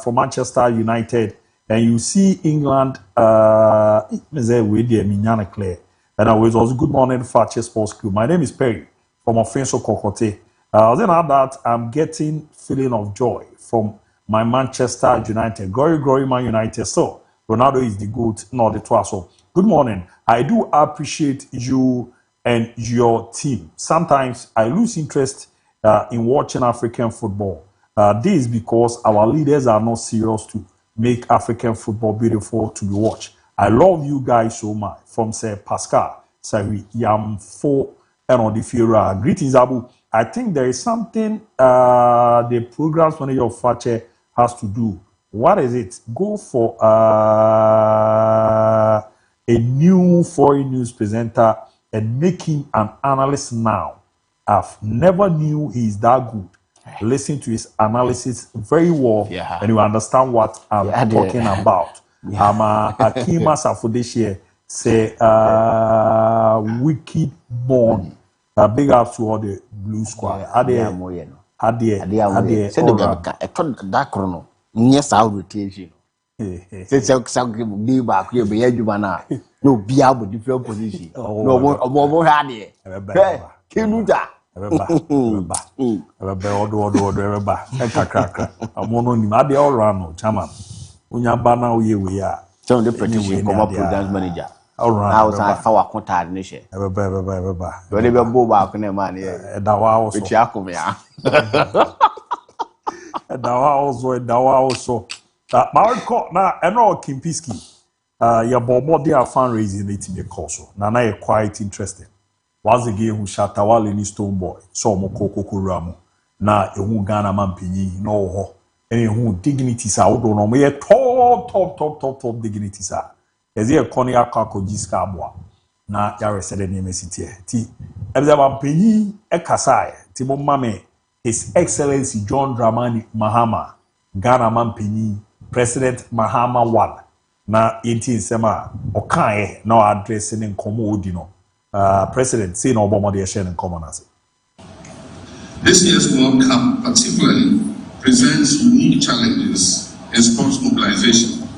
for Manchester United, and you see England. With the Mignana Claire. And I was also good morning, Fakye Sports Crew. My name is Perry from Offenso Kokote. Then after that, I'm getting feeling of joy from my Manchester United. Glory, Man United. So Ronaldo is the good, not the twasso. Good morning. I do appreciate you and your team. Sometimes I lose interest in watching African football. This is because our leaders are not serious to make African football beautiful to be watched. I love you guys so much. From say Pascal, Sawi Yamfo, and on the Fiora. Greetings, Abu. I think there is something the programs manager of Fakye has to do. What is it? Go for a new foreign news presenter and make him an analyst now. I've never knew he's that good. Listen to his analysis very well, and you understand what I'm talking about. I'm a Akima Safodeshie say wicked born. Big up to all the blue squad. Adie. Yes, I will rotation. Since I be back here, be Edumana. No, be out with different position. No more had it. Kinuta. Some of the petition come up programs manager. I was a power contact nation. Whatever go back on the man here. Which Yakumia. Dawa also. Now, I know Kimpiski. Your bobo they are fundraising it in the course. Now, you're quite interested. Once again, who Shatawal in Stone Boy, so Moko Ramu. Now, a who Ghana Mampini, no ho. Any who dignities are out on me. Top dignities are. As here, Konya Kako Jiska Bois. Now, Yara said the name is City. T. Ebza Mampini, Ekasai, Timo Mame. His Excellency John Dramani Mahama, Ghana Mampini, President Mahama 1. Na 18 sema okaye na addressing in Komodino. President, say no bomb the share in common as. This year's World Cup particularly presents unique challenges in sports mobilization.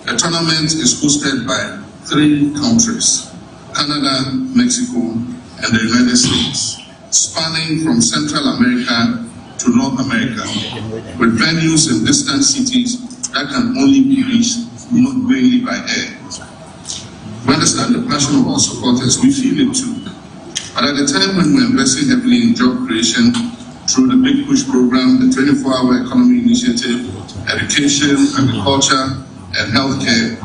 The tournament is hosted by 3 countries, Canada, Mexico, and the United States, spanning from Central America to North America, with venues in distant cities that can only be reached mainly by air. We understand the passion of our supporters, we feel it too. But at the time when we're investing heavily in job creation through the Big Push program, the 24-hour economy initiative, education, agriculture, and healthcare,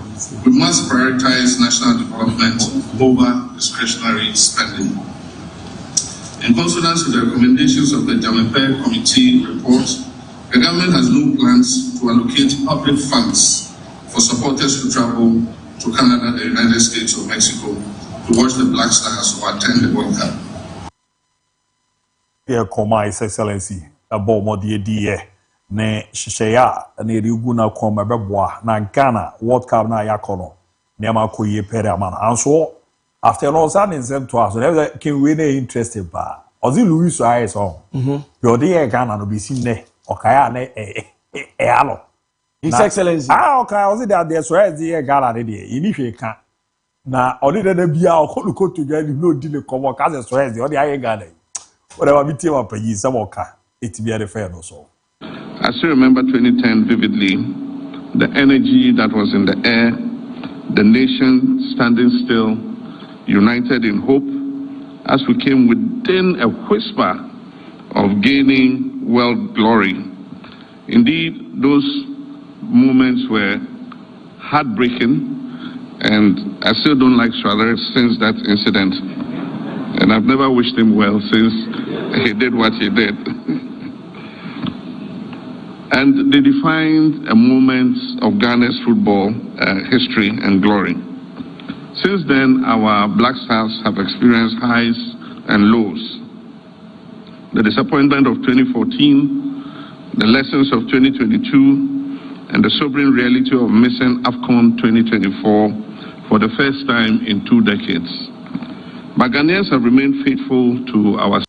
we must prioritize national development over discretionary spending. In consonance with the recommendations of the Jamape Committee report, the government has no plans to allocate public funds for supporters to travel to Canada, the United States, or Mexico to watch the Black Stars or attend the World Cup. Here come His Excellency, about more dear, ne Shishaya, ne Riguna come a na Ghana, World Cup na Yakono, Nema Koye Peraman, and so after all that in sent to us, whenever can we be interested by Ozzy Louis eyes on. Your dear Ghana no be seen there, or Kayane Alo. His Excellency. Okay, I was there, there's where the Ghana, if you can. Now, only the Bia or Holuko together, no dinner come work as a stress, the other Ghana. Whatever we team up a year, some worker, it's be a fair or so. I still remember 2010 vividly, the energy that was in the air, the nation standing still, united in hope, as we came within a whisper of gaining world glory. Indeed, those moments were heartbreaking, and I still don't like Schwaller since that incident. And I've never wished him well since he did what he did. And they defined a moment of Ghana's football history and glory. Since then, our Black Stars have experienced highs and lows. The disappointment of 2014, the lessons of 2022, and the sobering reality of missing AFCON 2024 for the first time in 2 decades. But Ghanaians have remained faithful to our...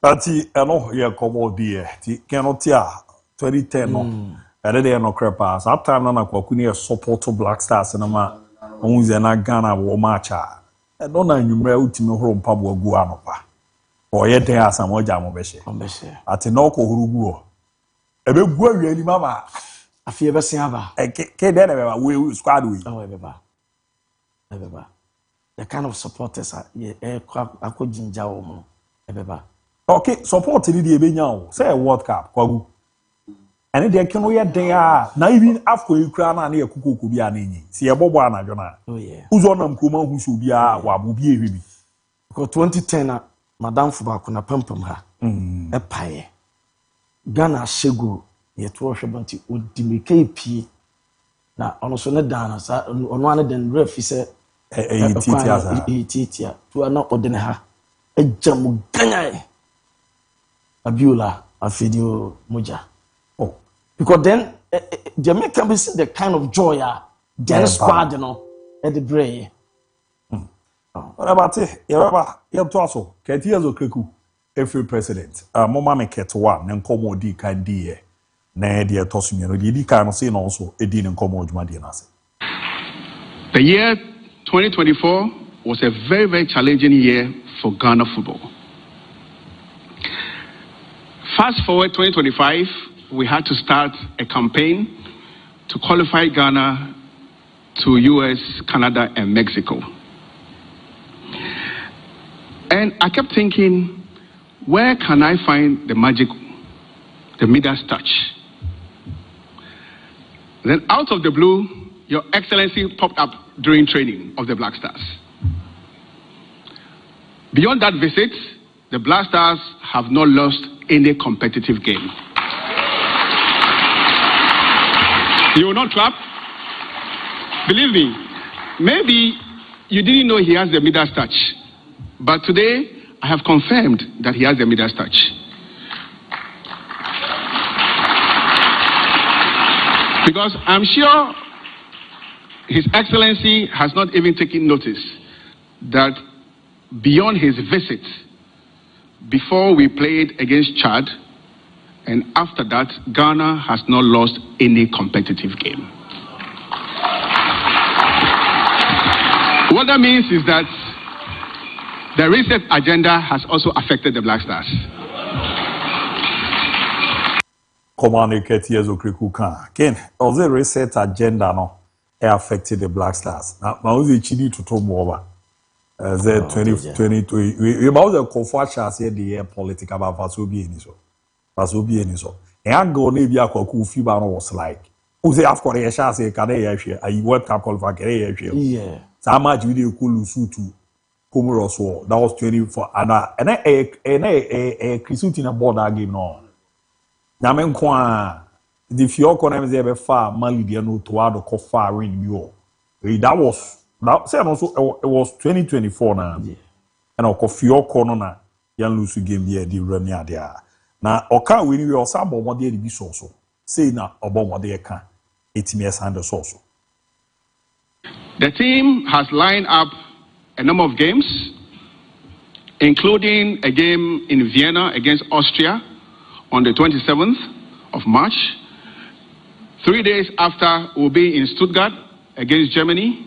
Ati eno ye komo die ti kenotia 2010 no ere de no crepa that time na kwakuni e support Black Stars na ma onze na Ghana wo matcha e do na nwumre utimi horo mpabo agu anopa o ye den asam oja mo behye ati no ko hurugu o e be gu awiani mama afie be sen aba ke de be we squad we ebeba the kind of supporters are akojinja wo mo ebeba. Okay, support ni di ebenya o. Say World Cup kwagu. and they can we there now even after you cry na na kuku ku bia na nyi se ye bobo anadwo na oh yeah uzo na mkuma hu so bia wa bo bia ebi because 2010 madam Fubako na pampam ha e pae Ghana shego ye to hwebanti odimike pie na ono so ne dana sa ono ane den ref se titia to ana odene ha ejam ganya abiola afidio moja oh because then Jamaica be see the kind of joy the squad you know at the brain what about it you to also keti years okreku every president mama me ketwa na nkomo di kan di e na de tosumi no di kan no say no also edi ne nkomo adwuma di na ase. The year 2024 was a very, very challenging year for Ghana football. Fast forward 2025, we had to start a campaign to qualify Ghana to US, Canada, and Mexico. And I kept thinking, where can I find the magic, the Midas touch? Then out of the blue, Your Excellency popped up during training of the Black Stars. Beyond that visit, the Black Stars have not lost any competitive game. You will not clap? Believe me, maybe you didn't know he has the Midas touch, but today I have confirmed that he has the Midas touch. Because I'm sure His Excellency has not even taken notice that beyond his visit, before we played against Chad, and after that, Ghana has not lost any competitive game. What that means is that the reset agenda has also affected the Black Stars. Command Ketias Okreku kan. Ken, also the reset agenda no affected the Black Stars. Now, we chidi to talk more over. The 2020 we about the confusion say the political about Vasobi and so. And go na bia kwaku FIBA was like. Who say after the share say can they share? Are you World Cup qualifier can they share? Yeah. So much video cool to Comoros war. That was 24 and Chrisuti na board that game no. Na men kwa the Fioko na me far Mali dia no to ado ko far win you. That was now say also it was 2024 na. Yeah. And ko Fioko no na yan lose game here the remi ade na oka we ni also abomode dey bi so say na obomode ka etimi esande so. The team has lined up a number of games, including a game in Vienna against Austria on the 27th of March. 3 days after, we'll be in Stuttgart against Germany.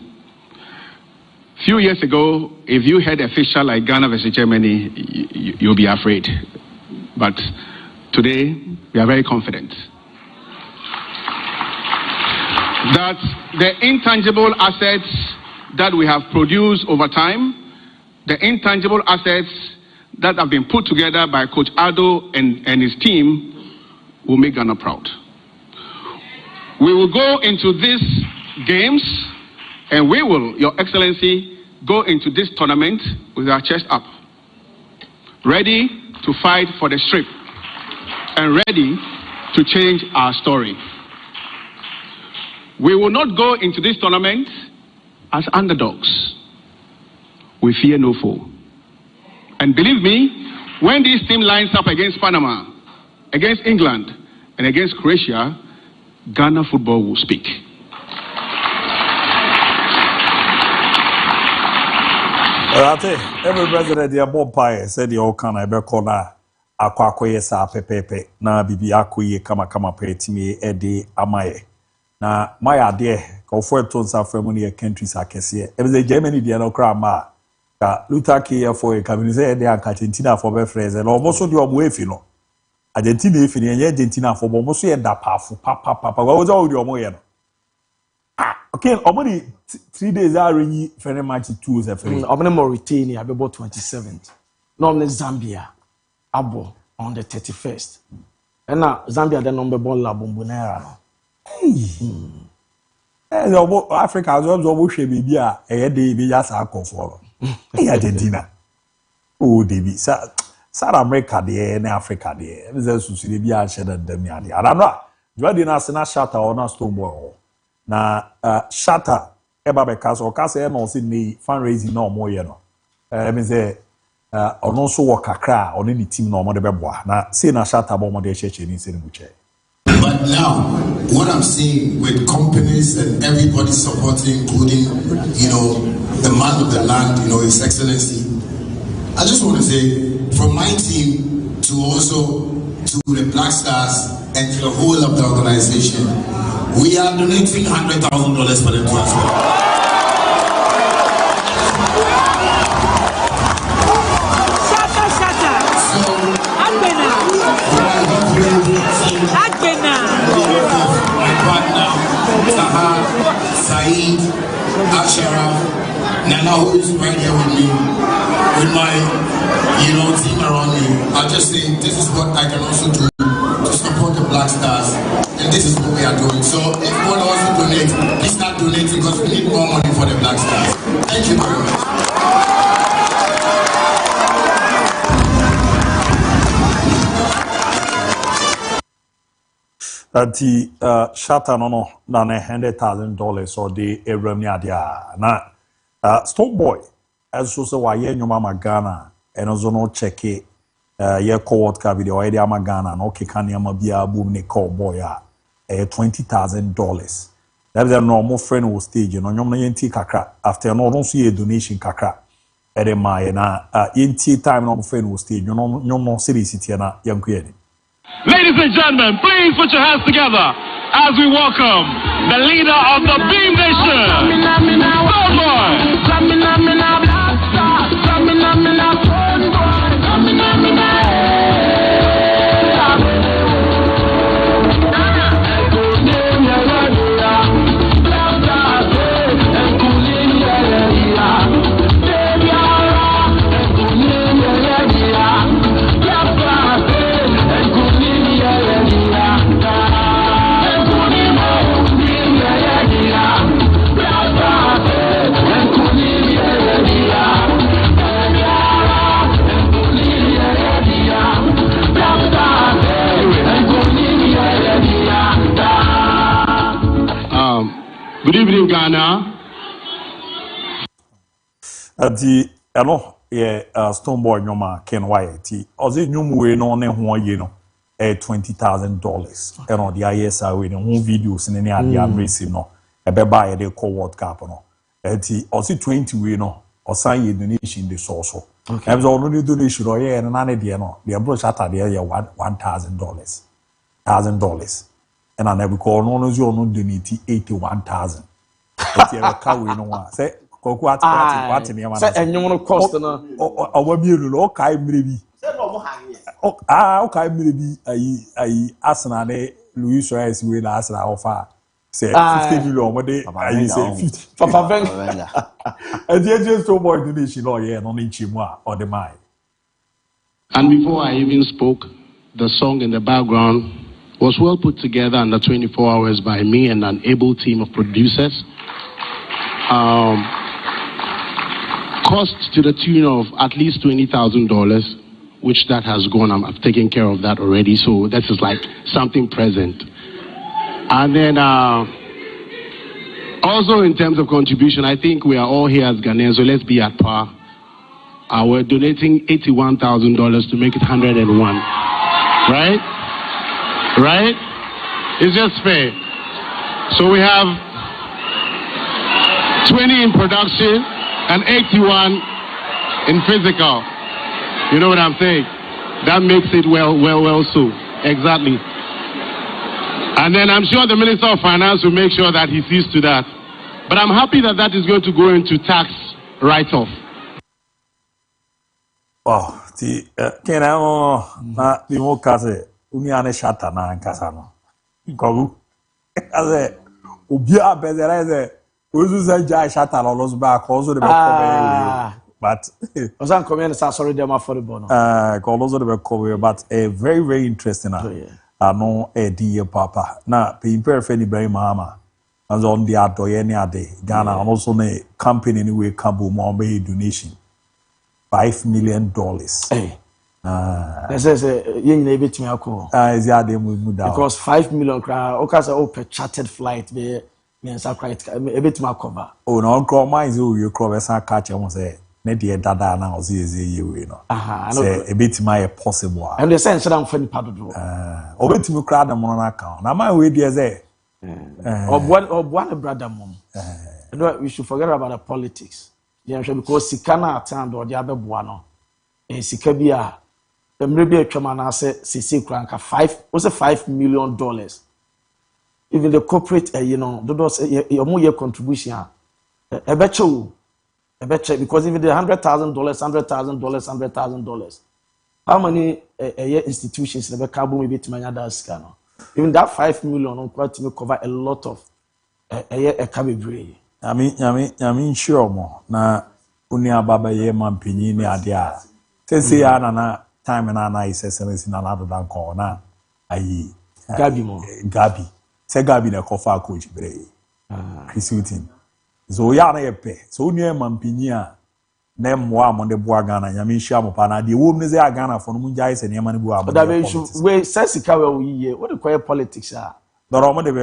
Few years ago, if you had a fixture like Ghana versus Germany, you'll be afraid. But today, we are very confident that the intangible assets that we have produced over time, the intangible assets that have been put together by Coach Ado and his team will make Ghana proud. We will go into these games and we will, Your Excellency, go into this tournament with our chest up, ready to fight for the strip and ready to change our story. We will not go into this tournament as underdogs. We fear no foe. And believe me, when this team lines up against Panama, against England, and against Croatia, Ghana football will speak. Every president they bob pie said the all can I be corner akwakoye sa pepepe na bibi akoye kama pe timi ede amaye na my idea go for to sa from near countries akese e be Germany dia no kra ma ka Luther King for e come say dey Argentina for be friends and almost do omo efi no Argentina efi ne ye Argentina for bo so ye da pafu papa go do omo ye no okay omo ni 3 days are renyi very much 2 is a free omo Mauritania about 27th no Zambia abo on the 31st And Zambia the number one la bombonera. Africa as well as we be a day be just alcohol for. Argentina. Oh, David, South America, the Africa, the there's to see be a shadow them. I don't know. You are the national shatter or not Stoneball. Na shatter, eba because or case no Sydney fundraising no more, you know. Let me say, or no so work a cry or any team no more the beboa. Na say na shatter bomb the church in Sydney. But now, what I'm seeing with companies and everybody supporting, including, the man of the land, His Excellency, I just want to say, from my team to also to the Black Stars and to the whole of the organization, we are donating $100,000 for the transfer. Saeed, Asharaf, Nana, who is right here with me, with my, team around me. I'll just say this is what I can also do to support the Black Stars, and this is what we are doing. So if you want to also donate, please start donating because we need more money for the Black Stars. Thank you very much. That shatter no na $100,000 or the Eremia dia na Stone Boy as so wa ye nyoma magana and also no check ye court ka video e dia magana no keka ne ma bia boom ne call boy $20,000 that is a normal friend will stage no nyom na yenti kakra after no so ye donation kakra e de ma ye na yenti time no friend will stage no nyom no series tie na yanku ye. Ladies and gentlemen, please put your hands together as we welcome the leader of the Beam Nation, Stone Good evening, Ghana. Stone Boy nyoma Ken White. Ozi nyumwe no ne ho ye no $20,000. And the ISI we no videos in any ade race no. Ebe ba ye de call World Cup no. Ozi 20 we no. Osan ye donation the source. Okay. Ebzo no donation o ye na ne de no. The bro shatter de ye $1,000. $1,000. And I never call no donate 81,000. It's a cow no one. Say Koku what in your say and you want to cost no or okay maybe. Okay maybe I Arsenal Luis Rice will ask offer. Say 50 million what they I say 50. Papa Venga. And just so boy donation or yeah no chimwa or the mind. And before I even spoke, the song in the background was well put together under 24 hours by me and an able team of producers. Cost to the tune of at least $20,000, which that has gone. I've taken care of that already, so that is like something present. And then also in terms of contribution, I think we are all here as Ghanaians, so let's be at par. We're donating $81,000 to make it 101, right? Right? It's just fair. So we have 20 in production and 81 in physical. You know what I'm saying? That makes it well so. Exactly. And then I'm sure the Minister of Finance will make sure that he sees to that. But I'm happy that that is going to go into tax write-off. Oh, can I the more case Uniane Shata na Casano. Gogu. As a Ubia Bezereze, Uzuza Jai Shata or los back also the but was uncommon sorry them for the bono. Coloso the cover, but a very, very interesting. ano edi papa na pe imperfect ni Ibrahim Mahama as on the adoye ni ade Ghana and also na company anyway Kabu mo be donation $5 million. Hey. Says yen na betimi akọ. Is ya dem mu da. Because $5 million cra o ka say o per chartered flight be mensa quite betimi akọ. Oh no cro mine you cro be san catch am say na de dada na o say ye we no. Say e betimi possible. And the sense that am for nipa dodo. O betimi cra da mo na account. Na my we dey say Obuane brother mom. We should forget about the politics. Because Sikana attend or the other buano. And Sikabia, the maybe Chamana said, Sisi Cranka, $5 million. Even the corporate, those your more contribution. I bet you, because even the $100,000, how many institutions never cabo maybe to my scanner? Even that $5 million on quite to cover a lot of a cabin. I mean, sure more. Na unia baba ye mampini ni adia. Say ya na time na is excellence na lado dan ko na ayi Gabi mo. Gabi. Say Gabi na kofa coach bre. Chris Witten. So ya na yepe. So unia mampini a na mwa mo de boa Ghana nyame hia mo pa na de wo mu ze Ghana for no mu jai se ne ma ne boa mo. That we should we say sika we ye. What the quiet politics are. Omo de be.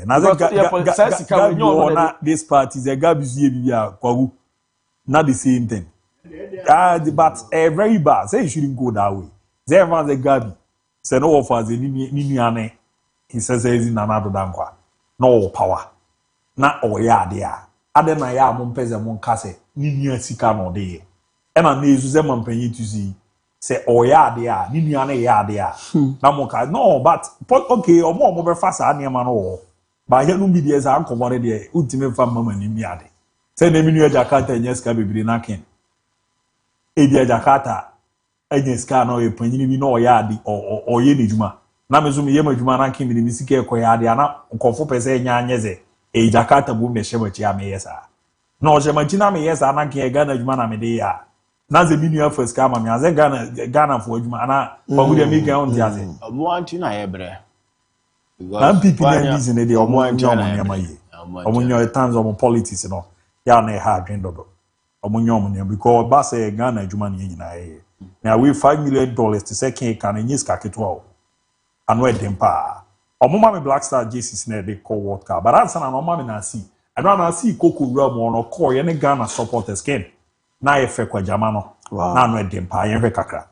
Na Gabi this party the Gabi zie bibia kwagu. Not the same thing. But very bad. Say you shouldn't go that way. Say everyone's a Gabi. Say no offers ni he says he's in another dankwa. No power. Na oya there. Ade na ya mo mpeze mo nkase ni sika no de. E na ezu ze mampanyi to see. Say oya there. Ni ya there. Na mo ka no but okay omo be fasa aniema no. Ba here no be there say ankomore there. Ultimate fam mama ni mi ade. Say na minu Jakarta enyeska bebiri na ken. Edia Jakarta enyeska no e panyini bi no oya ade oye nejuma. Na mezo me yema juma na ken mi ni sika ekoya ade na nkofo pese enya anyeze. E Jakarta bu me shemachi ame yesa. Na o shemachi na me yesa na ken Ghana juma na me de ya. Na ze minu afirst ka ma me aze Ghana fo juma na babu de me gan on ti aze. Omo anti na yebre. Na pipi na busy ne de omo anya omo nyama ye. Omo nyo times omo politics no. Ya na ha adwen dodo omunyo ne because ba say Ghana adwuma ne nyina ye na we $5 million to say can nyis ka keto o anu edem pa omuma me Black Star Jesus na de call World Cup but answer na omuma me na see I don't na see koko wura mo no call ye ne Ghana supporters ken na ye fe kwa jama no na anu edem pa ye hwe kakra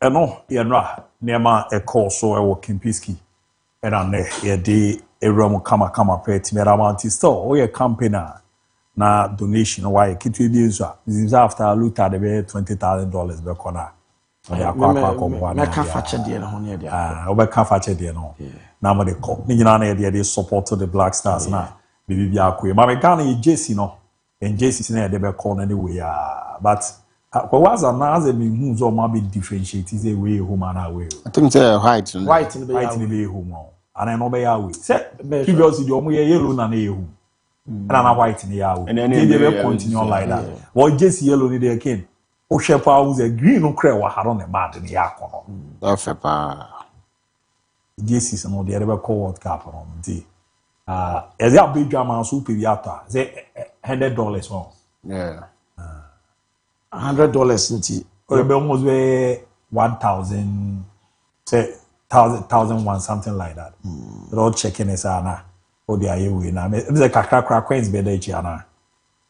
eno yenra nema call so e wo Kempiski era ne ye de ewram kama pet mera mountain store o ye campaign na donation why kitwe bi nso this after Luther de be $20,000 be kona ya kwa mo na ka fache de no ne de o be ka fache de no na mo de ko ni nyina na de support to the Black Stars na bibi bi akoe ma me Ghana ye JC no en JC na de be call na anyway but kwa waza na aze mi hu zo ma be differentiate is a way home and away. I think say white ni be home. And I no be away. Say previously the omo yellow na na home. And na white ni away. And they be continue like that. What just yellow ni dey ken. O shepa who the green no cre wa haro ne mad ni yakọ no. Da fe pa. Jesus no dey be call World Cup no nti. Eze abedwa man so pe ata. Say $100 one. Yeah. $100 nti or be almost 1,000 say 1,001 something like that. They're all checking this ana o de aye we na me ze kakra coins be da echi ana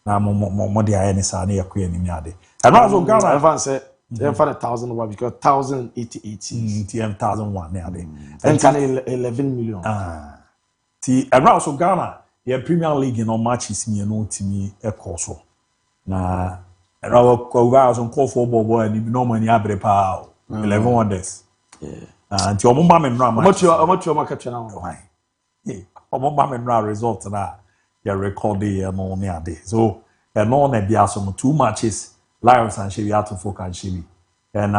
na mo de aye ni sa na yakọ anim ade and also Ghana everyone say them for 1,000 because 1,088 TM 1,001 na ade and can 11 million ti and also Ghana your Premier League no matches me no timi e so na rawo ko va so call for bobo and no money abre pa 11 wonders nti omo ba me no match omo market na why omo ba me no result na ya record e no ne ade so e no na bia so 2 matches Lions and Shebi out for can Shebi and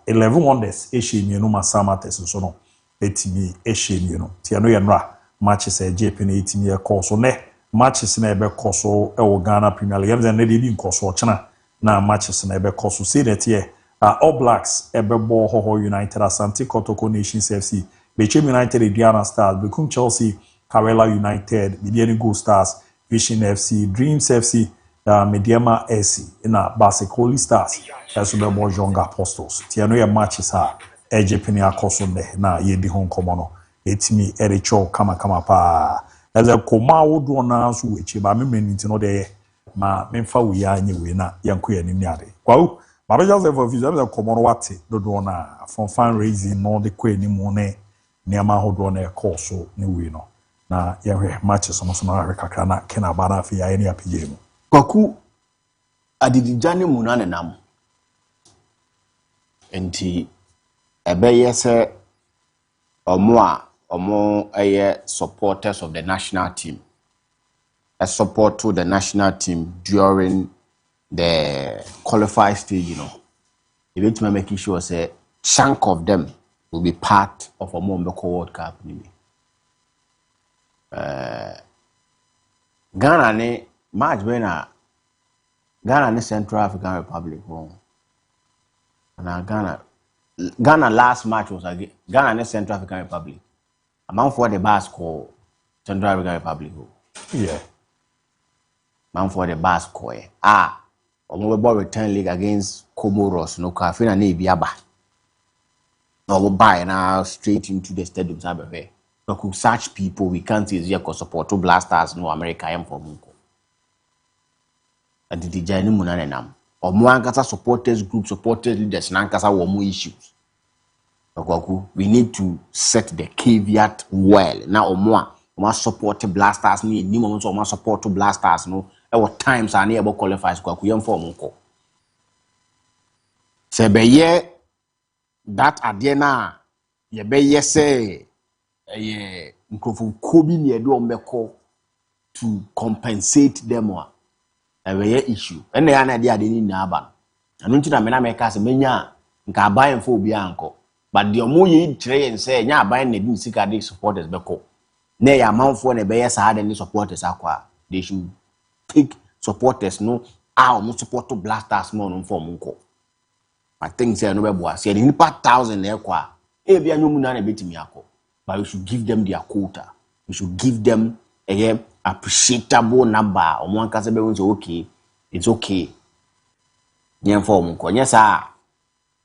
11 wonders e shemi no masama test so no etimi e shemi no ti no ye nra matches e JP na etimi e call so ne matches na ebe koso e wo Ghana Premier League em na dey bi nkoso ochena na matches na ebe koso say that here All Blacks ebe bo Hoho United Asante Kotoko Nations FC Bechem United Indiana Stars Bekum Chelsea Karela United Mediani Go Stars Vision FC Dreams FC Mediama FC na Basekoli Stars eso be bo Jonga Apostles tie no ye matches ha JP na akoso ne na ye di hon komo no etimi erecho kama pa as a koma wodo na so wechi ba memeni nti no de ma memfa we ya anye we na yanko ya nim ade kwawo ma be just for visa be koma no wate dodo na from fundraising no de kwa ni mu ne niama hodo na e course ne we no na ye matches no so na kakra na kena bana fi ya ni apije mu kwaku adidijane mu na nenam enti ebe yese omo supporters of the national team. A support to the national team during the qualified stage, Eventually making sure say chunk of them will be part of a Mombeko World Cup. Ghana ne match when Ghana ne Central African Republic and Ghana last match was against Ghana ne Central African Republic. Among for the bas call Central African Republic. Yeah. Man for the bas call. Omo return league against Comoros. No Kafina ne biaba. No we buy now straight into the stadium sabe. No could such people we can't use here support to Blasters no America am for Munko. And the journey munane nam. Omo ankasa supporters group supporters leaders na ankasa wo mo issues. We need to set the caveat well. Now, Omo support Blasters. Ni moment Omo support Blasters. No, there were times I never qualifies. Kwaku yam for Munko. Sebeye that adiena yebeye say mkrofu kobi ni edo ombeko to compensate them wa. Ebeye issue. Ene ya na dia de ni na aba. Anu nti na me na meka se menya nka aban fo obi anko. But the omo ye tray and say nya aban na di sika dey supporters beko. Na ya manfo na be yes hard any supporters akwa. They should take supporters no omo support to Blasters no for munko. I think say no be boa. Say ni pa 1,000 na ekwa. E bia nyomu na betimi akọ. But we should give them their quota. We should give them a appreciable number. Omo ankasa be say okay, it's okay. Nya for munko. Yes sir.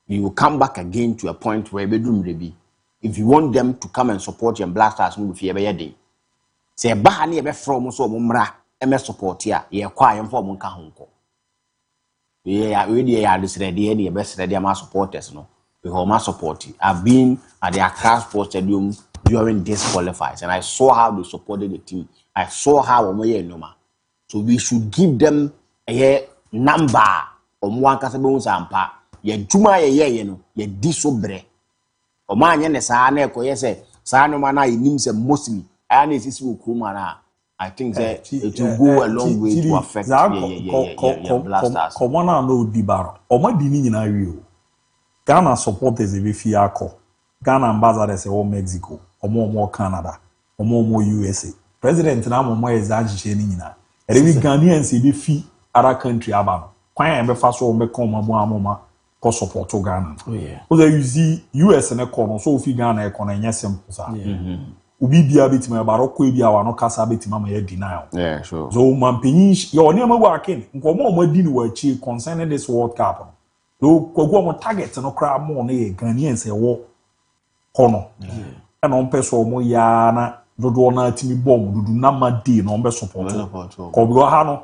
We will come back again to a point where if you want them to come and support your Blasters, no fear by day. Say bah ni ebe from so mumra MS support here. Ye kwa yem for munka honko. We are this ready the best ready my supporters no. We have my support. I've been at the Accra Sports Stadium during this qualifiers and I saw how they supported the team. I saw how omoye noma. So we should give them a number omwa kasebe unsampa. Ye juma ye no ye disobre o ma anya ne saa na ekoye se saa no ma na yinim se mostly aya na esisi okuma na I think that it will go a long way to affect the Blasters. Come on no dibaro o ma di ni nyina wi o Ghana supporters e be fi akọ Ghana ambassadors e wo Mexico omo Canada omo USA president na omo exaggerate ni nyina e be Ghanaians e be fi other country aba kwan e be fa so o be come amoma support to Ghana. Oh yeah. Because you see US and economy, so if you Ghana economy, yes, simple. Ubi bia bit me baroko bia wa no kasa bit mama ye denial. Yeah, sure. So mampeni your name working. Nkomo mo di ni wachi concerning this World Cup. Do kogo mo target no kra mo na Ghanaians e wo kono. And on person mo ya na dodo na timi bomb dudu na ma dey na ombe support ko bi ha no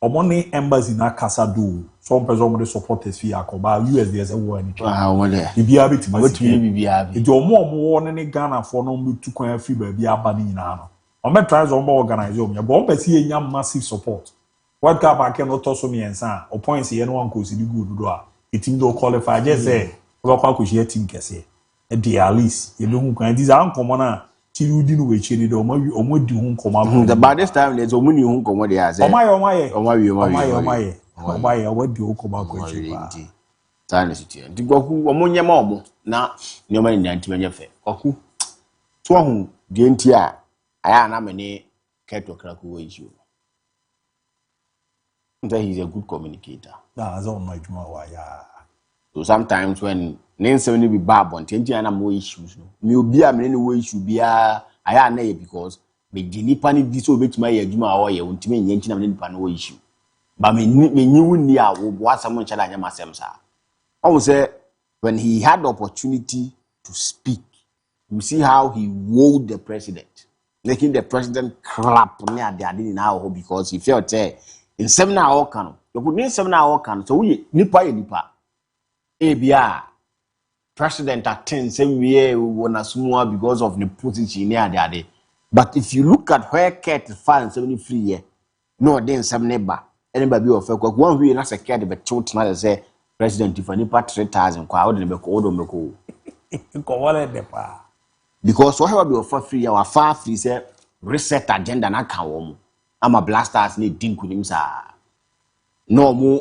omo ne embassy na kasa do so ompe so mo de supporters fi akoba USDS e wo ani omo de bibia beti ma bibia bi e omo wo ne Ghana for no mo tu kwan fi ba bia aba ni nyina no ombe try so ombe organize o me bo ompe si enya massive support what cup akem no to so me ensa o points ye no wan ko si di good do a e team do qualify just say we kwa ko share team kese e dey at least ye be hu kwan dis an komo na ti udi no we chiri do omo di hu komo the by this time there's omuni hu komo dey as omaye wadi o komo ko chiri pa time sitia ndi goku omo nyema omo na nyoma ni nti menye fe goku so hu die nti a aya na me ne keto kraku we issue. He's a good communicator. That's all my juma wa ya. So sometimes when name be bad on tenti ana more issues no. Me obi a me no issue bia aya na ye because me di nipa ni di so betima ye juma wa ye untime nye nti na me nipa no issue. But me nyiwu ni a wo asam ncha na nyama sem sa. I say when he had the opportunity to speak, you see how he wowed the president, making the president clap near the adini now because he felt in 7 hour can you could mean 7 hour can so we nipa ABI president attend same way when assume because of the position near the day. But if you look at where Kate found 73 year, no then 7 neighbor anybody of one way not a cat but two to say president if any part 3,000 kwa order make order make because whatever be offer free our far free say reset agenda na kan wo mu ama blasters ni din kunim sa no mu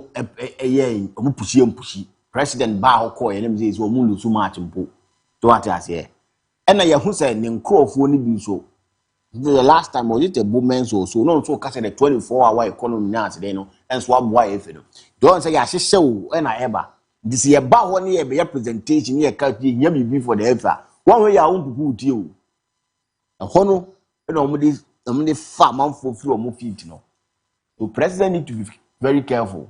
omu pushi president ba ho call yenem say omu lusu match mpo to what I say and na ye hu say ne nkrofo ni bi so the last time was it a boomers or so no so cast the 24-hour economy now today no and so boy if you don't say ya hye wo na eba this year ba ho ne ye presentation ye ka nya bibi for the ever one way ya unpupu tie o hono na omo dey farm am for free omo feet no the president need to be very careful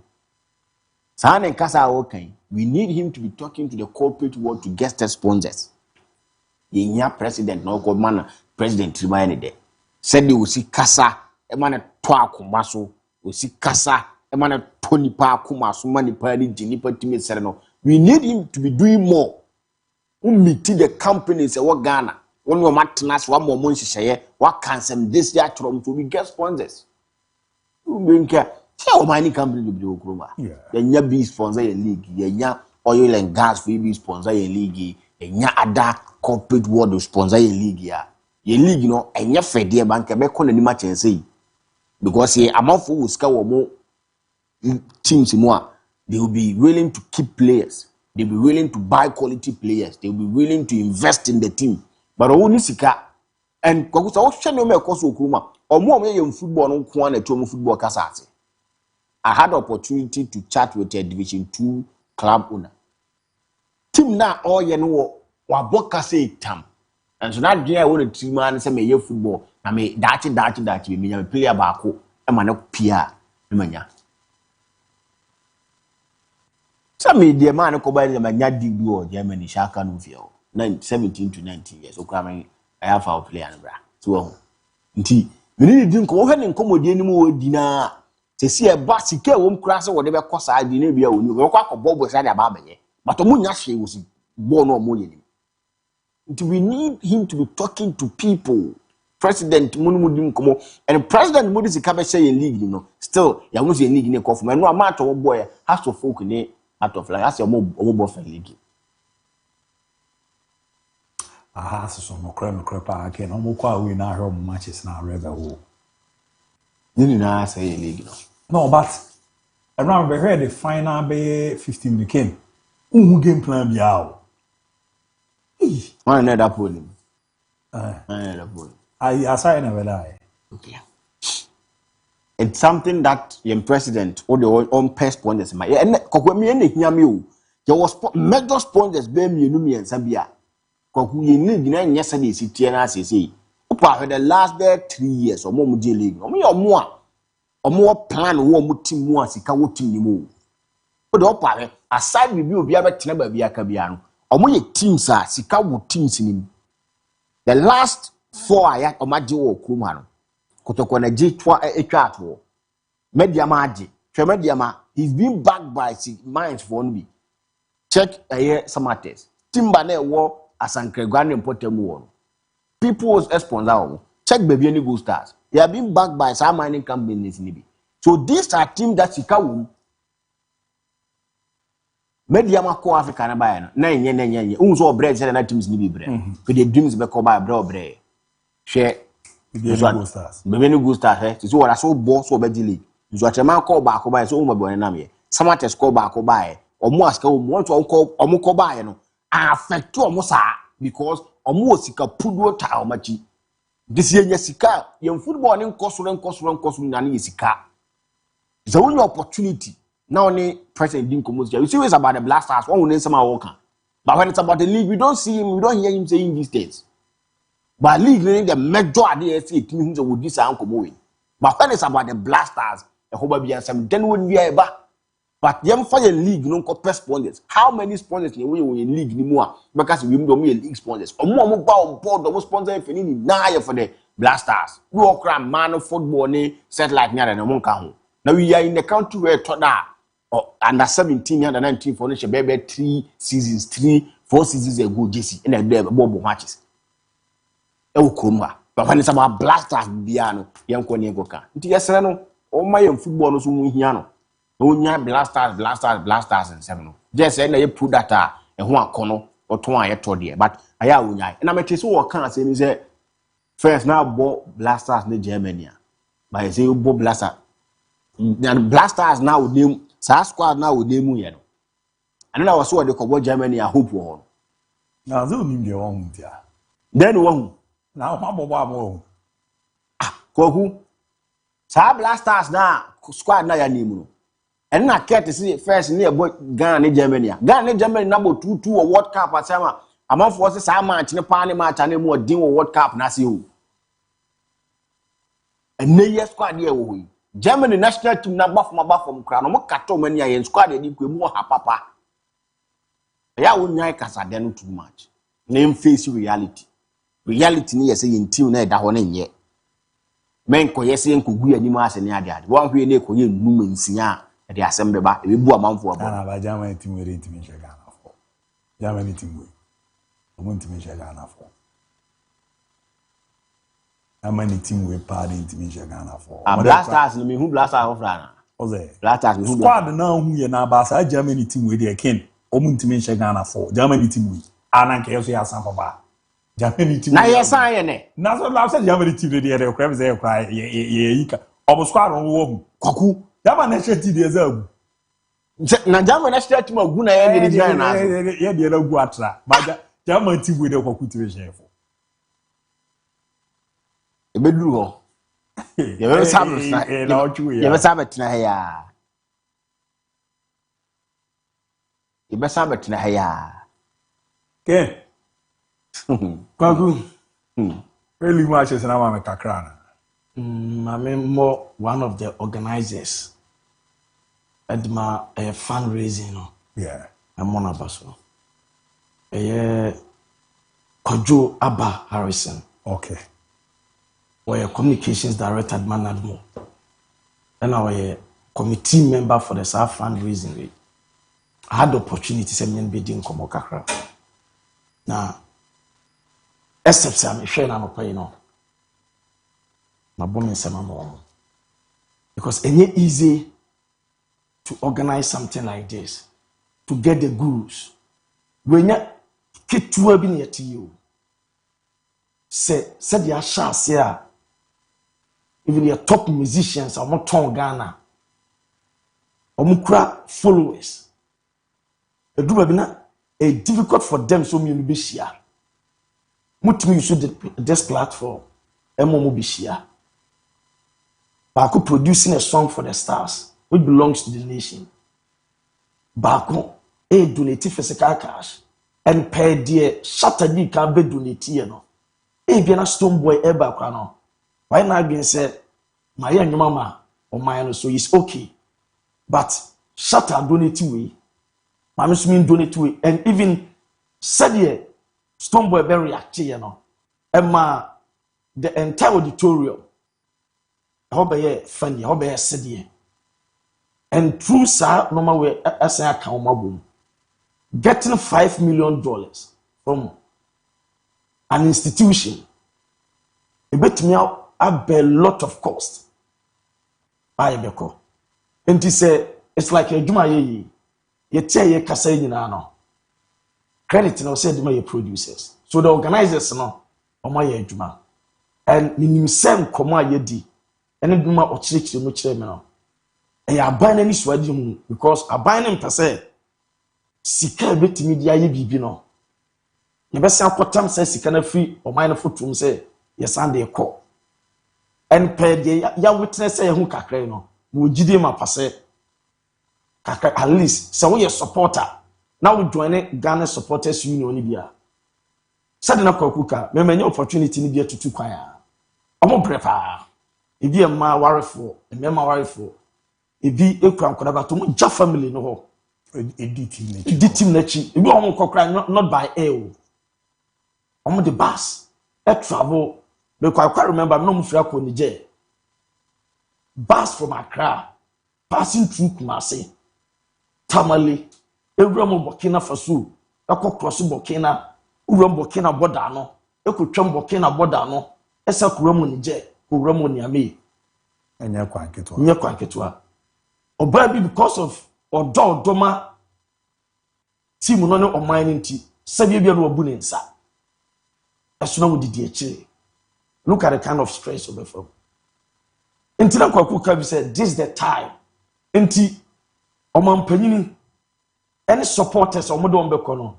sana nkasa okay we need him to be talking to the corporate world to get the sponsors yenya president no ko man president remind ne de said we see kasa e man to akoma so we see kasa e man to nipa akoma so man nipa ni di nipa timi sere no we need him to be doing more meet the companies e wo Ghana when we matnas wa mo nhihye wa cancel this year from to we get sponsors ubenka tell money company to be okroma yenya be sponsor your league yenya oil and gas for be sponsor your league yenya other corporate world sponsor your league ya your league no enya fede bank be ko nani ma chense because ye amafo wo ska wo mo teams mo a they will be willing to keep players, they will be willing to buy quality players, they will be willing to invest in the team. But only sika and kwakusa wo hwe no me koso okruma omo ye football no ko na to football kasate. I had the opportunity to chat with a Division 2 club owner. Team na all ye no wa boka say tam. And so that day I want to team man say me ye football na me dachi me nya player baako e ma na pia me manya. Some media man ko ba ma nya DIABY or Germany shaka no feel 17 to 19 years. So come I have our player na bra. So nti me ni din ko he ne nkomodie ni mu odi na se si e ba sika wo mkura se wo de be kosa adi na bia woni wo kwa kobobo sa de ba benye but omo nya hwe wo si bo no omo ye ni nti we need him to be talking to people. President Munumudim Komo and President Mudisi Kabesha league, you know, still ya won't see a league in a coffin. And no amount of boy has to folk in it out of like that's your mobile league. Aha, so no crime crepa again. I'm quite we now home matches now, rebel. You know, say league. No, but I remember heard the final be 15 minutes came. Who game plan be out? One another podium. I assign a lie. Okay. It's something that your president or the own pest sponsors my and me any nyame there was major sponsors be me no me nsabia koku ye league na nyesa de sitie na asese upa the last 3 years omo je league omo plan wo team mu asika wo team ni mu o de upa aside bi obi abetena ba bi aka bia no omo ye teams a sika wo teams ni the last 4 aya omaji wo kuruma no kotoko na ji twa etwa ato media ma agi hwe media ma he's been backed by minds for nbi check samates timba na ewo asankregwa ne potemu wo people was sponsor check baby any go stars they have been backed by some mining companies nibi so these are teams that sika media ma ko Africa na buy no na enye unso bread say na teams ni bi bread for the dreams be ko buy bread share baby any go stars so what so bo so be delay so atema ko ba ko buy so o mabo na me samates ko ba ko buy omo aska omo to omo ko buy no affect omo sa because omo osika puduo ta omachi this year sika yen football ni nkosoro na ni sika it's a only opportunity now only president didn't come you see it's about the Blasters one will some worker but when it's about the league we don't see him we don't hear him saying these things but league the major idea is it means would this uncle moving but when it's about the Blasters the whole baby and some then would be able but them for the league no compare sponsors how many sponsors in league anymore because we don't league sponsors or more board or sponsor if any na for the Blasters we all cram man football ni set like near and one can now we are in the country where under 17 under 19 for the baby 3 seasons 4 seasons ago JC and the bobo matches but when it's about Blasters biano young koni goka nti yesere no o my football no so mu hia no onya Blasters and 7 no just say na you put that e ho akono oton ayeto de but aya onya na mete so wo kan say me say first now bo Blasters in Germany but say bo Blasters and Blasters now with them squad now with them you know and I was so they go Germany I hope one now they need the one there then one now mo Kohu sa Blasters na squad na ya name and na get to see first near boy Ghana Germany number 2 or World Cup asama among forces sa match ne pa ne match na mo din World Cup na see o and ne squad here wo Germany national team na from kra no mo kato mani ayen squad e di ku mu ha papa ya wonyan kasa de no too much na face reality ni yese yin team na e da ho na nye men ko yese en ko gu ani ma ase ne ade wan hwe ne ko ye num nsia e de asem beba e bu amanfo abo na ba Germany team we rent me shega na fo Germany team we won team shega na fo Germany team we party team shega na fo Blasters no me hu Blasters of rana oze Blasters me hu squad na hu ye na ba sa Germany team we de ken omun team shega na fo Germany team we ananka yeso ya san papa Germany team na yesan ye ne na so la say Germany team de crem say kwa ye yika obo squad on wo hu kwaku Germany national team de za gu na Germany national team agu na ye de design na so ye de na gu atra ba Germany team we de kwaku team chef ebeduru ho ye be sabres na ye be sabet na ya ye be sabet na ya ke Kwagu really matches na ma kakra na I'm more one of the organizers at my fundraising no yeah I'm one of us no Kojo Abba Harrison okay we're communications director at Manadmo and our committee member for the South fundraising I had the opportunity to send me in Komo Kakra now except I'm sure I'm not paying on my bomb in Samamo because it's easy to organize something like this to get the gurus when you get to a bin yet you said your chance here even your top musicians are not tongue Ghana or mukra followers it do a difficult for them so many be share mutumi use this platform MOMO be share Baku producing a song for the stars which belongs to the nation Baku donate physical cash and pay dear Saturday can be donate you know if you're not stone boy ever no why not being said my young mama or my so it's okay but Saturday donate way Mama mean donate way and even said stone boy very react you know Emma the entire auditorium. How be funny, how be city. And through sa normal way as I account getting $5 million from an institution. It bet me out a lot of cost. I beko. And he said, it's like a juma ye tell ye kasa no. Credit no said my producers. So the organizers no my juma. And minim sem koma ye di. And juma o chiri no chire me no. And ya ban any swadi mu because a ban him per se sika bet me dia ye bibi no. Ye be say akotam say sika na free o man fotum say yes and they call. And per de ya witness say hu kakra no. Wo gide ma pase kakra at least so we a supporter. Now we join Ghana Supporters Union ni bia. Said na kwakuka me many opportunity ni bia tutu kwan a. Omo brepa. E bia ma warefo, e me ma warefo. E bi ekura nkoda ba to mo ja family no ho. E team na chi. E bi omo kokra not by air. Omo the bus. E travel. Me kwa remember no mo fira ko Niger. Bus from Accra passing through Kumasi. Tamale. Ewuramo Burkina Faso, eko cross Burkina, uram Burkina border no, eko twam Burkina border no, esa kuramo Niger, kuramo Niamey. Enya kwanketwa. Nya kwanketwa. Oba bi because of odoma team no ne oman nti, sabi bia no obu ne nsa. Eso na wodi di akire. Look at the kind of stress of the firm. Nti na kwakuka bi said this is the time. Nti omampanyini any supporters or modern bekono.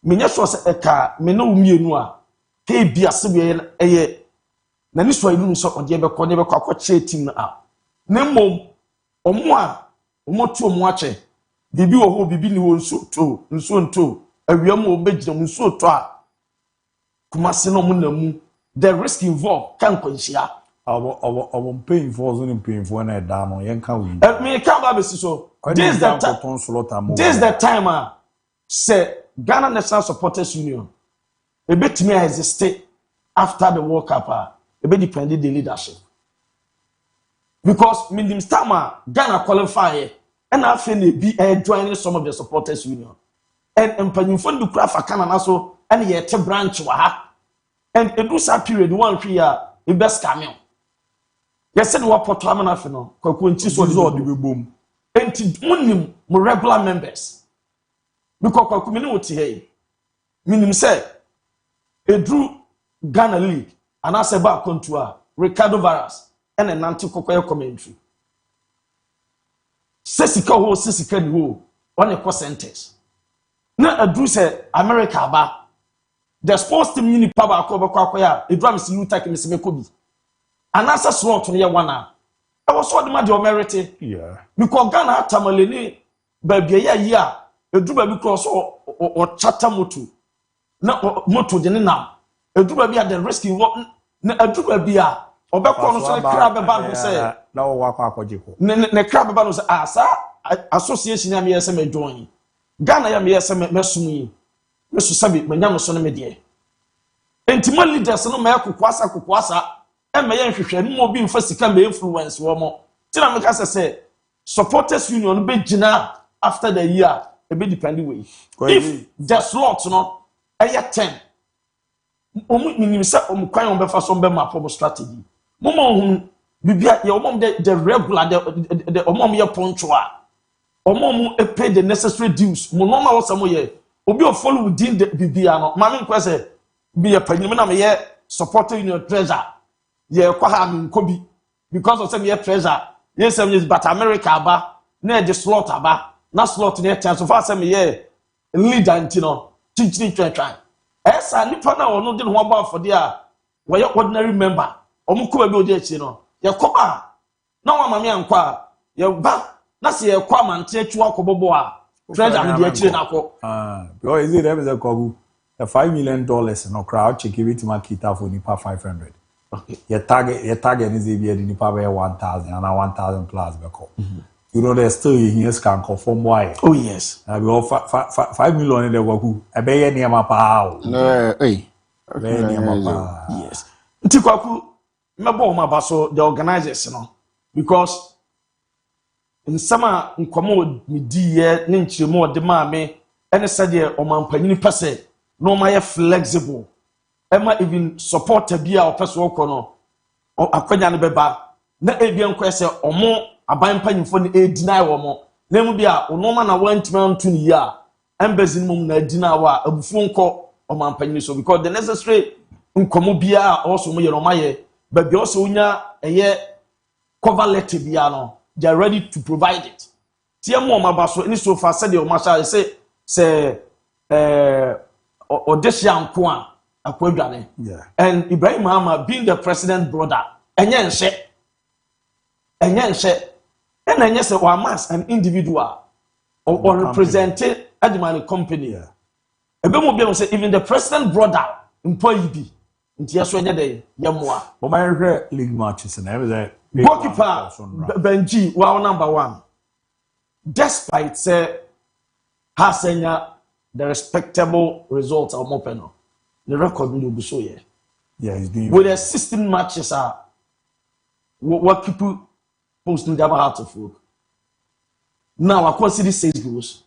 Menya so se eka me no mienu a ke bia se be eye na ni so ilu so ode beko ne beko akwache team na a. Na mom omo a omo tu omo ache bibi wo ho bibi ni wo nso nto awiam obegina nso to a kuma se no mo na mu the risk involved can konhia our paying for zone paying for na da no yen ka we me ka ba be so this is the time say Ghana National Supporters Union a bit me exist after the World Cup a bit depended the leadership because minimum time Ghana qualify and I feel be joining some of the Supporters Union and empanyimfo du kura fa Canada so and ye te branch wa ha and a do sa period one year e best camel yes said what porto amana fe no kwaku nti so the bebom enti munim mo regular members because kwaku me ne woti hey minim say edru Ghana League and I say back contour Ricardo Varas and an anti kokoye commentary sesika ni ho on a centers na edru say America ba the sports team ni pa ba ko ya edru am si luta ke me ko bi anasa slot no ye wana I was so the man the merit yeah because Ghana tamale ni ba bia ye a edu ba bi cross o chata moto na moto de ne nam edu ba bi the risk na edu ba bi a obekọ no so kra be ba no say na wo akwa akojiko ne kra be ba no say asa association ya me yesa me join Ghana ya me yesa me sum yi me so sabi manya no so no me de enti man leaders no me kokwasa ema ye nhwehwe no mo bi mfa sika me influence wo mo ti na me ka say supporters union be gina after the year e be depend way if the slot no aya 10 minim say kwan on be fa so be map strategy mo bibia ye omom the regular the omom ye punctual omom e pay the necessary dues mo no ma wo samo ye obi o follow within the bibia no ma me nkwa say bi ye panyim na me ye supporter union treasure ye kwa ha me nkobi because of say me ye treasure yes but America ba na the slot aba na slot na chance so far say me ye leader ntino chichiri twan esa nipa na wono de ho ba for there we ordinary member omuko ba bi odi achi no ye koba na wa mame ankwa ye ba na se ye kwa mante atwa akobobo a treasure me de achi na ko because is it ever kogu the $5 million no crowd check it market for nipa 500 okay your target is if you nipa be 1000 and 1000 plus be call you know there's still here can conform why oh yes I be offer $5 million in the waku e be ye niam pa no yes nti kwaku mebo ma baso the organizers no because in sama nkomo me diye ne nchiremo de ma me ene sede omampanyini pese no ma ye flexible ema even support bia opeso okono akwanya ne beba na ebia nkwese omo abanpanyimfo ne deny wo mo na mu bia onoma na wantima ntu ne ya embassy mum na deny wa abufu nko omampanyini so because the necessary nkomo bia also mo ye no ma ye ba bia also unya eye cover letter bia no they are ready to provide it. Tie mo ma baso any so far said the omasha say Odesia nko a akwadwane. Yeah. And Ibrahim Mahama being the president brother enye nse and enye say one mass an individual or representing Adimani company. Yeah. Ebe mo bia say even the president brother employee bi ntia so enye dey yamwa. But my league matches and everything. Goalkeeper Benji, wow, number 1. Despite say Hasenya the respectable results of Mopeno, the record will be so yeah. Yeah, he's doing with the 16 matches what people posting the heart of folk. Now I consider 6 goals,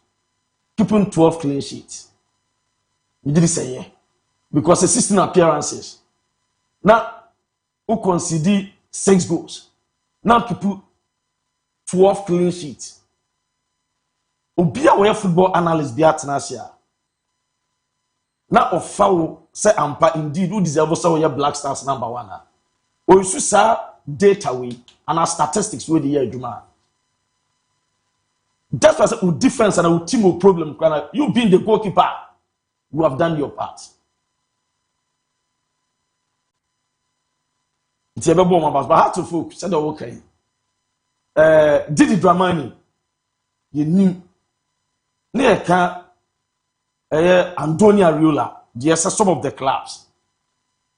keeping 12 clean sheets. You did say yeah. Because the 16 appearances. Now who consider 6 goals. Now to put 12 clean sheets. Obia we football analyst be at Nasia. Now of foul say ampa indeed who deserve so we Black Stars number 1. Or you should say data we and our statistics with the year Juma. That's why I say difference and our team problem. You being the goalkeeper, you have done your part. It's a bit more but how to folk said okay. Didi Dramani, you knew near Antonio Ariola, yes, some of the clubs.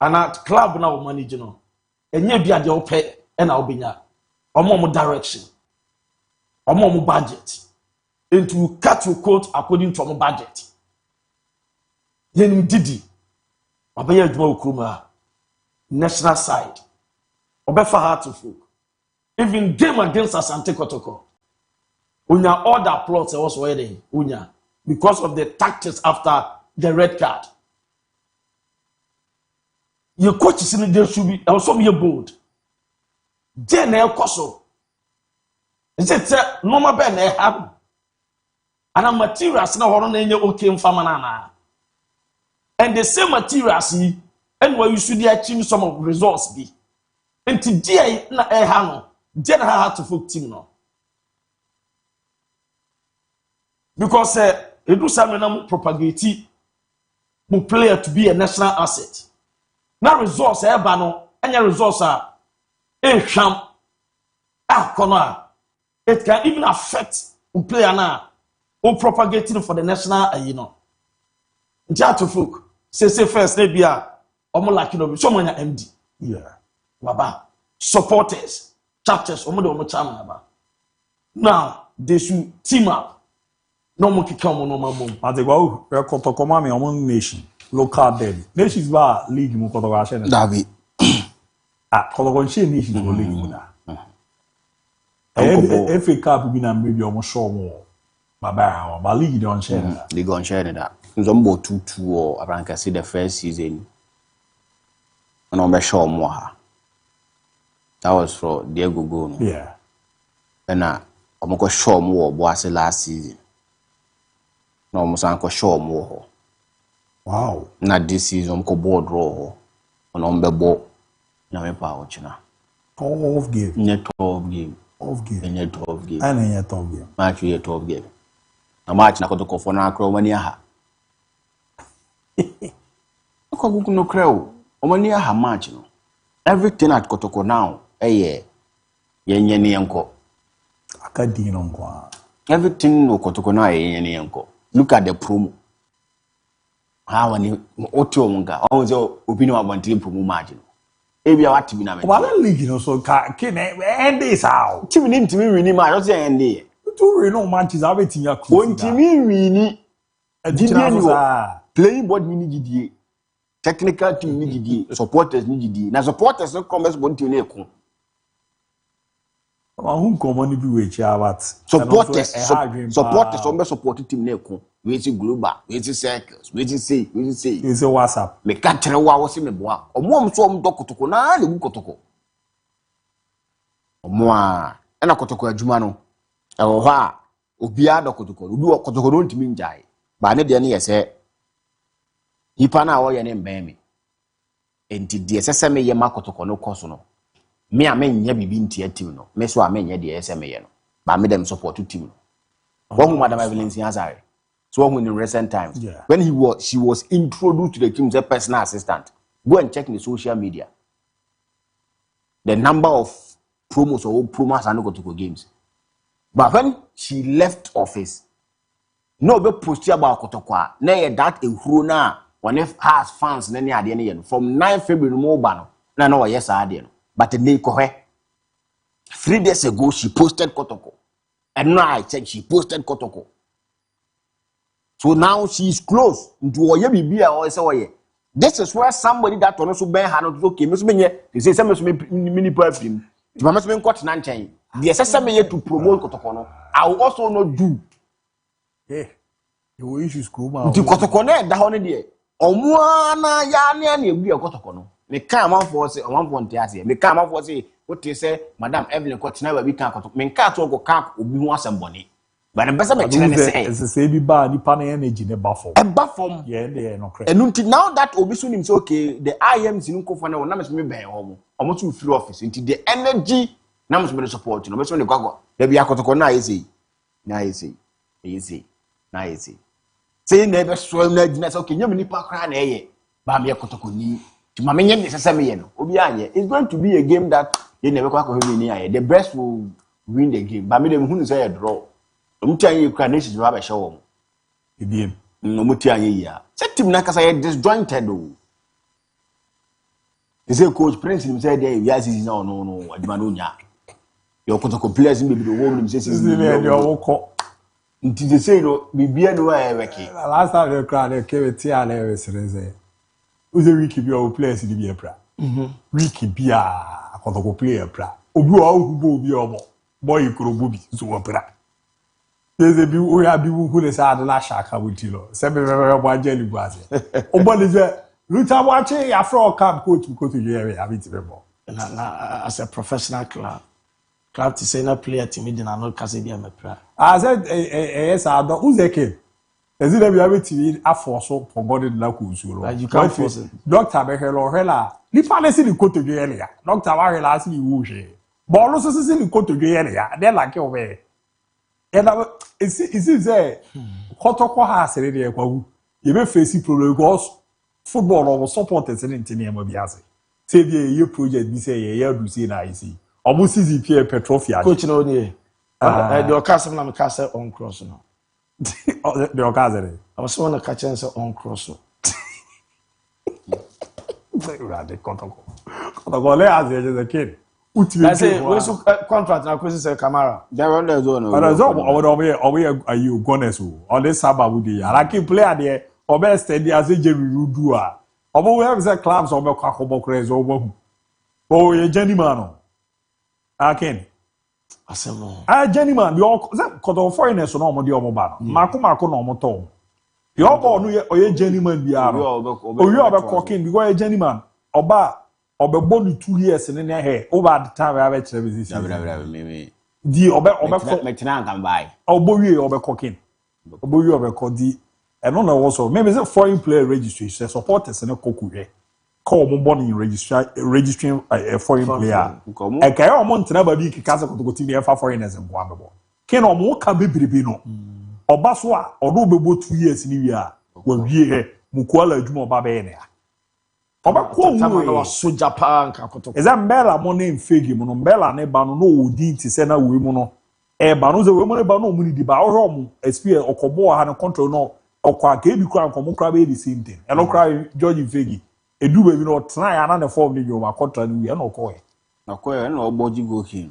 And at club now managing, and you be at your pay and I'll be now. Or more direction, or more budget. And to cut your coat according to our budget. Then Didi, Abaya Kuma, national side. Obefa hard to folk. Even game against Asante Kotoko. Unya all the plots was waiting. Unya. Because of the tactics after the red card. Your coach is in there should be also be bold. Then El Koso. Is it normal ben have? And a materials now on any okay in Famanana. And the same materials and where you should achieve some of results be. And today, na hano, then hard to folk team no. Because it do something propagate mo player to be a national asset. Now resource bano, any resource sham kono it can even affect a player now or propagating for the national you know. Jatu folk say first maybe omo like no someone MD. Yeah. Baba, supporters, chapters, now they should team up. No more kikamo, no more. I think, well, we're going to come on nation, local derby. Nations bar league, Mukotogashan. Davi. Kologonshi nations will league. FA Cup will be maybe almost show more. Baba, but league don't share. League on share that. Zombo 2-2 or Abranca see the first season. And I'm sure more. That was for Diego Gono. Yeah. And I'm going to show more boys last season. No, I'm going to show more. Wow. Not this season, I'm going to board draw. And I'm going to board. Now, I'm going to 12 game. Net 12 game. 12 game. And net 12 game. And then 12 game. Match with 12 game. A match na koto for na crow mani aha. Ko gugu no crow. O mani aha match no. Everything at Kotoko now, yenye ni yanko. Akadi no kwa. Everything no Kotoko now yenye ni yanko. Look at the promo. How ni otio munga. O ze opinion about the promo match no. Ebi awati bi na me. Wala league no so ka end this how. Team ni ntimi wini match, o say end. To win no matches abeti ya ku. Ntimi wini. Playing board mini gidie. technical team ni didi supporters ni didi na supporters no come support team na ekun who common be we chabat supporters on be support team na ekun we see global we see circles we see WhatsApp me ka kire wa wo se me boa omom so om dokotoko na le gu kotoko omoa na kotoko adwuma no e wo ha obi a dokotoko obi kotoko no ntimi njai ba ne de ne yese hipa na wo ye ne mbemi enti de sese me ye makotoko no koso no me a menye bibi ntia team no me so a menye de yese me ye no ba me dem support team no one madam Evelyn Azare so in recent times when she was introduced to the team as a personal assistant, go and check in the social media the number of promos or promos and go to go games. But when she left office, no be post about Kotokwa. Na that a na one if has fans na ni ade from 9 February mo ba no. Na no yes ade no. But the ko he 3 days ago she posted Kotoko. And now I check she posted Kotoko. So now she is close into Oye Bibia or say this is where somebody that also ben hand okay me so menye they say some mini perfume the mama so ben kwat na nchen the assessment me to promote Kotoko no I will also not do you issues kuma the Kotoko na da ho ne de omo na ya ne egbu e Kotoko no me kan amanfo say amanfo nte ase me kan amanfo say what say madam Evelyn kwat na ba bi kan Kotoko me kan to go kan obi ho asembone. But the best say be bad, the energy ne bafom. A bafom. Yeah, no credit. And until now that Obisu him say okay, the IMs in Kofana na me be home. Almost to free office. Until the energy na me support. No me so ne kwago. There be akotoko na easy. Say never so na gina okay, nyam nipa kra na eye. Ba me akotoko ni. Ti ma me nyam sese me ye no. Obi anye. It's going to be a game that they never kwako heavy ni aye. The best will win the game. Ba me dem hu say a draw. Mutianye Ukrainians do have a show. Ibiem. No mutianye ya. Set team na kasa disjointed o. They say coach Prince him say there yes is no aduma no nya. Your Kotoko players be the home say is your woko. Nti they say no bibia no e weki. Last time the crowd they came to and we say who's the wiki be our players in the pra. Wiki bia Kotoko player pra. Obi o hubo obi omo. Boy ikorobo bi so opera. There's a people who they say the last shaka with you. Some people jelly was. Obali say, Luta watching your frog camp coach because you have it remember. As a professional club to say no player to me, then I know Casadia me pra. I said, yes, I don't. Who's the kid? Is it that we have it to a force for God in la Kuzuro? You can't force it. Doctor Behelo Hela. Ni panesi ni koto earlier. Doctor Wahela si wuje. But also si ni koto earlier. Then like your way. And it seems that Kotoko has already a quahu. You may face problem because football or supporters in Tinea Mobiase. Say the year project, we say a year to see an IC. Almost easy Pierre Petrofia. Coach, no, the Ocasio and Castle on cross. No, the Ocasio. I was one of catching on cross. Kotoko, let us a kid. I say, where's contract now? Because it's Camara. They're on the zone. Are you gonna so? On this Sabbath, I keep playing there. Or best steady as a Jerry Rudua. Or we have the clubs over Kakobo Craze over. Oh, a gentleman. I can. I say, gentleman, you all got foreigners on Omo Diomobano. Marco no motor. You all go or a gentleman, be out. Oh, you are a cooking because a gentleman. Oba. Obe born 2 years in the hair over the time I have services. The obe can buy. Oboye obe cooking. Oboye obe kodi. And no also maybe it's a foreign player registration supporters and a koku. Call mo born in registering a foreign player. E kai o mo ntena ba bi kika to go team for foreigners en kwa mebo. Ken o mo ka bebrebe no. Oba so a odo bebo 2 years ni wi a wa wie he mu kwala adwuma oba be ne. Oba ko wu so Japan ka koto. Eza mbela mo ne mfegi mo no mbela ne ba no no odi ti se na we mu no. E ba no ze we mu ne ba no mu ni di ba o mu experience okobo ha no control no okwa ka ebi kura nkomo kura be the same thing. E no kura George Mfegi. Edu be bi no try ana na form ni nyoma control ni we na okoye. Na koye na oboji go kin.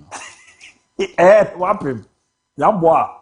Wapem. Yambo a